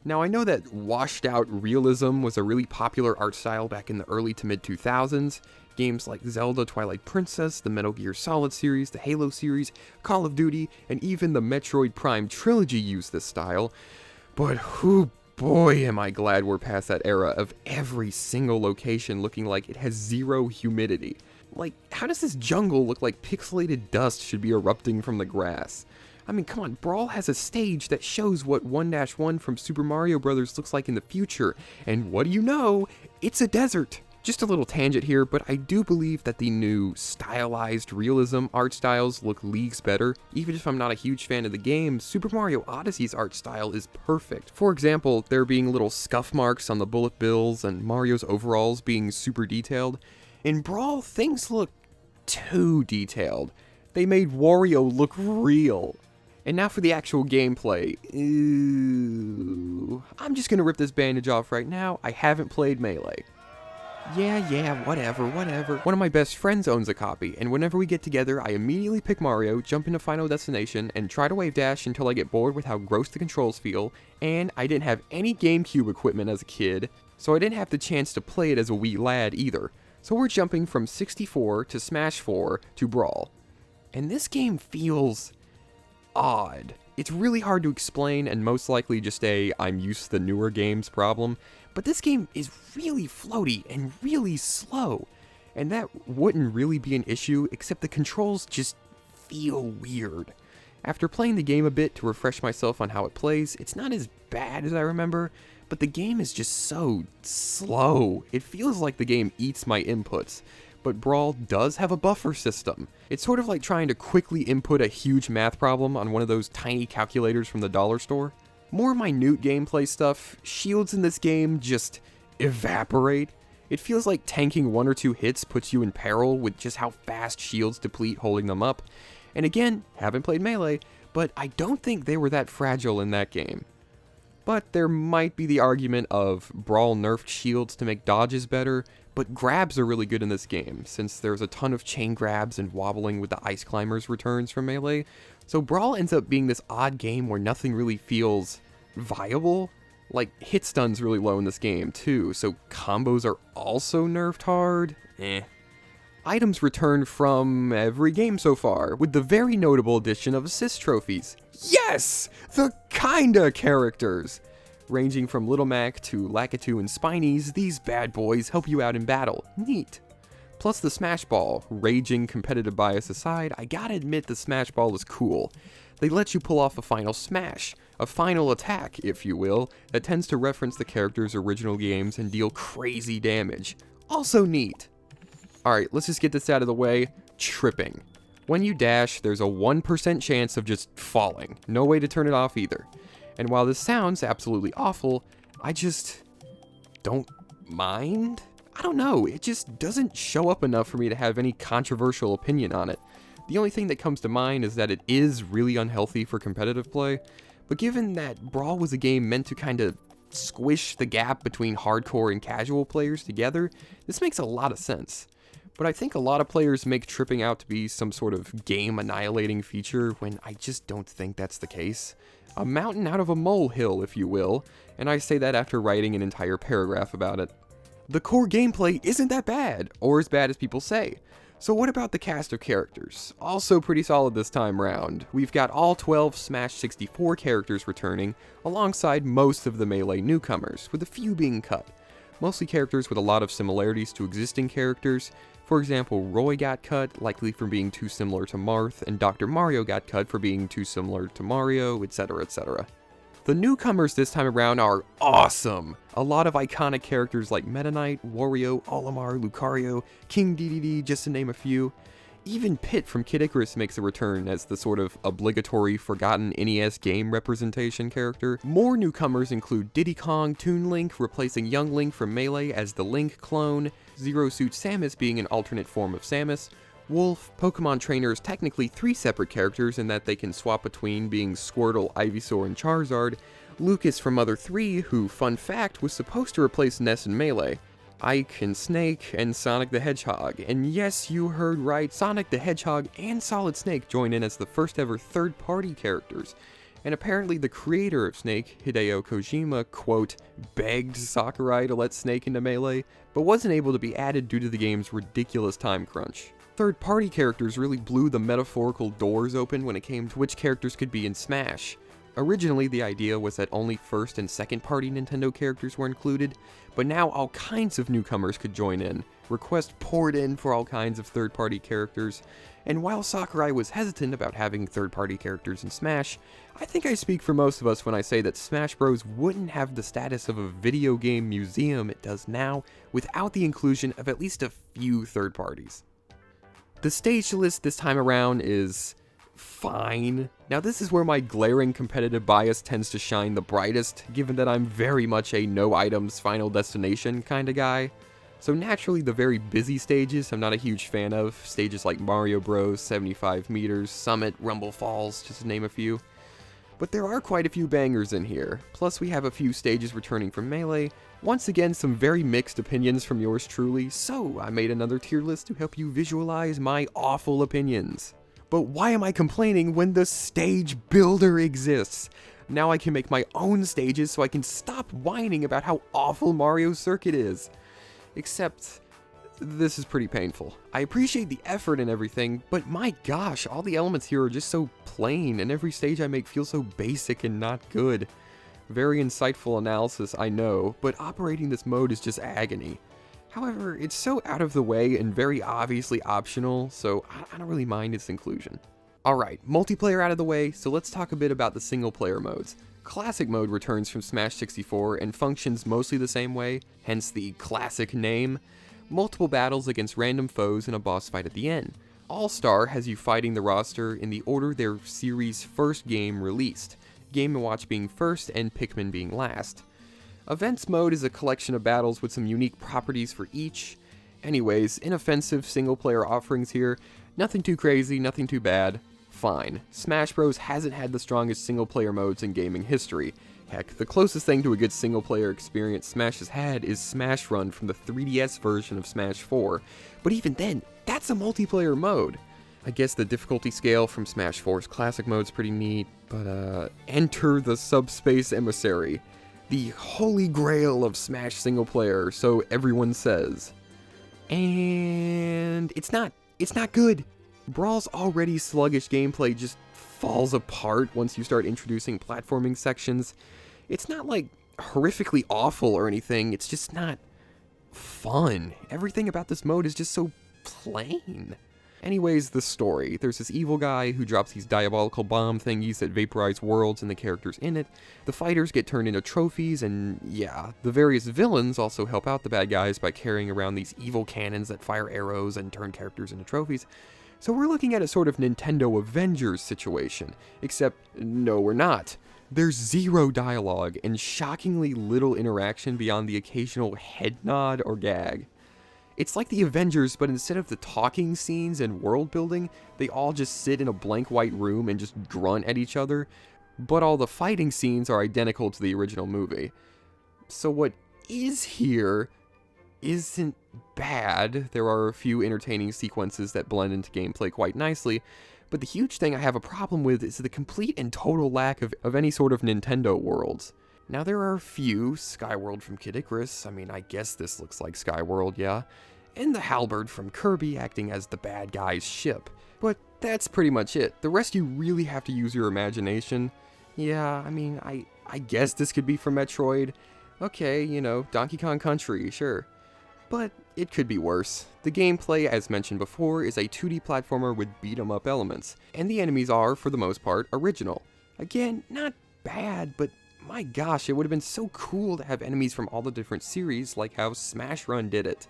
Now I know that washed out realism was a really popular art style back in the early to mid 2000s. Games like Zelda Twilight Princess, the Metal Gear Solid series, the Halo series, Call of Duty, and even the Metroid Prime trilogy used this style. But whoo boy am I glad we're past that era of every single location looking like it has 0 humidity. Like, how does this jungle look like pixelated dust should be erupting from the grass? I mean, come on, Brawl has a stage that shows what 1-1 from Super Mario Bros. Looks like in the future, and what do you know? It's a desert! Just a little tangent here, but I do believe that the new stylized realism art styles look leagues better. Even if I'm not a huge fan of the game, Super Mario Odyssey's art style is perfect. For example, there being little scuff marks on the bullet bills and Mario's overalls being super detailed. In Brawl, things look too detailed. They made Wario look real. And now for the actual gameplay. Ooh. I'm just gonna rip this bandage off right now. I haven't played Melee. Yeah, whatever. One of my best friends owns a copy, and whenever we get together, I immediately pick Mario, jump into Final Destination, and try to wave dash until I get bored with how gross the controls feel, and I didn't have any GameCube equipment as a kid, so I didn't have the chance to play it as a wee lad either. So we're jumping from 64 to Smash 4 to Brawl. And this game feels odd. It's really hard to explain, and most likely just a I'm used to the newer games problem, but this game is really floaty and really slow, and that wouldn't really be an issue, except the controls just feel weird. After playing the game a bit to refresh myself on how it plays, it's not as bad as I remember, but the game is just so slow. It feels like the game eats my inputs. But Brawl does have a buffer system. It's sort of like trying to quickly input a huge math problem on one of those tiny calculators from the dollar store. More minute gameplay stuff, shields in this game just evaporate. It feels like tanking 1 or 2 hits puts you in peril with just how fast shields deplete holding them up. And again, haven't played Melee, but I don't think they were that fragile in that game. But there might be the argument of Brawl nerfed shields to make dodges better, but grabs are really good in this game, since there's a ton of chain grabs and wobbling with the Ice Climbers returns from Melee. So Brawl ends up being this odd game where nothing really feels viable. Like, hit stun's really low in this game, too, so combos are also nerfed hard? Items return from every game so far, with the very notable addition of assist trophies. Yes! The kinda characters! Ranging from Little Mac to Lakitu and Spinies, these bad boys help you out in battle. Neat. Plus the Smash Ball. Raging competitive bias aside, I gotta admit the Smash Ball is cool. They let you pull off a final smash, a final attack, if you will, that tends to reference the character's original games and deal crazy damage. Also neat. Alright, let's just get this out of the way. Tripping. When you dash, there's a 1% chance of just falling. No way to turn it off either. And while this sounds absolutely awful, I just don't mind? I don't know, it just doesn't show up enough for me to have any controversial opinion on it. The only thing that comes to mind is that it is really unhealthy for competitive play, but given that Brawl was a game meant to kind of squish the gap between hardcore and casual players together, this makes a lot of sense. But I think a lot of players make tripping out to be some sort of game-annihilating feature when I just don't think that's the case. A mountain out of a molehill, if you will, and I say that after writing an entire paragraph about it. The core gameplay isn't that bad, or as bad as people say. So what about the cast of characters? Also pretty solid this time round. We've got all 12 Smash 64 characters returning, alongside most of the Melee newcomers, with a few being cut. Mostly characters with a lot of similarities to existing characters. For example, Roy got cut, likely for being too similar to Marth, and Dr. Mario got cut for being too similar to Mario, etc, etc. The newcomers this time around are awesome! A lot of iconic characters like Meta Knight, Wario, Olimar, Lucario, King Dedede, just to name a few. Even Pit from Kid Icarus makes a return as the sort of obligatory forgotten NES game representation character. More newcomers include Diddy Kong Toon Link replacing Young Link from Melee as the Link clone, Zero Suit Samus being an alternate form of Samus, Wolf, Pokemon trainers technically 3 separate characters in that they can swap between being Squirtle, Ivysaur, and Charizard, Lucas from Mother 3, who, fun fact, was supposed to replace Ness in Melee, Ike and Snake, and Sonic the Hedgehog. And yes, you heard right, Sonic the Hedgehog and Solid Snake join in as the first ever third-party characters. And apparently the creator of Snake, Hideo Kojima, quote, begged Sakurai to let Snake into Melee, but wasn't able to be added due to the game's ridiculous time crunch. Third-party characters really blew the metaphorical doors open when it came to which characters could be in Smash. Originally, the idea was that only first and second-party Nintendo characters were included, but now all kinds of newcomers could join in. Requests poured in for all kinds of third-party characters, and while Sakurai was hesitant about having third-party characters in Smash, I think I speak for most of us when I say that Smash Bros. Wouldn't have the status of a video game museum it does now without the inclusion of at least a few third parties. The stage list this time around is fine. Now this is where my glaring competitive bias tends to shine the brightest, given that I'm very much a no items final destination kinda guy. So naturally the very busy stages I'm not a huge fan of, stages like Mario Bros, 75 meters, Summit, Rumble Falls, just to name a few. But there are quite a few bangers in here, plus we have a few stages returning from Melee, once again some very mixed opinions from yours truly, so I made another tier list to help you visualize my awful opinions. But why am I complaining when the stage builder exists? Now I can make my own stages so I can stop whining about how awful Mario's circuit is. Except, this is pretty painful. I appreciate the effort and everything, but my gosh, all the elements here are just so plain, and every stage I make feels so basic and not good. Very insightful analysis, I know, but operating this mode is just agony. However, it's so out of the way and very obviously optional, so I don't really mind its inclusion. Alright, multiplayer out of the way, so let's talk a bit about the single player modes. Classic mode returns from Smash 64 and functions mostly the same way, hence the classic name. Multiple battles against random foes and a boss fight at the end. All-Star has you fighting the roster in the order their series' first game released, Game & Watch being first and Pikmin being last. Events mode is a collection of battles with some unique properties for each. Anyways, inoffensive single-player offerings here, nothing too crazy, nothing too bad. Fine. Smash Bros. Hasn't had the strongest single-player modes in gaming history. Heck, the closest thing to a good single-player experience Smash has had is Smash Run from the 3DS version of Smash 4, but even then, that's a multiplayer mode. I guess the difficulty scale from Smash 4's classic mode's pretty neat, but Enter the Subspace Emissary. The holy grail of Smash single player, so everyone says. And it's not good. Brawl's already sluggish gameplay just falls apart once you start introducing platforming sections. It's not like horrifically awful or anything, it's just not fun. Everything about this mode is just so plain. Anyways, the story. There's this evil guy who drops these diabolical bomb thingies that vaporize worlds and the characters in it. The fighters get turned into trophies, and yeah, the various villains also help out the bad guys by carrying around these evil cannons that fire arrows and turn characters into trophies. So we're looking at a sort of Nintendo Avengers situation, except no, we're not. There's zero dialogue and shockingly little interaction beyond the occasional head nod or gag. It's like the Avengers, but instead of the talking scenes and world building, they all just sit in a blank white room and just grunt at each other, but all the fighting scenes are identical to the original movie. So what is here isn't bad. There are a few entertaining sequences that blend into gameplay quite nicely, but the huge thing I have a problem with is the complete and total lack of any sort of Nintendo worlds. Now there are a few, Skyworld from Kid Icarus, I mean I guess this looks like Skyworld, yeah, and the Halberd from Kirby acting as the bad guy's ship, but that's pretty much it. The rest you really have to use your imagination. Yeah, I mean, I guess this could be from Metroid. Okay, you know, Donkey Kong Country, sure. But it could be worse. The gameplay, as mentioned before, is a 2D platformer with beat-em-up elements, and the enemies are, for the most part, original. Again, not bad, but my gosh, it would have been so cool to have enemies from all the different series like how Smash Run did it.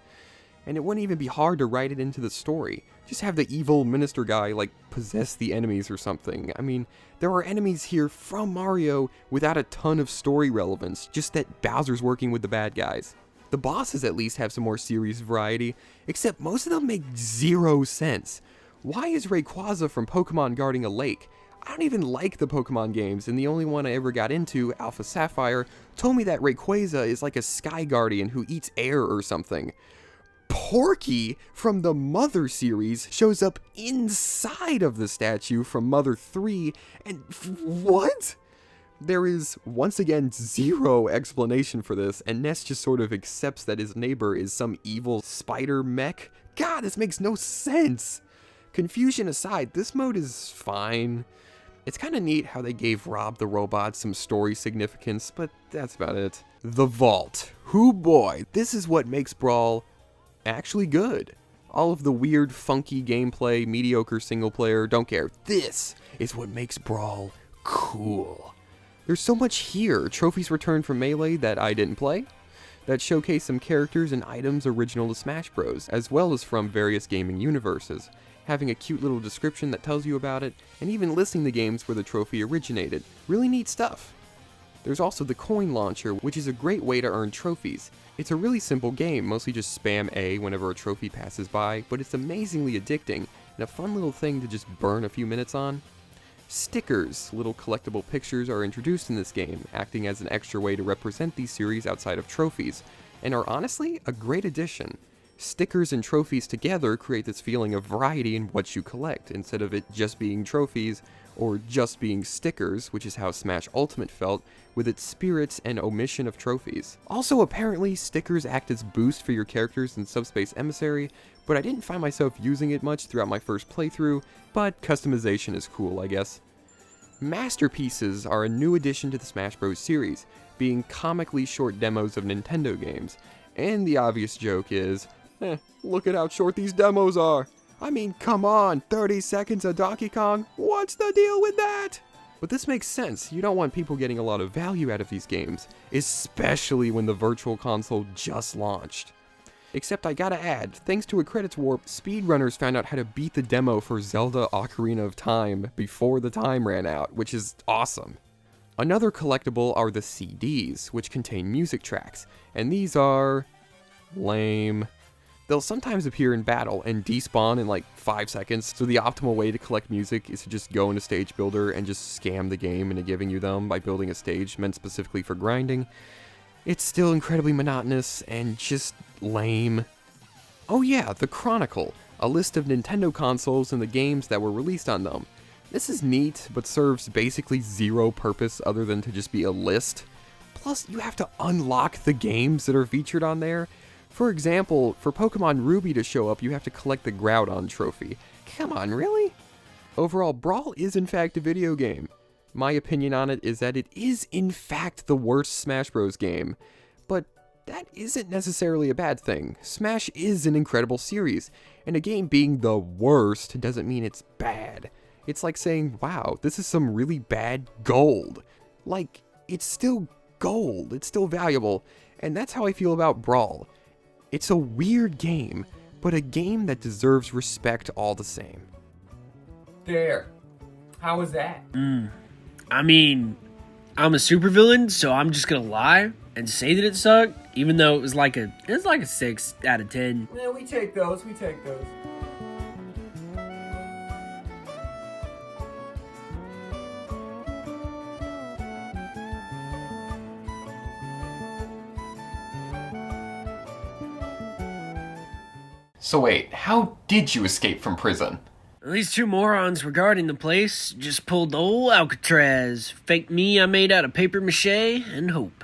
And it wouldn't even be hard to write it into the story. Just have the evil minister guy, like, possess the enemies or something. I mean, there are enemies here from Mario without a ton of story relevance, just that Bowser's working with the bad guys. The bosses at least have some more series variety, except most of them make zero sense. Why is Rayquaza from Pokemon guarding a lake? I don't even like the Pokemon games, and the only one I ever got into, Alpha Sapphire, told me that Rayquaza is like a sky guardian who eats air or something. Porky from the Mother series shows up inside of the statue from Mother 3, and what? There is, once again, zero explanation for this, and Ness just sort of accepts that his neighbor is some evil spider mech. God, this makes no sense! Confusion aside, this mode is fine. It's kind of neat how they gave Rob the robot some story significance, but that's about it. The Vault. Hoo boy, this is what makes Brawl actually good. All of the weird, funky gameplay, mediocre single player, don't care. This is what makes Brawl cool. There's so much here. Trophies returned from Melee that I didn't play, that showcase some characters and items original to Smash Bros, as well as from various gaming universes, having a cute little description that tells you about it, and even listing the games where the trophy originated. Really neat stuff. There's also the coin launcher, which is a great way to earn trophies. It's a really simple game, mostly just spam A whenever a trophy passes by, but it's amazingly addicting, and a fun little thing to just burn a few minutes on. Stickers, little collectible pictures, are introduced in this game, acting as an extra way to represent these series outside of trophies, and are honestly a great addition. Stickers and trophies together create this feeling of variety in what you collect, instead of it just being trophies, or just being stickers, which is how Smash Ultimate felt, with its spirits and omission of trophies. Also, apparently, stickers act as boost for your characters in Subspace Emissary, but I didn't find myself using it much throughout my first playthrough, but customization is cool, I guess. Masterpieces are a new addition to the Smash Bros. Series, being comically short demos of Nintendo games, and the obvious joke is, look at how short these demos are! I mean, come on, 30 seconds of Donkey Kong? What's the deal with that? But this makes sense. You don't want people getting a lot of value out of these games, especially when the Virtual Console just launched. Except I gotta add, thanks to a credits warp, speedrunners found out how to beat the demo for Zelda Ocarina of Time before the time ran out, which is awesome. Another collectible are the CDs, which contain music tracks, and these are lame. They'll sometimes appear in battle and despawn in like 5 seconds, so the optimal way to collect music is to just go into Stage Builder and just scam the game into giving you them by building a stage meant specifically for grinding. It's still incredibly monotonous and just lame. Oh yeah, the Chronicle, a list of Nintendo consoles and the games that were released on them. This is neat, but serves basically zero purpose other than to just be a list. Plus, you have to unlock the games that are featured on there. For example, for Pokemon Ruby to show up, you have to collect the Groudon trophy. Come on, really? Overall, Brawl is in fact a video game. My opinion on it is that it is in fact the worst Smash Bros. Game. But that isn't necessarily a bad thing. Smash is an incredible series, and a game being the worst doesn't mean it's bad. It's like saying, wow, this is some really bad gold. Like, it's still gold, it's still valuable, and that's how I feel about Brawl. It's a weird game, but a game that deserves respect all the same. There. How was that? I mean, I'm a supervillain, so I'm just gonna lie and say that it sucked, even though it was like a 6 out of 10. Yeah, we take those. So wait, how did you escape from prison? These two morons regarding the place just pulled the old Alcatraz. Faked me I made out of paper mache and hope.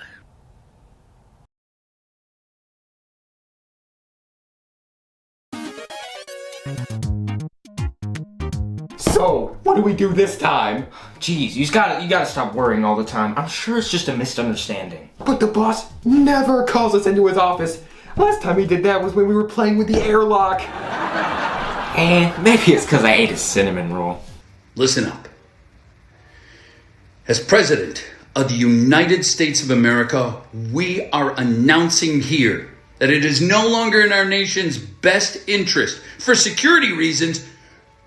So, what do we do this time? Jeez, you gotta stop worrying all the time. I'm sure it's just a misunderstanding. But the boss never calls us into his office. Last time he did that was when we were playing with the airlock. Maybe it's because I ate a cinnamon roll. Listen up. As President of the United States of America, we are announcing here that it is no longer in our nation's best interest, for security reasons,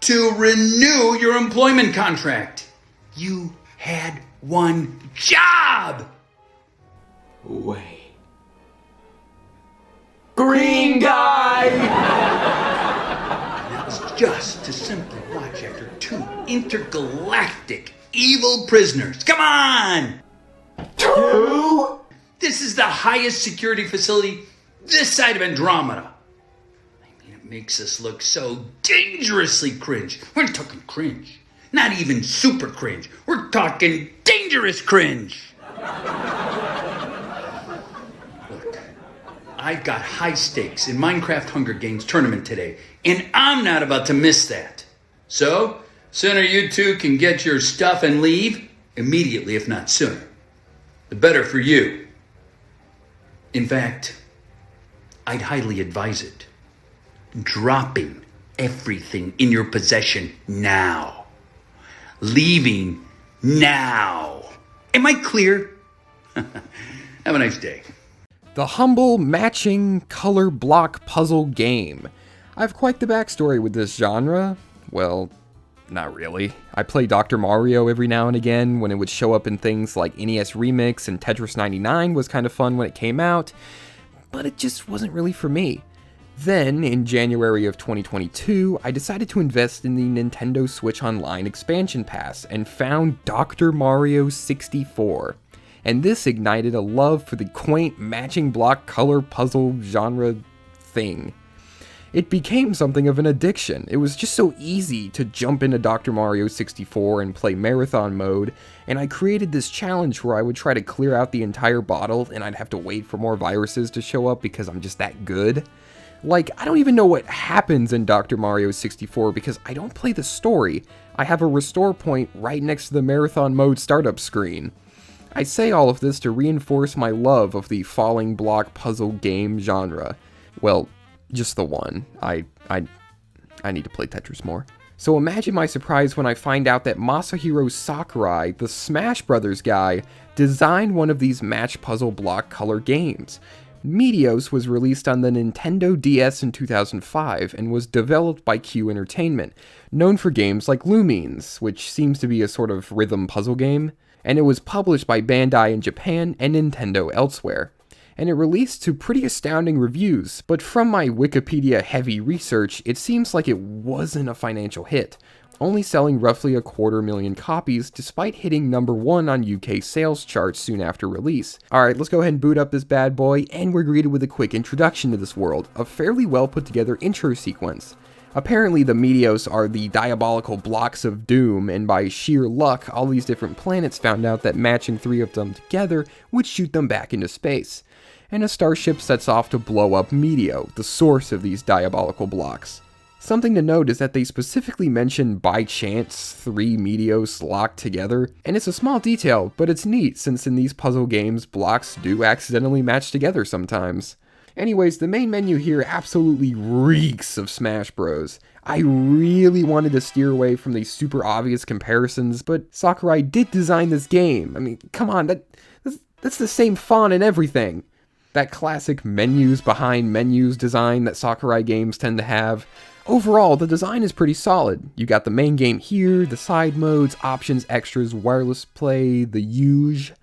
to renew your employment contract. You had one job! Wait. Green guy! That was just to simply watch after two intergalactic evil prisoners. Come on! Two? This is the highest security facility this side of Andromeda. It makes us look so dangerously cringe. We're not talking cringe. Not even super cringe. We're talking dangerous cringe. Look, I've got high stakes in Minecraft Hunger Games tournament today, and I'm not about to miss that. So, sooner you two can get your stuff and leave, immediately if not sooner, the better for you. In fact, I'd highly advise it. Dropping everything in your possession now. Leaving now. Am I clear? Have a nice day. The humble matching color block puzzle game. I have quite the backstory with this genre. Well, not really. I play Dr. Mario every now and again when it would show up in things like NES Remix, and Tetris 99 was kind of fun when it came out, but it just wasn't really for me. Then, in January of 2022, I decided to invest in the Nintendo Switch Online expansion pass and found Dr. Mario 64. And this ignited a love for the quaint matching block color puzzle genre thing. It became something of an addiction. It was just so easy to jump into Dr. Mario 64 and play marathon mode, and I created this challenge where I would try to clear out the entire bottle and I'd have to wait for more viruses to show up because I'm just that good. Like, I don't even know what happens in Dr. Mario 64 because I don't play the story. I have a restore point right next to the marathon mode startup screen. I say all of this to reinforce my love of the falling block puzzle game genre. Well, just the one. I need to play Tetris more. So imagine my surprise when I find out that Masahiro Sakurai, the Smash Brothers guy, designed one of these match puzzle block color games. Meteos was released on the Nintendo DS in 2005 and was developed by Q Entertainment, known for games like Lumines, which seems to be a sort of rhythm puzzle game, and it was published by Bandai in Japan and Nintendo elsewhere. And it released to pretty astounding reviews, but from my Wikipedia-heavy research, it seems like it wasn't a financial hit, only selling roughly 250,000 copies despite hitting number 1 on UK sales charts soon after release. Alright, let's go ahead and boot up this bad boy, and we're greeted with a quick introduction to this world, a fairly well put together intro sequence. Apparently the Meteos are the diabolical blocks of doom, and by sheer luck, all these different planets found out that matching 3 of them together would shoot them back into space. And a starship sets off to blow up Meteo, the source of these diabolical blocks. Something to note is that they specifically mention by chance 3 Meteos locked together, and it's a small detail, but it's neat since in these puzzle games, blocks do accidentally match together sometimes. Anyways, the main menu here absolutely reeks of Smash Bros. I really wanted to steer away from these super obvious comparisons, but Sakurai did design this game. I mean, come on, that's the same font and everything. That classic menus behind menus design that Sakurai games tend to have. Overall, the design is pretty solid. You got the main game here, the side modes, options, extras, wireless play, the huge.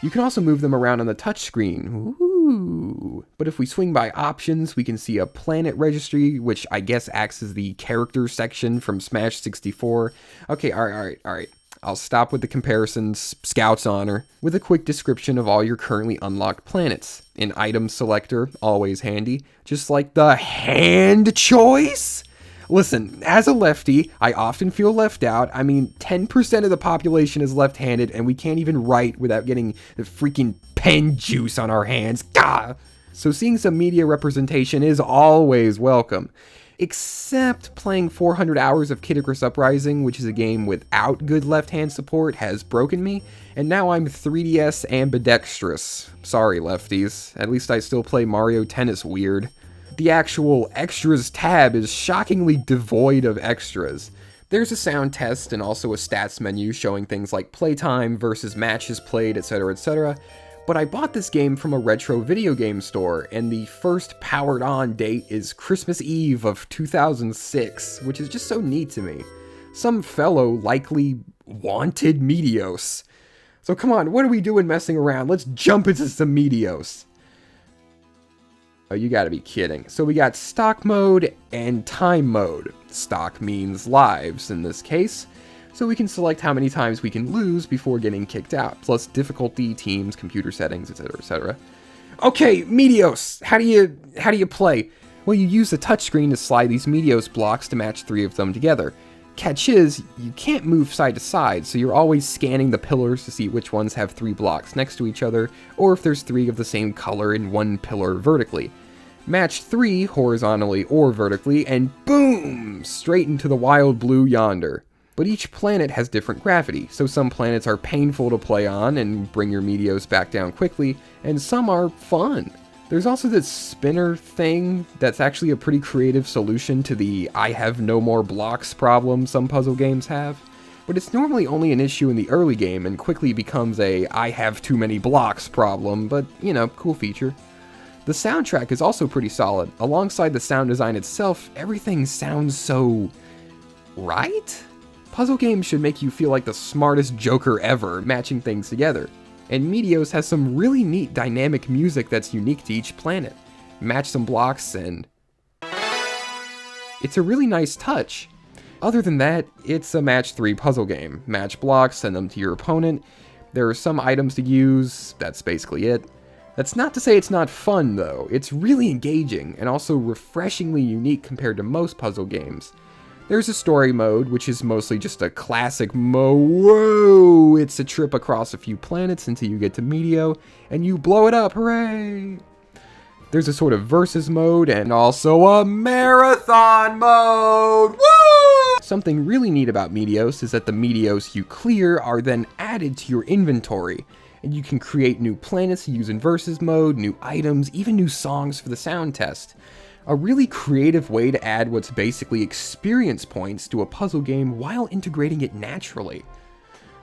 You can also move them around on the touchscreen. Ooh. But if we swing by options, we can see a planet registry, which I guess acts as the character section from Smash 64. Okay, alright. I'll stop with the comparisons, Scout's Honor, with a quick description of all your currently unlocked planets. An item selector, always handy, just like the hand choice? Listen, as a lefty, I often feel left out. I mean, 10% of the population is left-handed, and we can't even write without getting the freaking pen juice on our hands. Gah! So seeing some media representation is always welcome. Except playing 400 hours of Kid Icarus Uprising, which is a game without good left-hand support, has broken me, and now I'm 3DS ambidextrous. Sorry, lefties. At least I still play Mario Tennis weird. The actual extras tab is shockingly devoid of extras. There's a sound test and also a stats menu showing things like playtime versus matches played, etc, etc. But I bought this game from a retro video game store, and the first powered on date is Christmas Eve of 2006, which is just so neat to me. Some fellow likely wanted Meteos. So come on, what are we doing messing around? Let's jump into some Meteos. Oh, you gotta be kidding. So we got stock mode and time mode. Stock means lives in this case. So we can select how many times we can lose before getting kicked out, plus difficulty, teams, computer settings, etc, etc. Okay, Meteos! How do you play? Well, you use the touchscreen to slide these Meteos blocks to match 3 of them together. Catch is, you can't move side to side, so you're always scanning the pillars to see which ones have 3 blocks next to each other, or if there's 3 of the same color in one pillar vertically. Match 3 horizontally or vertically, and boom! Straight into the wild blue yonder. But each planet has different gravity, so some planets are painful to play on and bring your Meteos back down quickly, and some are fun. There's also this spinner thing that's actually a pretty creative solution to the I have no more blocks problem some puzzle games have. But it's normally only an issue in the early game and quickly becomes a I have too many blocks problem, but you know, cool feature. The soundtrack is also pretty solid. Alongside the sound design itself, everything sounds so right? Puzzle games should make you feel like the smartest Joker ever, matching things together. And Meteos has some really neat dynamic music that's unique to each planet. Match some blocks and it's a really nice touch. Other than that, it's a match 3 puzzle game. Match blocks, send them to your opponent. There are some items to use, that's basically it. That's not to say it's not fun though, it's really engaging and also refreshingly unique compared to most puzzle games. There's a story mode, which is mostly just a classic whoa, it's a trip across a few planets until you get to Meteo, and you blow it up, hooray! There's a sort of versus mode, and also a marathon mode, woo! Something really neat about Meteos is that the Meteos you clear are then added to your inventory, and you can create new planets to use in versus mode, new items, even new songs for the sound test. A really creative way to add what's basically experience points to a puzzle game while integrating it naturally.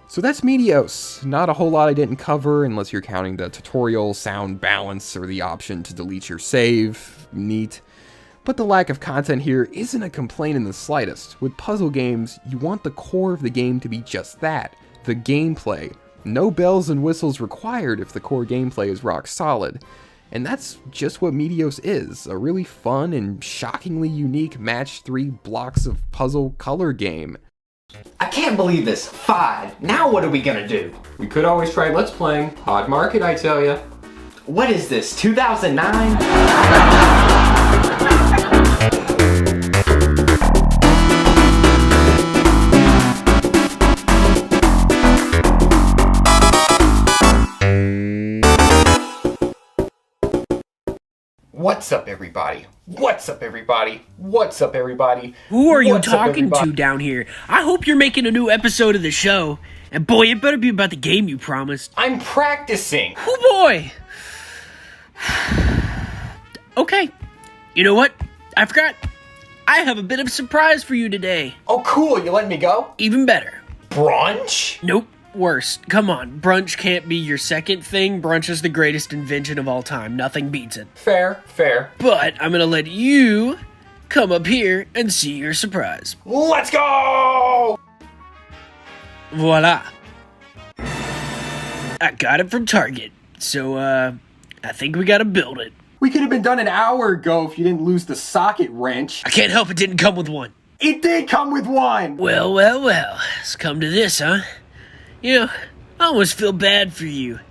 So that's Meteos. Not a whole lot I didn't cover unless you're counting the tutorial, sound balance, or the option to delete your save. Neat. But the lack of content here isn't a complaint in the slightest. With puzzle games, you want the core of the game to be just that, the gameplay. No bells and whistles required if the core gameplay is rock solid. And that's just what Meteos is, a really fun and shockingly unique match 3 blocks of puzzle color game. I can't believe this. 5. Now what are we gonna do? We could always try Let's Playing. Hot market, I tell ya. What is this, 2009? everybody? What's up, everybody? What's up, everybody? Who are you What's up, talking everybody? to down here? I hope you're making a new episode of the show. And boy, it better be about the game you promised. I'm practicing. Oh boy! Okay. You know what? I forgot. I have a bit of a surprise for you today. Oh, cool. You letting me go? Even better. Brunch? Nope. Worse. Come on. Brunch can't be your second thing. Brunch is the greatest invention of all time. Nothing beats it. Fair. But I'm gonna let you come up here and see your surprise. Let's go! Voila. I got it from Target. So, I think we gotta build it. We could have been done an hour ago if you didn't lose the socket wrench. I can't help it didn't come with one. It did come with one! Well. It's come to this, huh? You know, I almost feel bad for you.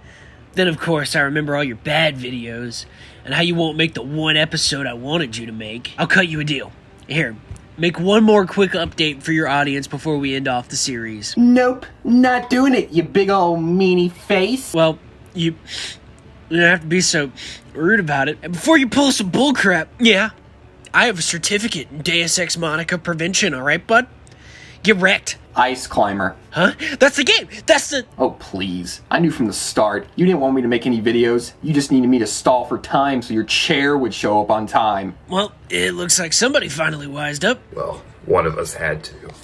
Then, of course, I remember all your bad videos and how you won't make the one episode I wanted you to make. I'll cut you a deal. Here, make one more quick update for your audience before we end off the series. Nope, not doing it, you big ol' meanie face. Well, you don't have to be so rude about it. And before you pull some bullcrap, yeah, I have a certificate in Deus Ex Monica prevention, alright, bud? Get wrecked. Ice climber. Huh? That's the game! That's the... Oh, please. I knew from the start. You didn't want me to make any videos. You just needed me to stall for time so your chair would show up on time. Well, it looks like somebody finally wised up. Well, one of us had to.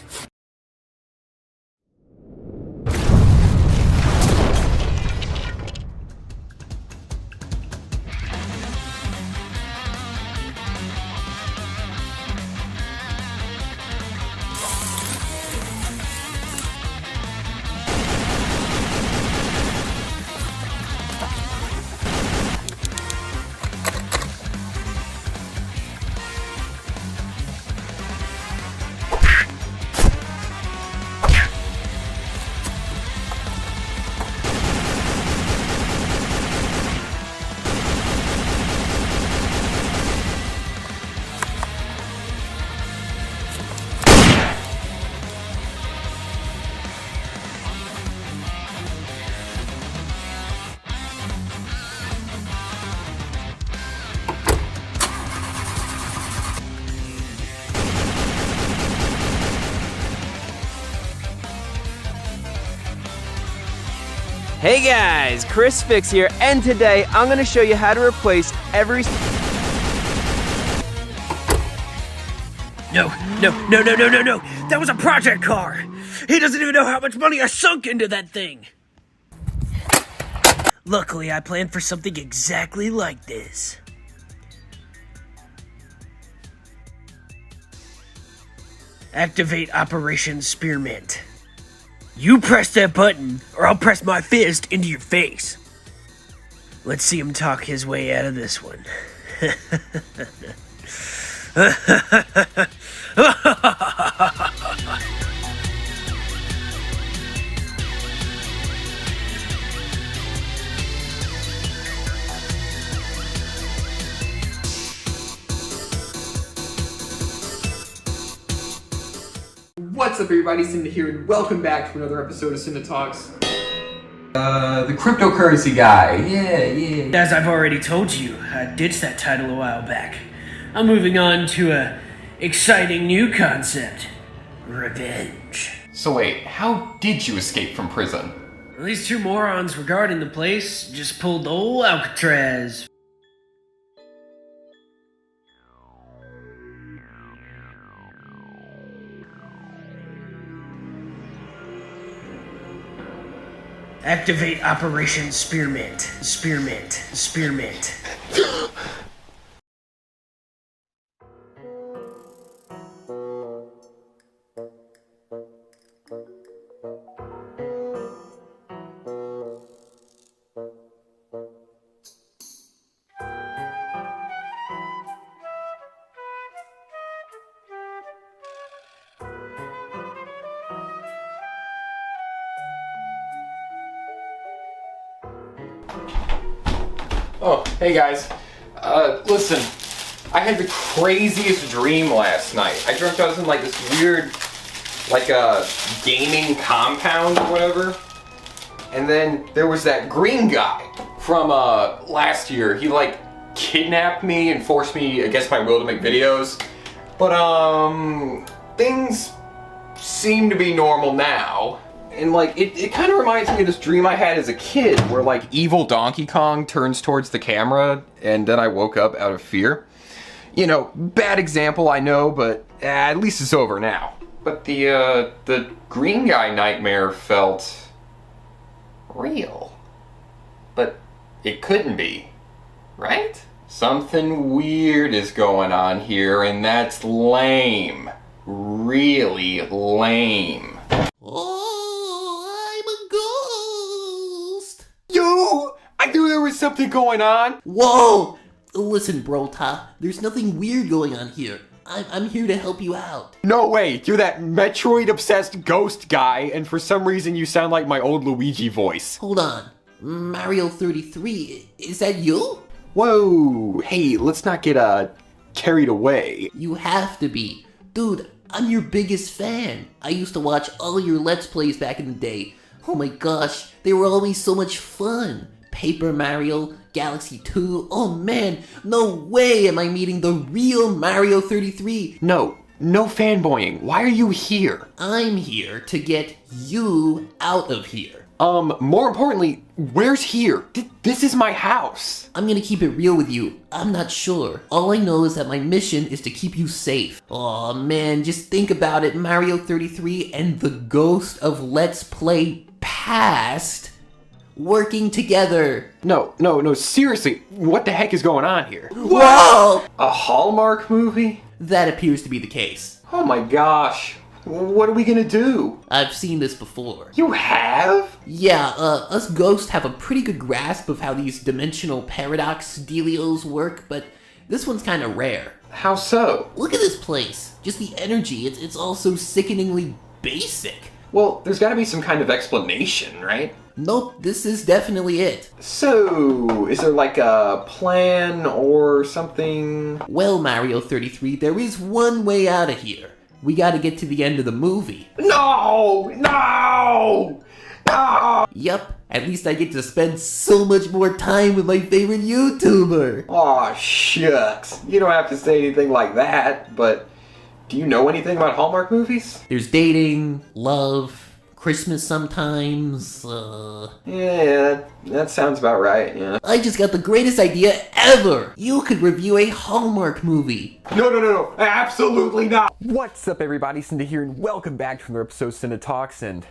Hey guys, Chris Fix here, and today I'm going to show you how to replace every... No. That was a project car. He doesn't even know how much money I sunk into that thing. Luckily, I planned for something exactly like this. Activate Operation Spearmint. You press that button, or I'll press my fist into your face. Let's see him talk his way out of this one. What's up, everybody? Cynda here, and welcome back to another episode of Cynda Talks. The cryptocurrency guy. Yeah. As I've already told you, I ditched that title a while back. I'm moving on to a exciting new concept. Revenge. So wait, how did you escape from prison? Well, these two morons regarding the place just pulled the whole Alcatraz. Activate Operation Spearmint. Spearmint. Oh, hey guys. Listen, I had the craziest dream last night. I dreamt I was in like this weird, like a gaming compound or whatever. And then there was that green guy from last year. He like kidnapped me and forced me against my will to make videos. But, things seem to be normal now. And, like, it kind of reminds me of this dream I had as a kid where, like, evil Donkey Kong turns towards the camera and then I woke up out of fear. You know, bad example, I know, but at least it's over now. But the green guy nightmare felt real. But it couldn't be, right? Something weird is going on here, and that's lame. Really lame. Oh, I'm a ghost! Yo! I knew there was something going on! Whoa! Listen, Brota, there's nothing weird going on here. I'm here to help you out. No way! You're that Metroid-obsessed ghost guy, and for some reason you sound like my old Luigi voice. Hold on. Mario 33, is that you? Whoa! Hey, let's not get, carried away. You have to be. Dude, I'm your biggest fan. I used to watch all your Let's Plays back in the day. Oh my gosh, they were always so much fun. Paper Mario, Galaxy 2, oh man, no way am I meeting the real Mario 33. No fanboying. Why are you here? I'm here to get you out of here. More importantly, where's here? This is my house. I'm gonna keep it real with you. I'm not sure. All I know is that my mission is to keep you safe. Aw man, just think about it. Mario 33 and the ghost of Let's Play Past working together. No, seriously, what the heck is going on here? Whoa! A Hallmark movie? That appears to be the case. Oh my gosh. What are we gonna do? I've seen this before. You have? Yeah, us ghosts have a pretty good grasp of how these dimensional paradox dealios work, but this one's kinda rare. How so? Look at this place. Just the energy, it's all so sickeningly basic. Well, there's gotta be some kind of explanation, right? Nope, this is definitely it. So, is there like a plan or something? Well, Mario 33, there is one way out of here. We gotta get to the end of the movie. No! Yup, at least I get to spend so much more time with my favorite YouTuber. Aw, shucks. You don't have to say anything like that, but do you know anything about Hallmark movies? There's dating, love, Christmas sometimes, Yeah, that sounds about right, yeah. I just got the greatest idea ever! You could review a Hallmark movie. No, absolutely not! What's up, everybody? Cynda here, and welcome back to another episode of Cynda Talks, and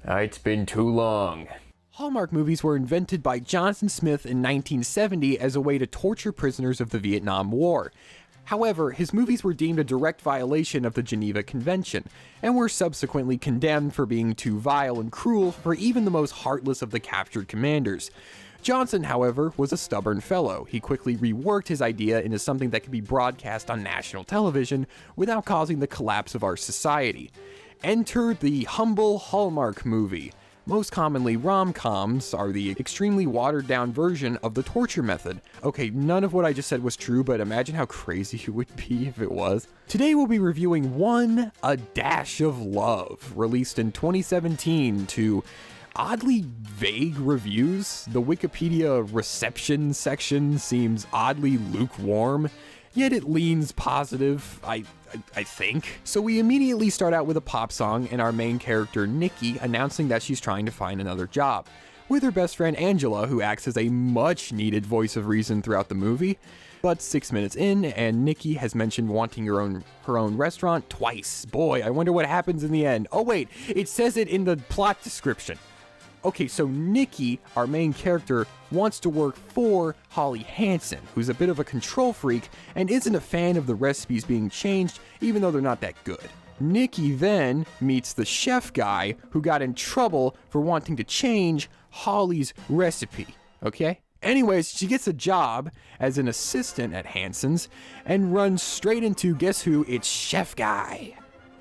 it's been too long. Hallmark movies were invented by Johnson Smith in 1970 as a way to torture prisoners of the Vietnam War. However, his movies were deemed a direct violation of the Geneva Convention, and were subsequently condemned for being too vile and cruel for even the most heartless of the captured commanders. Johnson, however, was a stubborn fellow. He quickly reworked his idea into something that could be broadcast on national television without causing the collapse of our society. Enter the humble Hallmark movie. Most commonly, rom-coms are the extremely watered-down version of the torture method. Okay, none of what I just said was true, but imagine how crazy it would be if it was. Today we'll be reviewing A Dash of Love, released in 2017 to oddly vague reviews. The Wikipedia reception section seems oddly lukewarm, yet it leans positive, I think. So we immediately start out with a pop song and our main character Nikki announcing that she's trying to find another job, with her best friend Angela, who acts as a much needed voice of reason throughout the movie. But 6 minutes in, and Nikki has mentioned wanting her own restaurant twice. Boy, I wonder what happens in the end. Oh wait, it says it in the plot description. Okay, so Nikki, our main character, wants to work for Holly Hansen, who's a bit of a control freak and isn't a fan of the recipes being changed, even though they're not that good. Nikki then meets the chef guy who got in trouble for wanting to change Holly's recipe, okay? Anyways, she gets a job as an assistant at Hansen's and runs straight into, guess who, it's Chef Guy.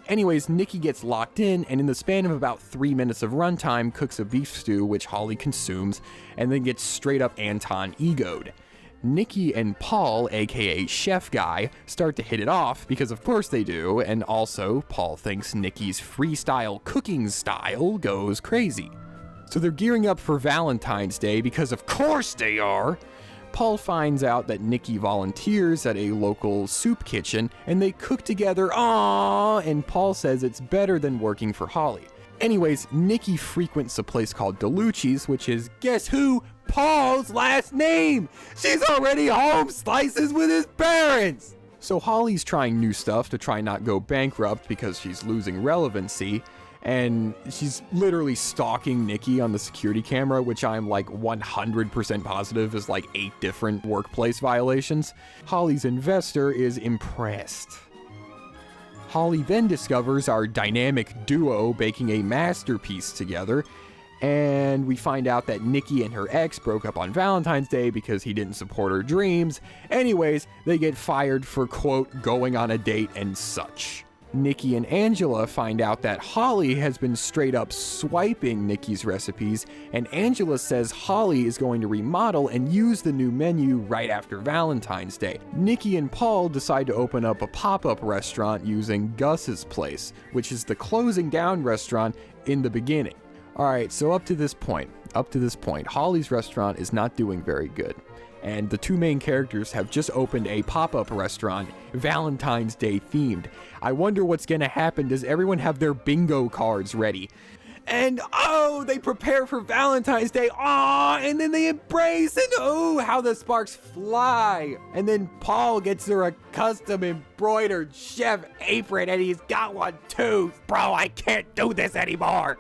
Anyways, Nikki gets locked in, and in the span of about 3 minutes of runtime, cooks a beef stew, which Holly consumes, and then gets straight up Anton egoed. Nikki and Paul, aka Chef Guy, start to hit it off, because of course they do, and also, Paul thinks Nikki's freestyle cooking style goes crazy. So they're gearing up for Valentine's Day, because of course they are! Paul finds out that Nikki volunteers at a local soup kitchen, and they cook together, and Paul says it's better than working for Holly. Anyways, Nikki frequents a place called DeLucci's, which is, guess who? Paul's last name! She's already home slices with his parents! So Holly's trying new stuff to try not go bankrupt because she's losing relevancy, and she's literally stalking Nikki on the security camera, which I'm like 100% positive is like 8 different workplace violations. Holly's investor is impressed. Holly then discovers our dynamic duo baking a masterpiece together, and we find out that Nikki and her ex broke up on Valentine's Day because he didn't support her dreams. Anyways, they get fired for, quote, going on a date and such. Nikki and Angela find out that Holly has been straight up swiping Nikki's recipes, and Angela says Holly is going to remodel and use the new menu right after Valentine's Day. Nikki and Paul decide to open up a pop-up restaurant using Gus's place, which is the closing down restaurant in the beginning. Alright, so up to this point, Holly's restaurant is not doing very good. And the 2 main characters have just opened a pop-up restaurant, Valentine's Day themed. I wonder what's gonna happen. Does everyone have their bingo cards ready? And they prepare for Valentine's Day, and then they embrace, and how the sparks fly. And then Paul gets her a custom embroidered chef apron, and he's got one too. Bro, I can't do this anymore.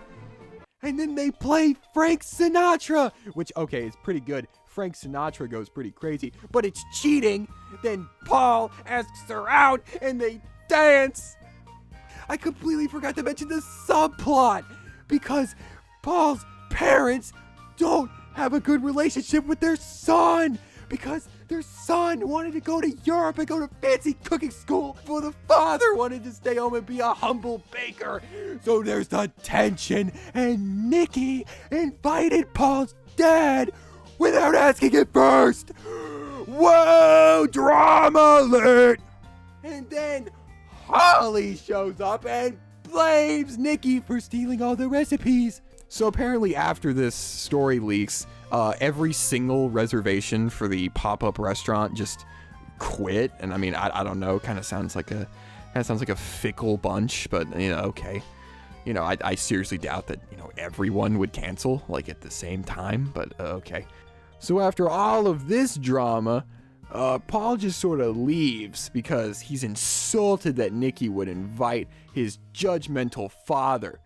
And then they play Frank Sinatra, which, okay, is pretty good. Frank Sinatra goes pretty crazy, but it's cheating. Then Paul asks her out, and they dance. I completely forgot to mention the subplot, because Paul's parents don't have a good relationship with their son, because their son wanted to go to Europe and go to fancy cooking school, while the father wanted to stay home and be a humble baker. So there's the tension, and Nikki invited Paul's dad without asking it first. Whoa, drama alert! And then Holly shows up and blames Nikki for stealing all the recipes. So apparently after this story leaks, every single reservation for the pop-up restaurant just quit. And I mean, I don't know, kind of sounds like a fickle bunch, but okay. I seriously doubt that, everyone would cancel like at the same time, but okay. So after all of this drama, Paul just sort of leaves because he's insulted that Nikki would invite his judgmental father.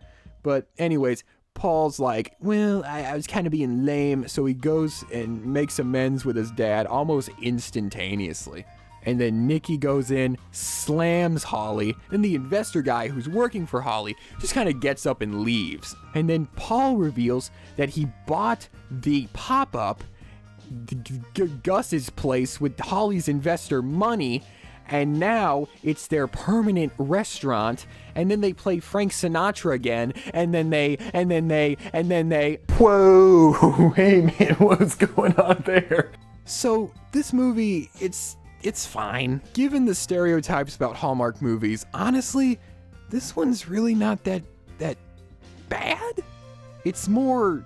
But anyways, Paul's like, well, I was kind of being lame, so he goes and makes amends with his dad almost instantaneously. And then Nikki goes in, slams Holly, and the investor guy who's working for Holly just kind of gets up and leaves. And then Paul reveals that he bought the pop-up, Gus's place, with Holly's investor money, and now it's their permanent restaurant. And then they play Frank Sinatra again, and then they whoa, hey man, what's going on there? So this movie, it's fine. Given the stereotypes about Hallmark movies, honestly, this one's really not that bad. It's more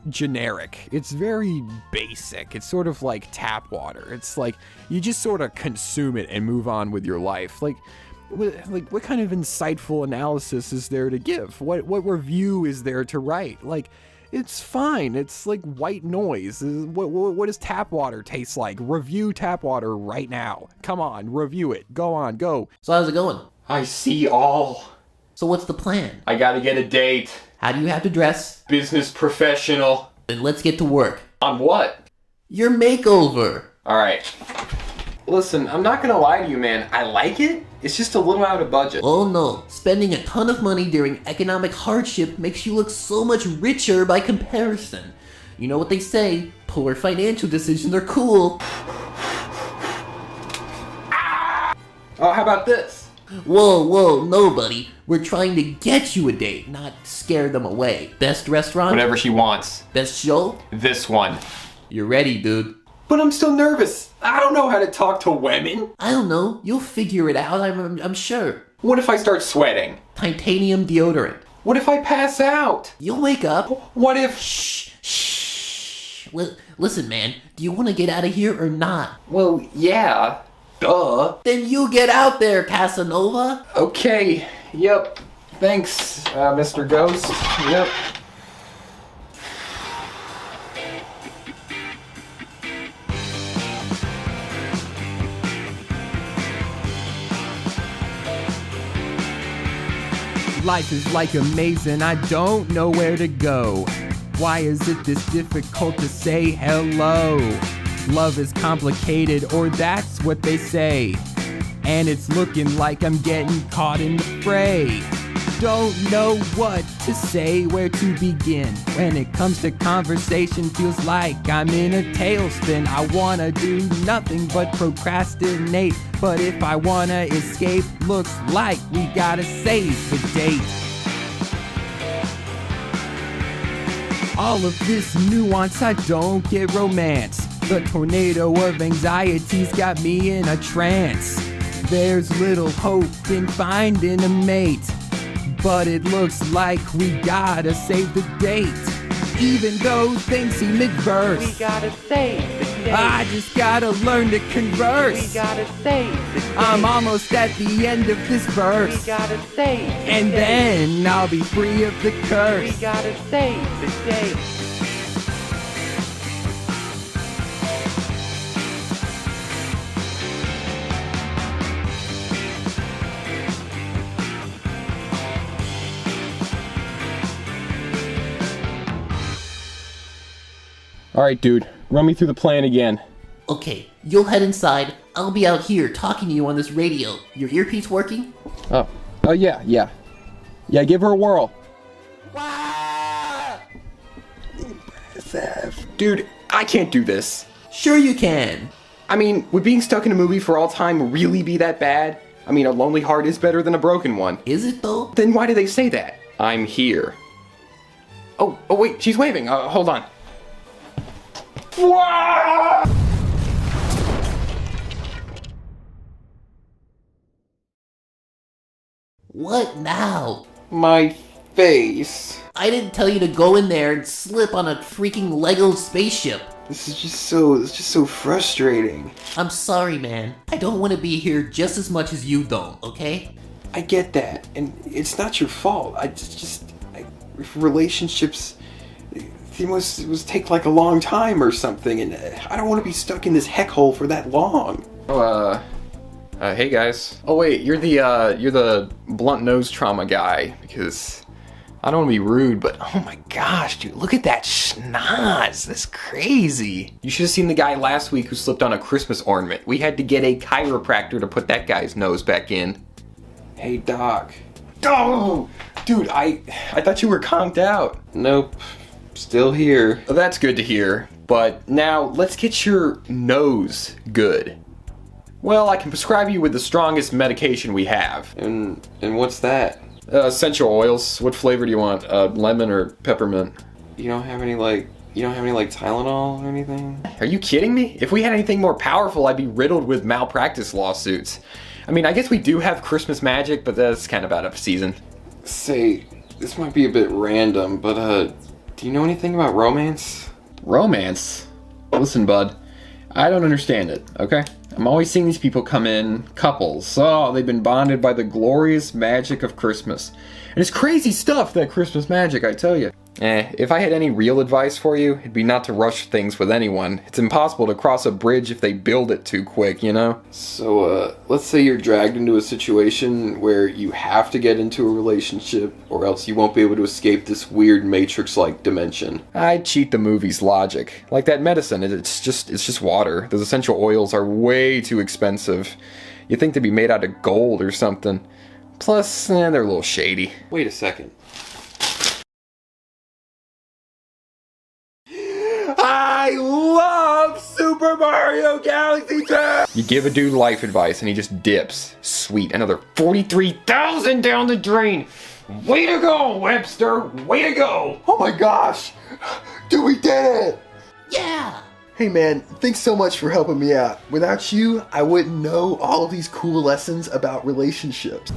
generic. It's very basic. It's sort of like tap water. It's like you just sort of consume it and move on with your life. Like what kind of insightful analysis is there to give? What review is there to write? Like, it's fine. It's like white noise. What does tap water taste like? Review tap water right now. Come on, review it. Go on, go. So how's it going? I see all. So what's the plan? I gotta get a date. How do you have to dress? Business professional. Then let's get to work. On what? Your makeover. Alright. Listen, I'm not gonna lie to you, man. I like it. It's just a little out of budget. Oh no. Spending a ton of money during economic hardship makes you look so much richer by comparison. You know what they say, poor financial decisions are cool. Oh, how about this? Whoa, no buddy. We're trying to get you a date, not scare them away. Best restaurant? Whatever she wants. Best show? This one. You're ready, dude. But I'm still nervous. I don't know how to talk to women. I don't know. You'll figure it out, I'm sure. What if I start sweating? Titanium deodorant. What if I pass out? You'll wake up. What if... Shh. Listen, man, do you want to get out of here or not? Well, yeah. Duh. Then you get out there, Casanova. Okay. Yep. Thanks, Mr. Ghost. Yep. Life is like a maze and I don't know where to go. Why is it this difficult to say hello? Love is complicated, or that's what they say. And it's looking like I'm getting caught in the fray. Don't know what to say, where to begin. When it comes to conversation, feels like I'm in a tailspin. I wanna do nothing but procrastinate. But if I wanna escape, looks like we gotta save the date. All of this nuance, I don't get romance. The tornado of anxiety's got me in a trance. There's little hope in finding a mate, but it looks like we gotta save the date. Even though things seem adverse, we gotta save the date. I just gotta learn to converse. We gotta save the date. I'm almost at the end of this verse. We gotta save the and date. Then I'll be free of the curse. We gotta save the date. Alright, dude. Run me through the plan again. Okay, you'll head inside. I'll be out here talking to you on this radio. Your earpiece working? Oh, yeah. Yeah, give her a whirl. Dude, I can't do this. Sure you can. I mean, would being stuck in a movie for all time really be that bad? I mean, a lonely heart is better than a broken one. Is it though? Then why do they say that? I'm here. Oh wait, she's waving. Hold on. What now? My face. I didn't tell you to go in there and slip on a freaking Lego spaceship. This is just so frustrating. I'm sorry, man. I don't want to be here just as much as you don't, okay? I get that, and it's not your fault. Relationships, they must take like a long time or something, and I don't want to be stuck in this heck hole for that long. Hey guys. Oh wait, you're the blunt nose trauma guy, because I don't want to be rude, but oh my gosh, dude, look at that schnoz. That's crazy. You should have seen the guy last week who slipped on a Christmas ornament. We had to get a chiropractor to put that guy's nose back in. Hey, Doc. Oh! Dude, I thought you were conked out. Nope. Still here. Well, that's good to hear. But now, let's get your nose good. Well, I can prescribe you with the strongest medication we have. And what's that? Essential oils. What flavor do you want? Lemon or peppermint? You don't have any Tylenol or anything? Are you kidding me? If we had anything more powerful, I'd be riddled with malpractice lawsuits. I mean, I guess we do have Christmas magic, but that's kind of out of season. Say, this might be a bit random, but do you know anything about romance? Romance? Listen, bud, I don't understand it, okay? I'm always seeing these people come in, couples. Oh, they've been bonded by the glorious magic of Christmas. And it's crazy stuff, that Christmas magic, I tell you. If I had any real advice for you, it'd be not to rush things with anyone. It's impossible to cross a bridge if they build it too quick, you know? So, let's say you're dragged into a situation where you have to get into a relationship, or else you won't be able to escape this weird Matrix-like dimension. I'd cheat the movie's logic. Like that medicine, it's just water. Those essential oils are way too expensive. You'd think they'd be made out of gold or something. Plus, they're a little shady. Wait a second. I love Super Mario Galaxy 2! You give a dude life advice and he just dips. Sweet, another 43,000 down the drain. Way to go, Webster! Way to go! Oh my gosh! Dude, we did it! Yeah! Hey man, thanks so much for helping me out. Without you, I wouldn't know all of these cool lessons about relationships.